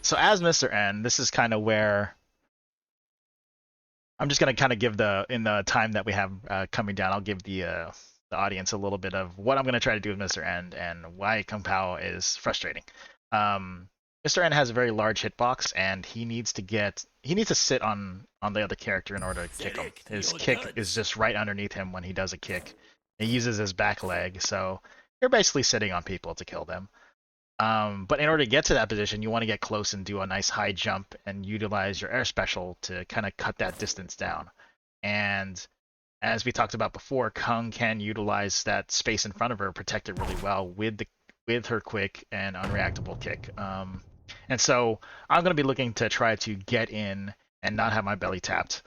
Speaker 1: So as Mr. N, this is kind of where I'm just gonna kind of give in the time that we have coming down, I'll give the audience a little bit of what I'm gonna try to do with Mr. End and why Kung Pao is frustrating. Mr. N has a very large hitbox, and he needs to sit on the other character in order to kick him. His kick is just right underneath him when he does a kick. He uses his back leg, so you're basically sitting on people to kill them. But in order to get to that position, you want to get close and do a nice high jump and utilize your air special to kind of cut that distance down. And as we talked about before, Kung can utilize that space in front of her, protect it really well with her quick and unreactable kick. And so I'm going to be looking to try to get in and not have my belly tapped,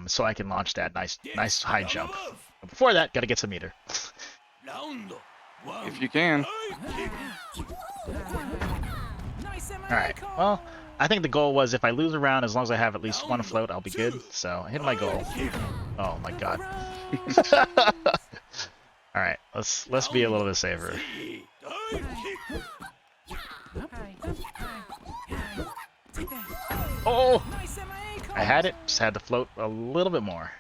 Speaker 1: so I can launch that nice high jump. But before that, got to get some meter.
Speaker 4: If you can.
Speaker 1: Alright, well, I think the goal was if I lose a round, as long as I have at least one float, I'll be good. So I hit my goal. Oh my god. Alright, let's be a little bit safer. Oh! I had it, just had to float a little bit more.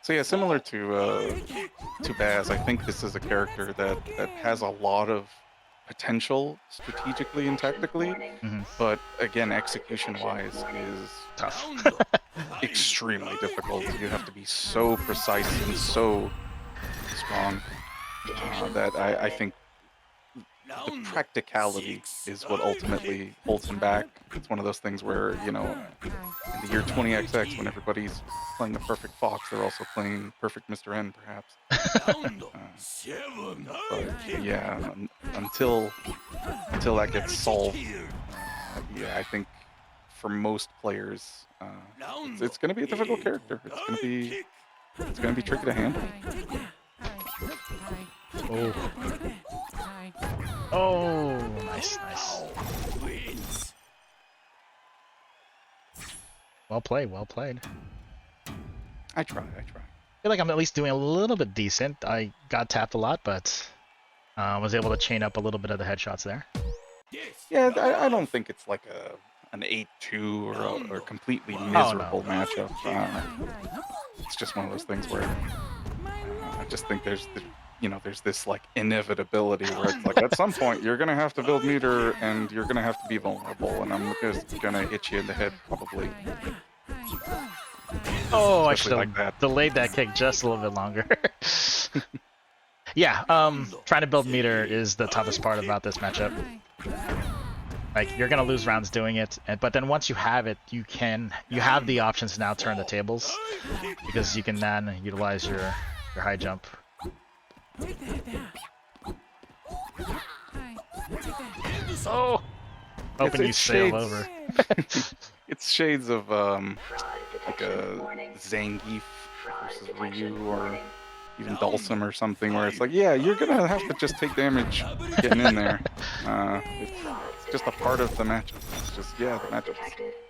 Speaker 4: So yeah, similar to Baz, I think this is a character that has a lot of potential strategically and tactically, but again, execution-wise is
Speaker 1: Tough.
Speaker 4: extremely difficult. You have to be so precise and so strong that I think the practicality is what ultimately holds him back. It's one of those things where, you know, in the year 20XX, when everybody's playing the perfect Fox, they're also playing perfect Mr. N, perhaps. But yeah, until that gets solved, yeah, I think for most players, it's going to be a difficult character. It's going to be tricky to handle.
Speaker 1: Oh. Oh, nice. Well played.
Speaker 4: I try.
Speaker 1: I feel like I'm at least doing a little bit decent. I got tapped a lot, but was able to chain up a little bit of the headshots there.
Speaker 4: Yeah, I don't think it's like an 8-2 or a completely miserable matchup. It's just one of those things where I just think there's this like inevitability where it's like at some point you're gonna have to build meter and you're gonna have to be vulnerable, and I'm just gonna hit you in the head probably.
Speaker 1: Oh, I should have delayed that kick just a little bit longer. Yeah, trying to build meter is the toughest part about this matchup. Like, you're gonna lose rounds doing it, but then once you have it, you have the options to now turn the tables, because you can then utilize your high jump. Oh! Hoping you sail over.
Speaker 4: It's shades of like a Zangief versus Ryu, or even Dulcim or something, where it's like, yeah, you're gonna have to just take damage getting in there. It's just a part of the matchup. It's just, yeah, the matchup's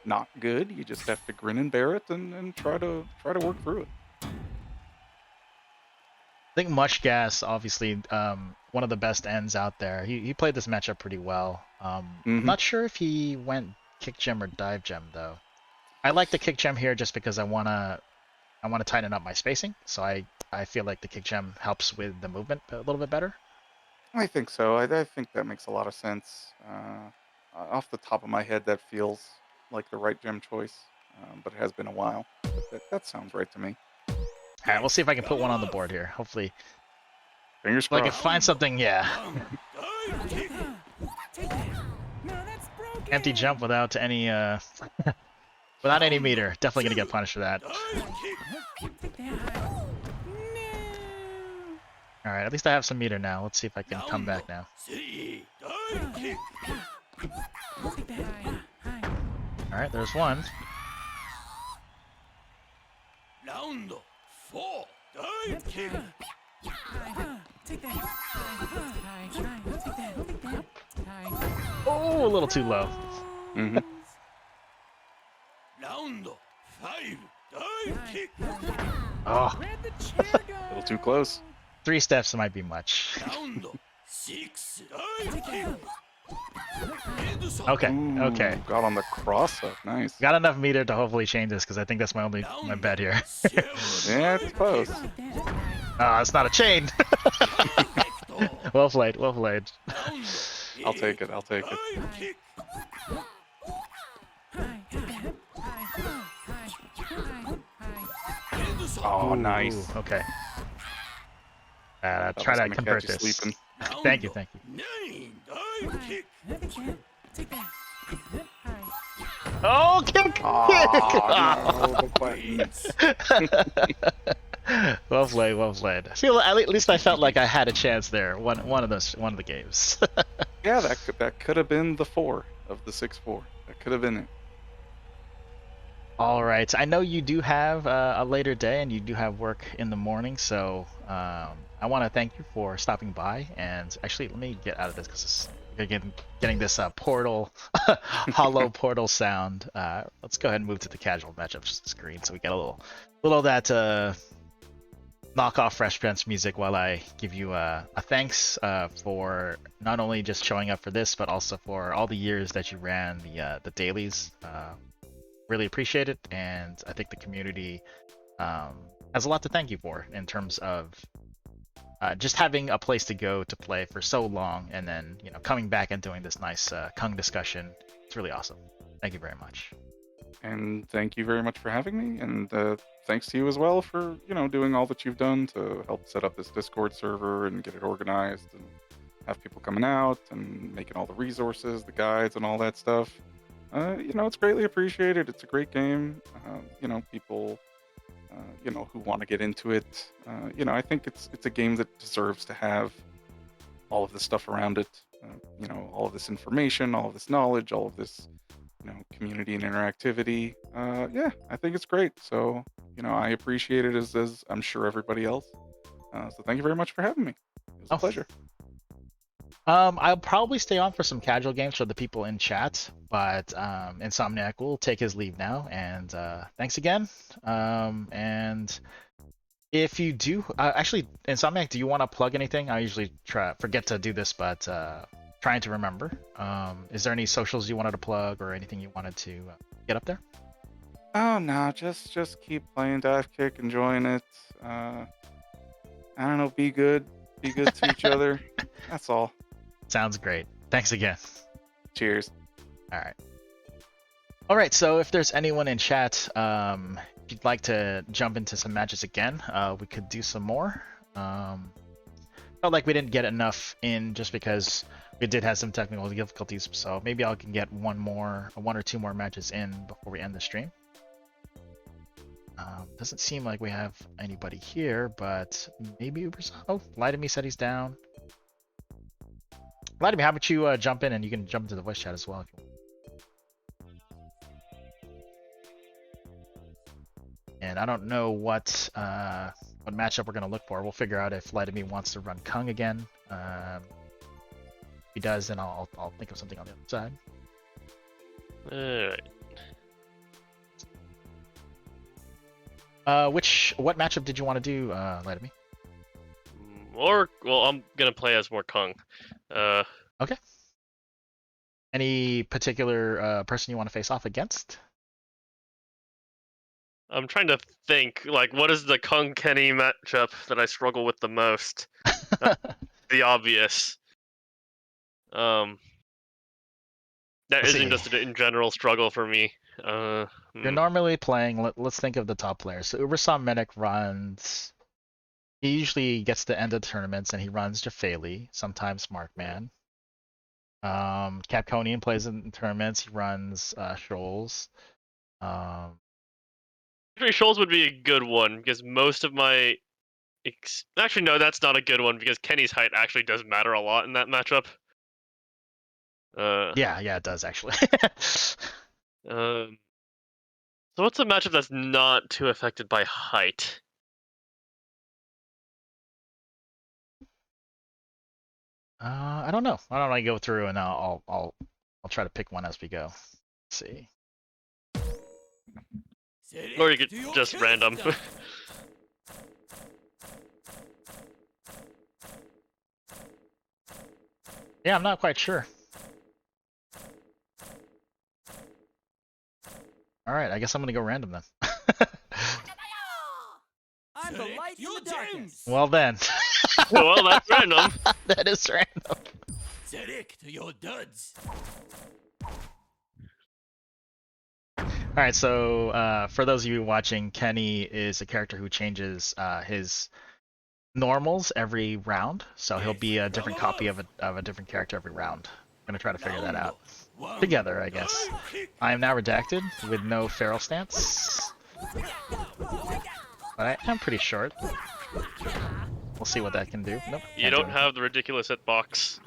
Speaker 4: not good. You just have to grin and bear it and try to work through it.
Speaker 1: I think Mushgas, obviously, one of the best ends out there. He played this matchup pretty well. I'm not sure if he went kick gem or dive gem though. I like the kick gem here just because I wanna tighten up my spacing. So I feel like the kick gem helps with the movement a little bit better.
Speaker 4: I think so. I think that makes a lot of sense. Off the top of my head, that feels like the right gem choice, but it has been a while. But that sounds right to me.
Speaker 1: All right, we'll see if I can put one on the board here. Hopefully,
Speaker 4: fingers
Speaker 1: if I
Speaker 4: crossed.
Speaker 1: can find something. Yeah. Empty jump without any without any meter. Definitely gonna get punished for that. All right, at least I have some meter now. Let's see if I can come back now. All right, there's one.
Speaker 2: Round 4, dive kick.
Speaker 1: Oh, a little too low.
Speaker 2: Round 5, dive kick.
Speaker 1: Oh,
Speaker 4: A little too close.
Speaker 1: 3 steps might be much.
Speaker 2: Round 6, dive kick.
Speaker 1: Okay,
Speaker 4: Ooh,
Speaker 1: okay.
Speaker 4: got on the cross up. Nice.
Speaker 1: Got enough meter to hopefully change this because I think that's my bet here.
Speaker 4: Yeah, it's close.
Speaker 1: It's not a chain. Well played, well played.
Speaker 4: I'll take it. I'll take it. Oh, nice.
Speaker 1: Ooh, okay.
Speaker 4: That
Speaker 1: Try
Speaker 4: was
Speaker 1: to
Speaker 4: gonna
Speaker 1: convert
Speaker 4: catch you
Speaker 1: this.
Speaker 4: sleeping.
Speaker 1: Thank you, thank you. Oh, kick!
Speaker 4: Oh, no, the buttons.
Speaker 1: Well played, well played. I feel at least I felt like I had a chance there. One of the games.
Speaker 4: Yeah, that could have been the 4 of the 6-4. That could have been it.
Speaker 1: All right. I know you do have a later day and you do have work in the morning, so I want to thank you for stopping by. And actually, let me get out of this because getting this portal, hollow portal sound. Let's go ahead and move to the casual matchups screen so we get a little of that knockoff Fresh Prince music while I give you a thanks for not only just showing up for this, but also for all the years that you ran the dailies. Really appreciate it, and I think the community has a lot to thank you for in terms of just having a place to go to play for so long, and then coming back and doing this nice Kung discussion. It's really awesome. Thank you very much.
Speaker 4: And thank you very much for having me. And thanks to you as well for doing all that you've done to help set up this Discord server and get it organized and have people coming out and making all the resources, the guides, and all that stuff. It's greatly appreciated. It's a great game. People, who want to get into it. I think it's a game that deserves to have all of this stuff around it. All of this information, all of this knowledge, all of this, community and interactivity. Yeah, I think it's great. So, I appreciate it as I'm sure everybody else. So thank you very much for having me. It was a pleasure.
Speaker 1: I'll probably stay on for some casual games for the people in chat, but Insomniac will take his leave now. And thanks again. And if you do, actually, Insomniac, do you want to plug anything? I usually forget to do this, but trying to remember. Is there any socials you wanted to plug or anything you wanted to get up there?
Speaker 4: Oh no, just keep playing Divekick, enjoying it. I don't know, be good to each other. That's all.
Speaker 1: Sounds great. Thanks again.
Speaker 4: Cheers.
Speaker 1: All right. So if there's anyone in chat, if you'd like to jump into some matches again, we could do some more. Felt like we didn't get enough in just because we did have some technical difficulties. So maybe I can get one or two more matches in before we end the stream. Doesn't seem like we have anybody here, but maybe Ubersaw. Oh, Laitome said he's down. Laitome, how about you jump in and you can jump into the voice chat as well if you want. And I don't know what matchup we're gonna look for. We'll figure out if Laitome wants to run Kung again. If he does, then I'll think of something on the other side.
Speaker 5: Alright.
Speaker 1: What matchup did you want to do, Laitome?
Speaker 5: Well, I'm gonna play as more Kung.
Speaker 1: Okay. Any particular person you want to face off against?
Speaker 5: I'm trying to think, like, what is the Kung Kenny matchup that I struggle with the most? The obvious. That
Speaker 1: Let's
Speaker 5: isn't
Speaker 1: see.
Speaker 5: just an in general struggle for me.
Speaker 1: You're normally playing. Let's think of the top players. So Ubersaw Medic runs. He usually gets to end of tournaments, and he runs Jafali, sometimes Markman. Capconian plays in tournaments. He runs Shoals.
Speaker 5: Actually, Shoals would be a good one because most of my. Actually, no, that's not a good one because Kenny's height actually does matter a lot in that matchup.
Speaker 1: Yeah, it does actually.
Speaker 5: So what's a matchup that's not too affected by height?
Speaker 1: I don't know. I don't want to go through and I'll try to pick one as we go. Let's see.
Speaker 5: Or you could just random.
Speaker 1: Yeah, I'm not quite sure. All right, I guess I'm gonna go random then.
Speaker 2: I'm the light in the darkness.
Speaker 1: Well then,
Speaker 5: Well, that's random.
Speaker 1: that is random.
Speaker 2: Zedek to your duds.
Speaker 1: All right, so for those of you watching, Kenny is a character who changes his normals every round, so he'll be a different copy of a different character every round. I'm gonna try to figure that out together, I guess. I am now redacted with no feral stance, but I am pretty short. We'll see what that can do. Nope.
Speaker 5: You
Speaker 1: can't do
Speaker 5: don't have the ridiculous hitbox.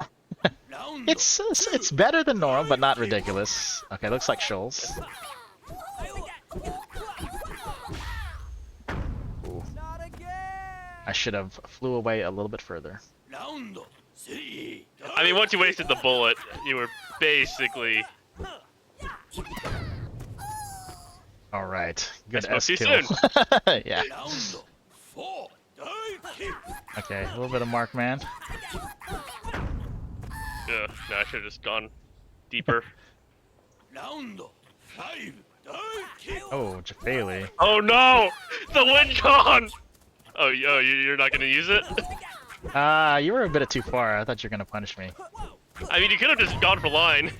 Speaker 1: It's better than normal, but not ridiculous. Okay, looks like Shoals. Ooh. I should have flew away a little bit further.
Speaker 5: I mean, once you wasted the bullet, you were basically.
Speaker 1: All right, good
Speaker 5: I
Speaker 1: S
Speaker 5: spoke too
Speaker 1: kill.
Speaker 5: soon.
Speaker 1: Yeah. Okay, a little bit of Markman.
Speaker 5: Yeah, no, I should have just gone deeper.
Speaker 1: Oh, Jafali.
Speaker 5: Oh no! The win con! Oh, you're not gonna use it?
Speaker 1: You were a bit too far. I thought you were gonna punish me.
Speaker 5: I mean, you could have just gone for line.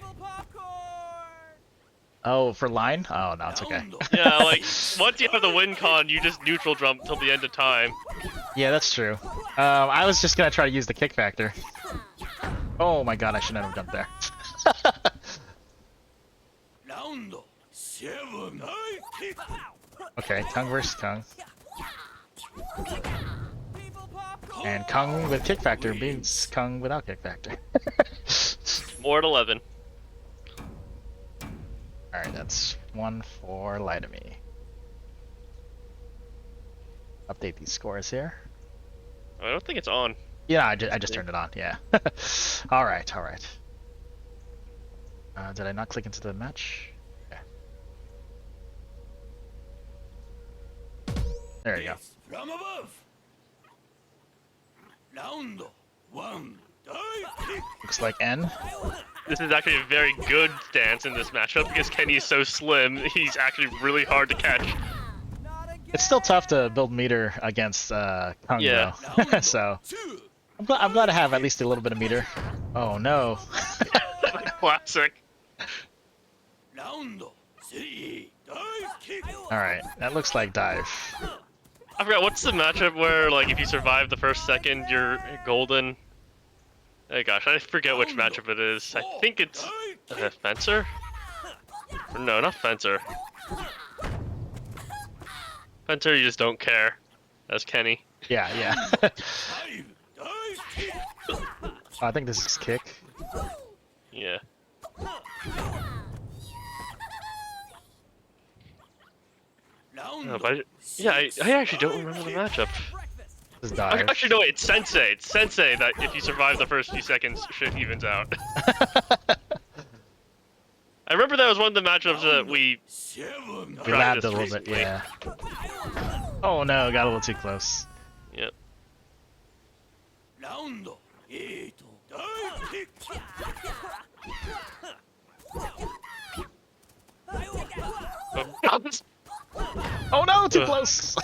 Speaker 1: Oh, for line? Oh no, it's okay.
Speaker 5: Yeah, like, once you have the win con, you just neutral jump till the end of time.
Speaker 1: Yeah, that's true. I was just gonna try to use the Kickfactor. Oh my god, I should not have jumped there. Okay, Kung versus Kung. And Kung with Kickfactor beats Kung without Kickfactor.
Speaker 5: More at 11.
Speaker 1: Alright, that's 1 for Laitome. Update these scores here.
Speaker 5: I don't think it's on.
Speaker 1: Yeah, I just turned it on, yeah. Alright, alright. Did I not click into the match? Yeah. There you go.
Speaker 2: From above. Round 1.
Speaker 1: Looks like N.
Speaker 5: This is actually a very good stance in this matchup because Kenny is so slim, he's actually really hard to catch.
Speaker 1: It's still tough to build meter against Kung,
Speaker 5: Yeah.
Speaker 1: though. So I'm glad to have at least a little bit of meter. Oh no.
Speaker 5: Classic.
Speaker 1: Alright, that looks like dive.
Speaker 5: I forgot, what's the matchup where, like, if you survive the first second, you're golden? Oh gosh, I forget which matchup it is. I think it's Fencer? No, not Fencer. Fencer, you just don't care. That's Kenny.
Speaker 1: Yeah, yeah. I think this is kick.
Speaker 5: Yeah. No, but I actually don't remember the matchup.
Speaker 1: This is dive.
Speaker 5: Actually, no, it's Sensei. It's Sensei that if you survive the first few seconds, shit evens out. I remember that was one of the matchups that we
Speaker 1: We labbed a little bit, yeah. Oh no, got a little too close.
Speaker 5: Yep.
Speaker 1: Oh no, too close!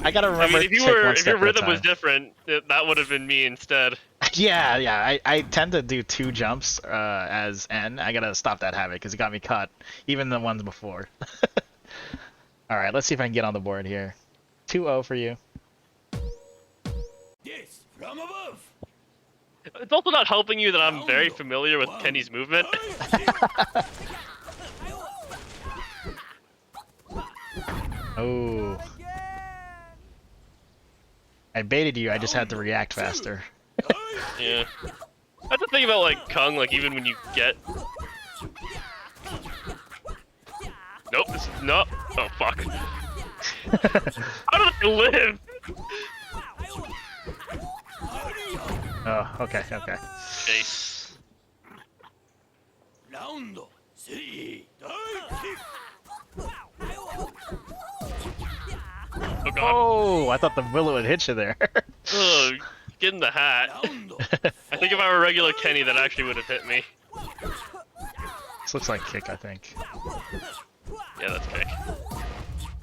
Speaker 1: I gotta
Speaker 5: I
Speaker 1: remember
Speaker 5: mean,
Speaker 1: to take one
Speaker 5: if
Speaker 1: step
Speaker 5: your
Speaker 1: at a
Speaker 5: rhythm was
Speaker 1: time.
Speaker 5: different, that would have been me instead.
Speaker 1: Yeah, yeah, I tend to do 2 jumps as N. I gotta stop that habit because it got me caught, even the ones before. Alright, let's see if I can get on the board here. 2-0 for you.
Speaker 2: Yes, from above.
Speaker 5: It's also not helping you that I'm very familiar with Kenny's movement.
Speaker 1: Oh. I baited you, I just had to react faster.
Speaker 5: Yeah. That's the thing about, like, Kung, like, even when you get... Nope, this is not... Oh, fuck. How did I live?
Speaker 1: Oh, okay, okay.
Speaker 5: Ace. Oh, God.
Speaker 1: Oh, I thought the willow would hit you there.
Speaker 5: Ugh, get in the hat. I think if I were regular Kenny, that actually would have hit me.
Speaker 1: This looks like kick, I think.
Speaker 5: Yeah, that's kick.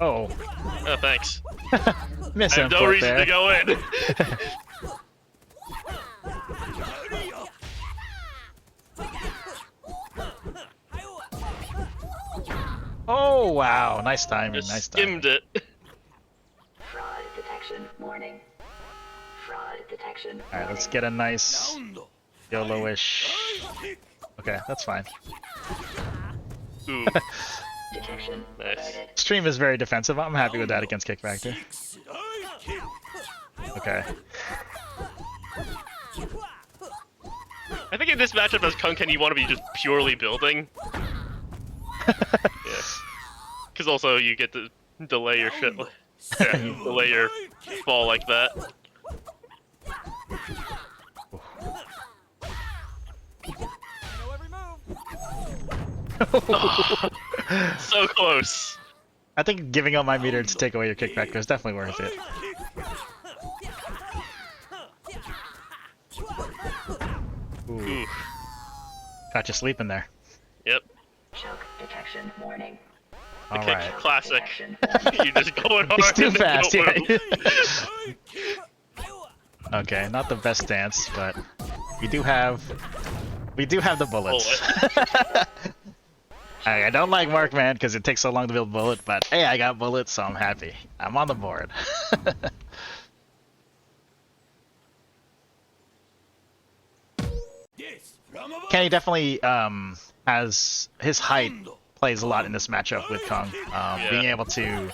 Speaker 1: Oh,
Speaker 5: Oh, thanks.
Speaker 1: miss
Speaker 5: I have no
Speaker 1: input
Speaker 5: reason
Speaker 1: there.
Speaker 5: to go in.
Speaker 1: Oh wow, nice timing,
Speaker 5: Just
Speaker 1: nice timing.
Speaker 5: skimmed it.
Speaker 6: Fraud detection warning. Fraud detection
Speaker 1: All right,
Speaker 6: warning.
Speaker 1: let's get a nice YOLO-ish. Okay, that's fine.
Speaker 5: Ooh,
Speaker 6: Detection
Speaker 5: nice.
Speaker 6: alerted.
Speaker 1: Stream is very defensive. I'm happy with that against Kickfactor. Okay.
Speaker 5: I think in this matchup as Concussion, you want to be just purely building. Yeah. Because also you get to delay your shit. Yeah, delay your fall like that. So close.
Speaker 1: I think giving up my meter to take away your Kickfactor is definitely worth it. Ooh,
Speaker 5: Ooh.
Speaker 1: got you sleeping there.
Speaker 5: Yep.
Speaker 6: Choke detection warning.
Speaker 5: The
Speaker 1: All
Speaker 5: kick
Speaker 1: right.
Speaker 5: classic. You just going hard.
Speaker 1: He's too
Speaker 5: and
Speaker 1: fast.
Speaker 5: don't
Speaker 1: Yeah.
Speaker 5: move.
Speaker 1: Okay, not the best stance, but we do have the bullets. I don't like Markman because it takes so long to build bullet, but hey, I got bullets, so I'm happy. I'm on the board. Kenny definitely has his height plays a lot in this matchup with Kung. Being able to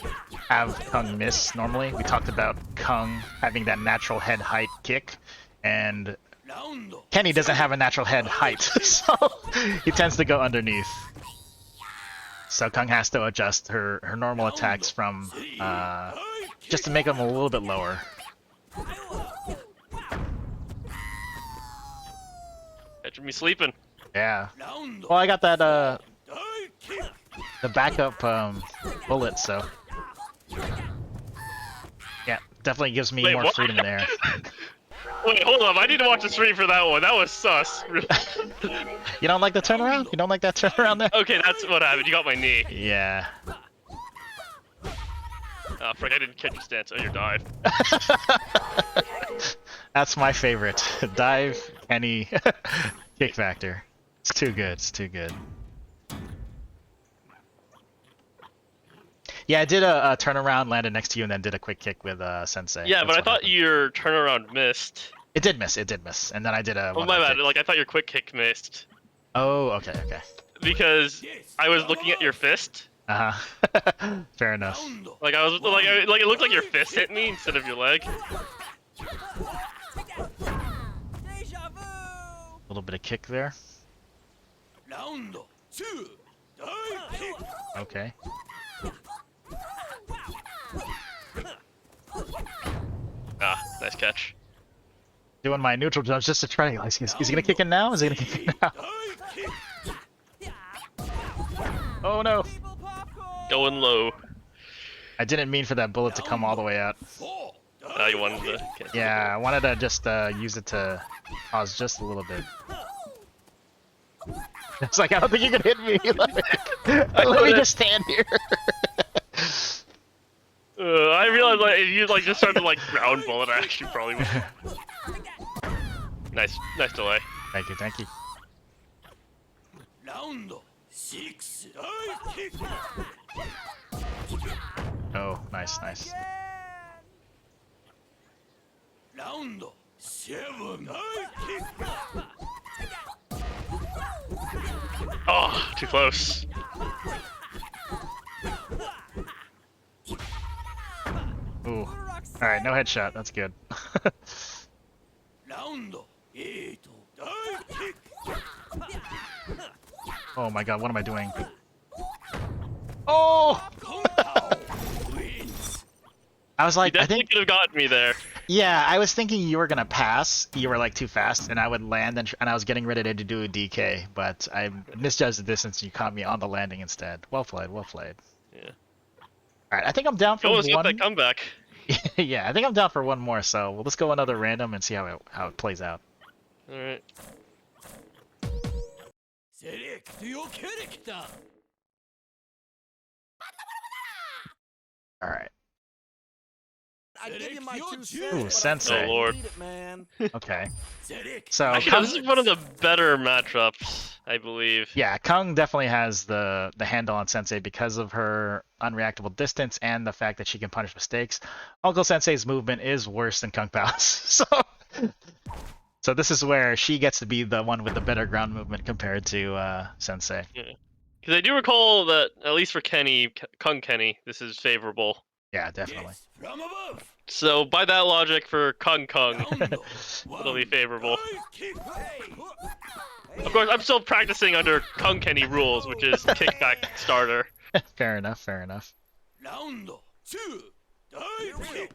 Speaker 1: have Kung miss normally. We talked about Kung having that natural head height kick, and Kenny doesn't have a natural head height, so he tends to go underneath. So Kung has to adjust her normal attacks from just to make them a little bit lower.
Speaker 5: Catching me sleeping.
Speaker 1: Yeah. Well, I got that the backup bullet, so yeah, definitely gives me
Speaker 5: Wait,
Speaker 1: more
Speaker 5: what?
Speaker 1: freedom in there.
Speaker 5: Wait, hold up. I need to watch the stream for that one. That was sus.
Speaker 1: You don't like the turnaround? You don't like that turnaround there?
Speaker 5: Okay, that's what happened. You got my knee.
Speaker 1: Yeah.
Speaker 5: Oh, frick, I didn't catch your stance. Oh, your dive.
Speaker 1: That's my favorite. Dive, Kenny, Kickfactor. It's too good. It's too good. Yeah, I did a turnaround, landed next to you, and then did a quick kick with Sensei.
Speaker 5: Yeah,
Speaker 1: That's
Speaker 5: but I
Speaker 1: what
Speaker 5: thought
Speaker 1: happened.
Speaker 5: your turnaround missed.
Speaker 1: It did miss. It did miss. And then I did a.
Speaker 5: Oh,
Speaker 1: one
Speaker 5: my
Speaker 1: leg
Speaker 5: bad.
Speaker 1: kick.
Speaker 5: Like, I thought your quick kick missed.
Speaker 1: Oh, okay, okay.
Speaker 5: Because I was looking at your fist.
Speaker 1: Uh huh. Fair enough.
Speaker 5: Like, I was like, it looked like your fist hit me instead of your leg.
Speaker 1: A little bit of kick there. Okay.
Speaker 5: Ah, nice catch.
Speaker 1: Doing my neutral jumps just to try. Like, is he gonna kick in now? Is he gonna kick in now? Oh no!
Speaker 5: Going low.
Speaker 1: I didn't mean for that bullet to come all the way out.
Speaker 5: You wanted to. Okay.
Speaker 1: Yeah, I wanted to just use it to pause just a little bit. It's like, I don't think you can hit me. Let me just stand here.
Speaker 5: I realized like if you like just started like ground bullet, I actually probably would. Nice delay.
Speaker 1: Thank you, thank you. Oh, nice, nice.
Speaker 5: Oh, too close.
Speaker 1: Ooh. Alright, no headshot. That's good. Oh my god, what am I doing? Oh! I was
Speaker 5: You
Speaker 1: like, I
Speaker 5: definitely
Speaker 1: think,
Speaker 5: could have gotten me there.
Speaker 1: yeah, I was thinking you were gonna pass. You were like too fast, and I would land, and I was getting ready to do a DK, but I misjudged the distance. And you caught me on the landing instead. Well played, well played.
Speaker 5: Yeah.
Speaker 1: All right, I think I'm down for
Speaker 5: Almost got
Speaker 1: one.
Speaker 5: that comeback.
Speaker 1: Yeah, I think I'm down for one more. So let's go another random and see how it plays out.
Speaker 5: All right.
Speaker 2: Select your character.
Speaker 1: All right.
Speaker 2: I give you my 2 cents.
Speaker 1: Ooh,
Speaker 2: but I
Speaker 1: Sensei.
Speaker 5: Oh, Lord.
Speaker 2: need it, man.
Speaker 1: Okay.
Speaker 2: Zedek.
Speaker 1: So
Speaker 5: Actually, this is one of the better matchups, I believe.
Speaker 1: yeah, Kung definitely has the handle on Sensei because of her unreactable distance and the fact that she can punish mistakes. Uncle Sensei's movement is worse than Kung Pao's, so this is where she gets to be the one with the better ground movement compared to Sensei.
Speaker 5: Because I do recall that, at least for Kenny, Kung Kenny, this is favorable.
Speaker 1: Yeah, definitely.
Speaker 2: Yes, from above.
Speaker 5: So by that logic, for Kung,
Speaker 2: Down,
Speaker 5: it'll be favorable.
Speaker 2: Kick. Hey.
Speaker 5: Of course, I'm still practicing under Kung Kenny rules, which is kickback starter.
Speaker 1: Fair enough. Fair enough.
Speaker 2: Round 2. Dive kick.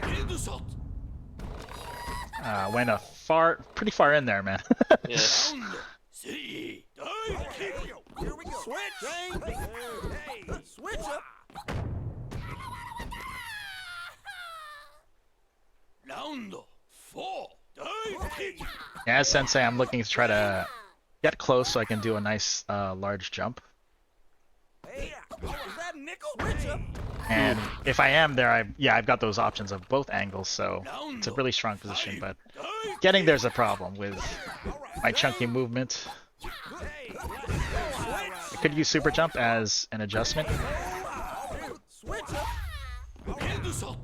Speaker 2: End shot.
Speaker 1: Went pretty far in there, man.
Speaker 5: Yeah.
Speaker 2: Round 3. Dive kick. Here we go. Switch. Hey. Switch up. Round 4. Dive kick.
Speaker 1: Yeah, as Sensei, I'm looking to try to get close so I can do a nice large jump.
Speaker 2: Hey. Is that nickel? Switch up.
Speaker 1: And if I am there, I've got those options of both angles, so it's a really strong position. But getting there's a problem with my chunky movement. I could use super jump as an adjustment.
Speaker 2: Switch up. End shot.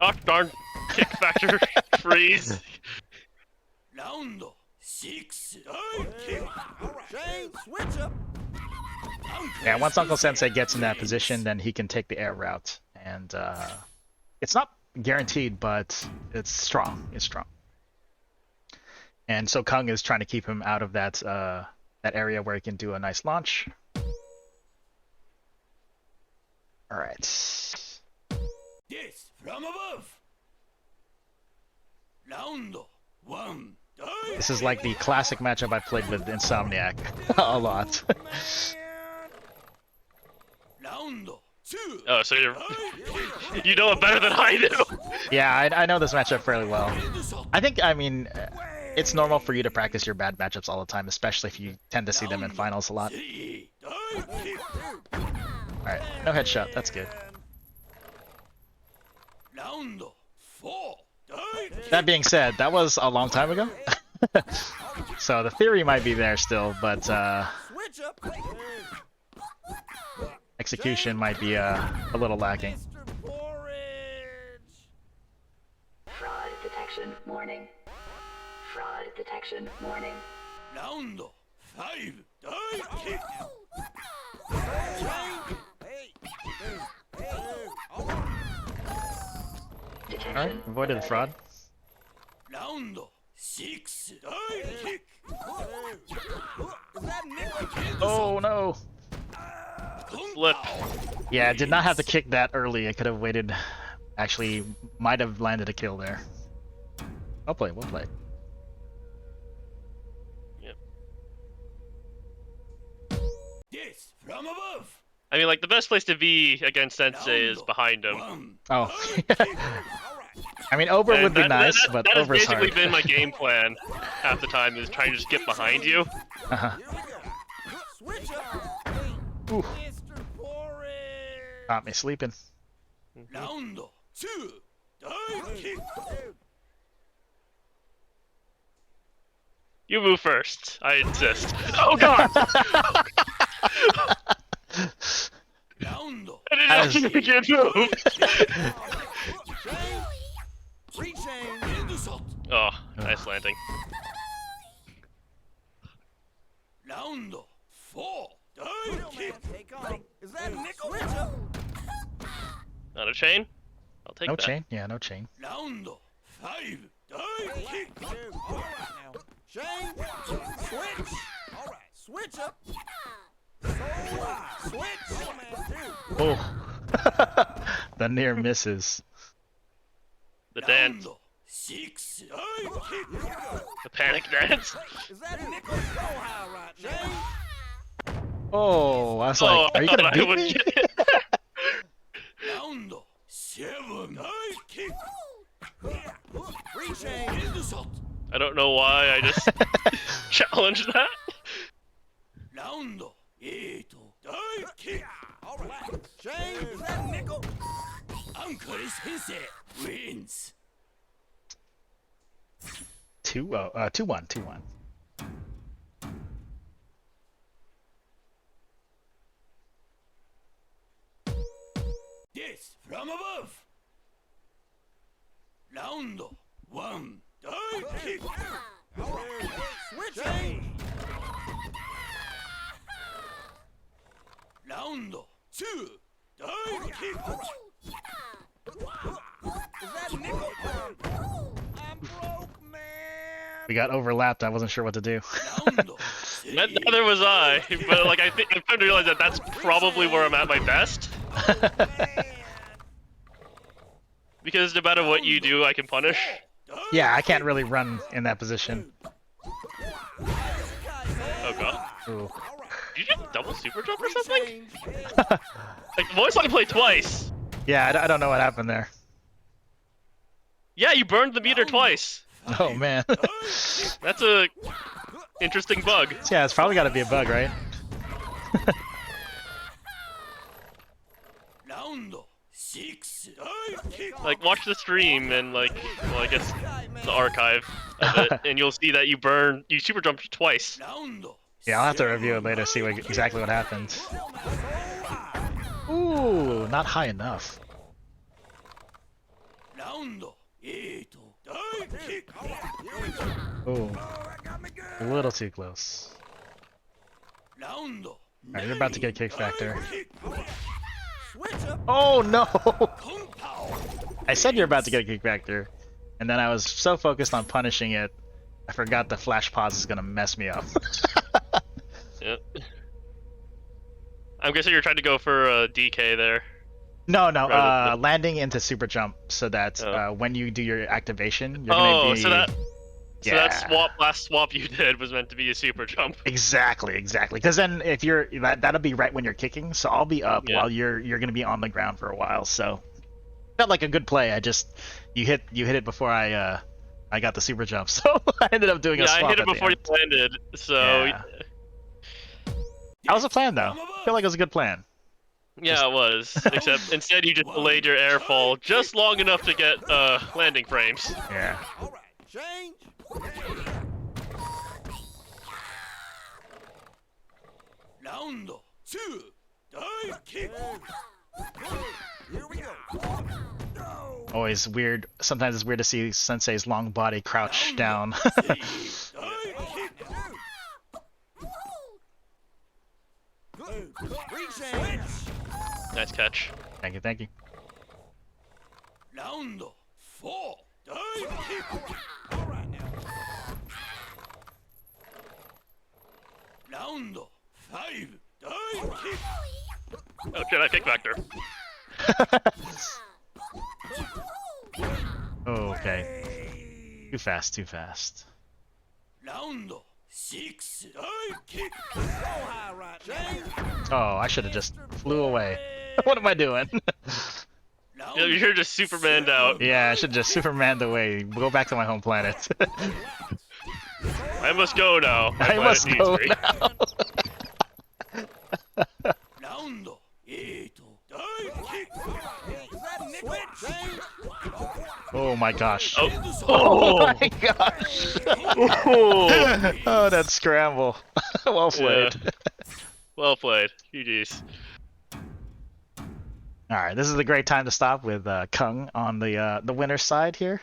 Speaker 5: Oh, darn. Kickfactor. Freeze.
Speaker 2: Round 6. Dive kick. Shane, switch up.
Speaker 1: Yeah, once Uncle Sensei gets in that position, then he can take the air route, and it's not guaranteed, but it's strong. It's strong. And so Kung is trying to keep him out of that that area where he can do a nice launch. All right.
Speaker 2: Yes, from above. Round 1.
Speaker 1: This is like the classic matchup I played with Insomniac a lot.
Speaker 2: Round 2.
Speaker 5: Oh, so you know it better than I do.
Speaker 1: Yeah, I know this matchup fairly well. I mean, it's normal for you to practice your bad matchups all the time, especially if you tend to see them in finals a lot. Alright, no headshot, that's good.
Speaker 2: Round 4.
Speaker 1: That being said, that was a long time ago. So the theory might be there still, but
Speaker 2: Switch up.
Speaker 1: execution might be a little lacking.
Speaker 2: Mr. Porridge.
Speaker 6: Fraud detection warning. Fraud detection warning.
Speaker 2: Round 5. Dive kick.
Speaker 1: Alright, avoided the fraud.
Speaker 2: Round 6. Dive kick. Is that Nick?
Speaker 1: Oh no!
Speaker 5: Flip.
Speaker 1: Yeah, did not have to kick that early. I could have waited. Actually, might have landed a kill there. Well played, well played.
Speaker 5: Yep.
Speaker 2: Yes, from above.
Speaker 5: I mean, like, the best place to be against Sensei is behind him.
Speaker 2: 1.
Speaker 1: Oh.
Speaker 2: Dive kick.
Speaker 1: I mean, Ober
Speaker 5: And
Speaker 1: would be nice, but
Speaker 5: that has
Speaker 1: Ober's
Speaker 5: basically
Speaker 1: hard.
Speaker 5: been my game plan half the time, is trying to just get behind you.
Speaker 1: Uh-huh.
Speaker 2: Here we go. Switch up.
Speaker 1: Ooh,
Speaker 2: Mr. Porridge.
Speaker 1: got me sleeping.
Speaker 2: Round 2. Dive kick.
Speaker 5: You move first. I insist. Oh god!
Speaker 2: Round.
Speaker 5: I didn't
Speaker 1: As-
Speaker 5: actually get move.
Speaker 2: Reach aim. End shot.
Speaker 5: Oh, nice landing.
Speaker 2: Round 4. Dive kick. Take off. Is that nickel? Switch up.
Speaker 5: Not a chain? I'll take
Speaker 1: No
Speaker 5: that.
Speaker 1: chain? Yeah, no chain.
Speaker 2: Round 5. Dive kick. All right now. Shane. Switch. All right. Switch up. Switch.
Speaker 1: Oh. The near misses.
Speaker 5: The dance.
Speaker 2: Round 6. Dive kick.
Speaker 5: The panic dance.
Speaker 2: Is that nickel so high right now?
Speaker 1: Oh, I was
Speaker 5: Oh,
Speaker 1: like, are
Speaker 5: I
Speaker 1: you
Speaker 5: thought
Speaker 1: gonna
Speaker 5: I
Speaker 1: beat
Speaker 5: would
Speaker 1: me?
Speaker 5: get it.
Speaker 2: Round 7. Dive kick. Reach aim. End shot.
Speaker 5: I don't know why I just challenged that.
Speaker 2: Round 8. Dive kick. Shane, is that a nickel? Uncle Sensei wins.
Speaker 1: 2-1, 2-1.
Speaker 2: This from above. Round 1. Dive kick. Switching. Round 2. Dive kick. Is that a nickel? I'm broke, man.
Speaker 1: We got overlapped. I wasn't sure what to do.
Speaker 5: Neither was I, but like I'm trying to realize that that's probably where I'm at my best. Because no matter what you do, I can punish.
Speaker 1: Yeah, I can't really run in that position.
Speaker 5: Oh god.
Speaker 1: Ooh.
Speaker 5: Did you just double super jump or something? Like the voice line played twice.
Speaker 1: Yeah, I don't know what happened there.
Speaker 5: Yeah, you burned the meter twice.
Speaker 1: Oh man.
Speaker 5: That's a interesting bug.
Speaker 1: Yeah, it's probably got to be a bug, right?
Speaker 2: Round 6.
Speaker 5: Like watch the stream and like, well I guess the archive of it, and you'll see that you super jumped twice.
Speaker 1: Yeah, I'll have to review it later, see exactly what happened. Ooh, not high enough.
Speaker 2: Round 8.
Speaker 1: Ooh, a little too close.
Speaker 2: Round
Speaker 1: Alright, you're about to get Kickfactor.
Speaker 2: Switch up.
Speaker 1: Oh no!
Speaker 2: Kung Pao.
Speaker 1: I said you're about to get a Kickfactor, and then I was so focused on punishing it, I forgot the flash pause is gonna mess me up.
Speaker 5: Yep. I'm guessing you're trying to go for a DK there.
Speaker 1: No,
Speaker 5: Rather than-
Speaker 1: landing into super jump so that
Speaker 5: Oh.
Speaker 1: when you do your activation, you're gonna be...
Speaker 5: so that
Speaker 1: Yeah.
Speaker 5: last swap you did was meant to be a super jump.
Speaker 1: Exactly. Because then if you're that'll be right when you're kicking, so I'll be up
Speaker 5: Yeah.
Speaker 1: while you're gonna be on the ground for a while. So felt like a good play. You hit it before I got the super jump, so I ended up doing a
Speaker 5: Yeah,
Speaker 1: swap
Speaker 5: I hit it
Speaker 1: at the
Speaker 5: before you
Speaker 1: end.
Speaker 5: landed, so
Speaker 1: Yeah. That was a plan though. I feel like it was a good plan.
Speaker 5: yeah, it was. Except instead you just delayed your air fall just long enough to get landing frames.
Speaker 1: Yeah.
Speaker 2: All right. Change. Round 2. Dive kick. Here we go. No.
Speaker 1: Always weird. Sometimes it's weird to see Sensei's long body crouch down.
Speaker 2: Dive kick. Switch.
Speaker 5: Nice catch.
Speaker 1: Thank you.
Speaker 2: Round 4. Dive kick. All right now. Round 5. Dive kick.
Speaker 5: Oh, Jedi Kickfactor.
Speaker 1: Okay. Too fast.
Speaker 2: Round 6. Dive kick. So high right now.
Speaker 1: Oh, I should have just flew away. What am I doing?
Speaker 5: Yeah, you're just Superman'd out.
Speaker 1: Yeah, I should have just Supermaned away. Go back to my home planet.
Speaker 5: I must go now. My
Speaker 1: I
Speaker 5: planet
Speaker 1: must
Speaker 5: needs
Speaker 1: go
Speaker 5: me.
Speaker 1: now.
Speaker 2: Round 8. Dive kick. Is that a nickel?
Speaker 1: Oh my gosh.
Speaker 5: Oh.
Speaker 1: Oh my gosh. Oh, that scramble. Well played.
Speaker 5: Yeah. Well played. GG's.
Speaker 1: All right, this is a great time to stop with Kung on the winner's side here.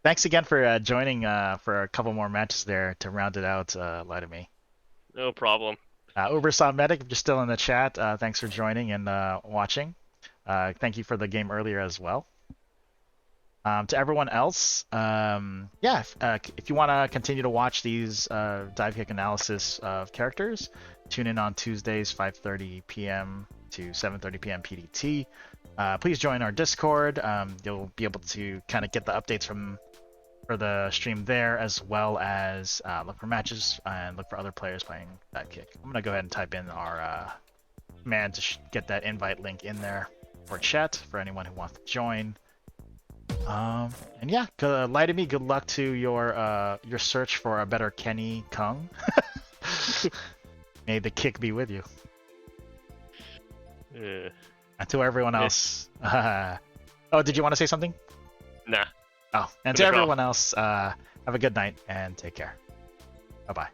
Speaker 1: Thanks again for joining for a couple more matches there to round it out, Laitome.
Speaker 5: No problem.
Speaker 1: Ubersaw Medic, if you're still in the chat, thanks for joining and watching. Thank you for the game earlier as well. To everyone else, if you want to continue to watch these Divekick analysis of characters, tune in on Tuesdays, 5:30 p.m. to 7:30 p.m. PDT. Please join our Discord. You'll be able to kind of get the updates for the stream there, as well as look for matches and look for other players playing Divekick. I'm gonna go ahead and type in our command to get that invite link in there for chat for anyone who wants to join. And yeah, Laitome, good luck to your search for a better Kenny Kung. May the kick be with you.
Speaker 5: Yeah.
Speaker 1: And to everyone else, oh, did you want to say something?
Speaker 5: Nah.
Speaker 1: Oh, and to everyone else, have a good night and take care. Bye bye.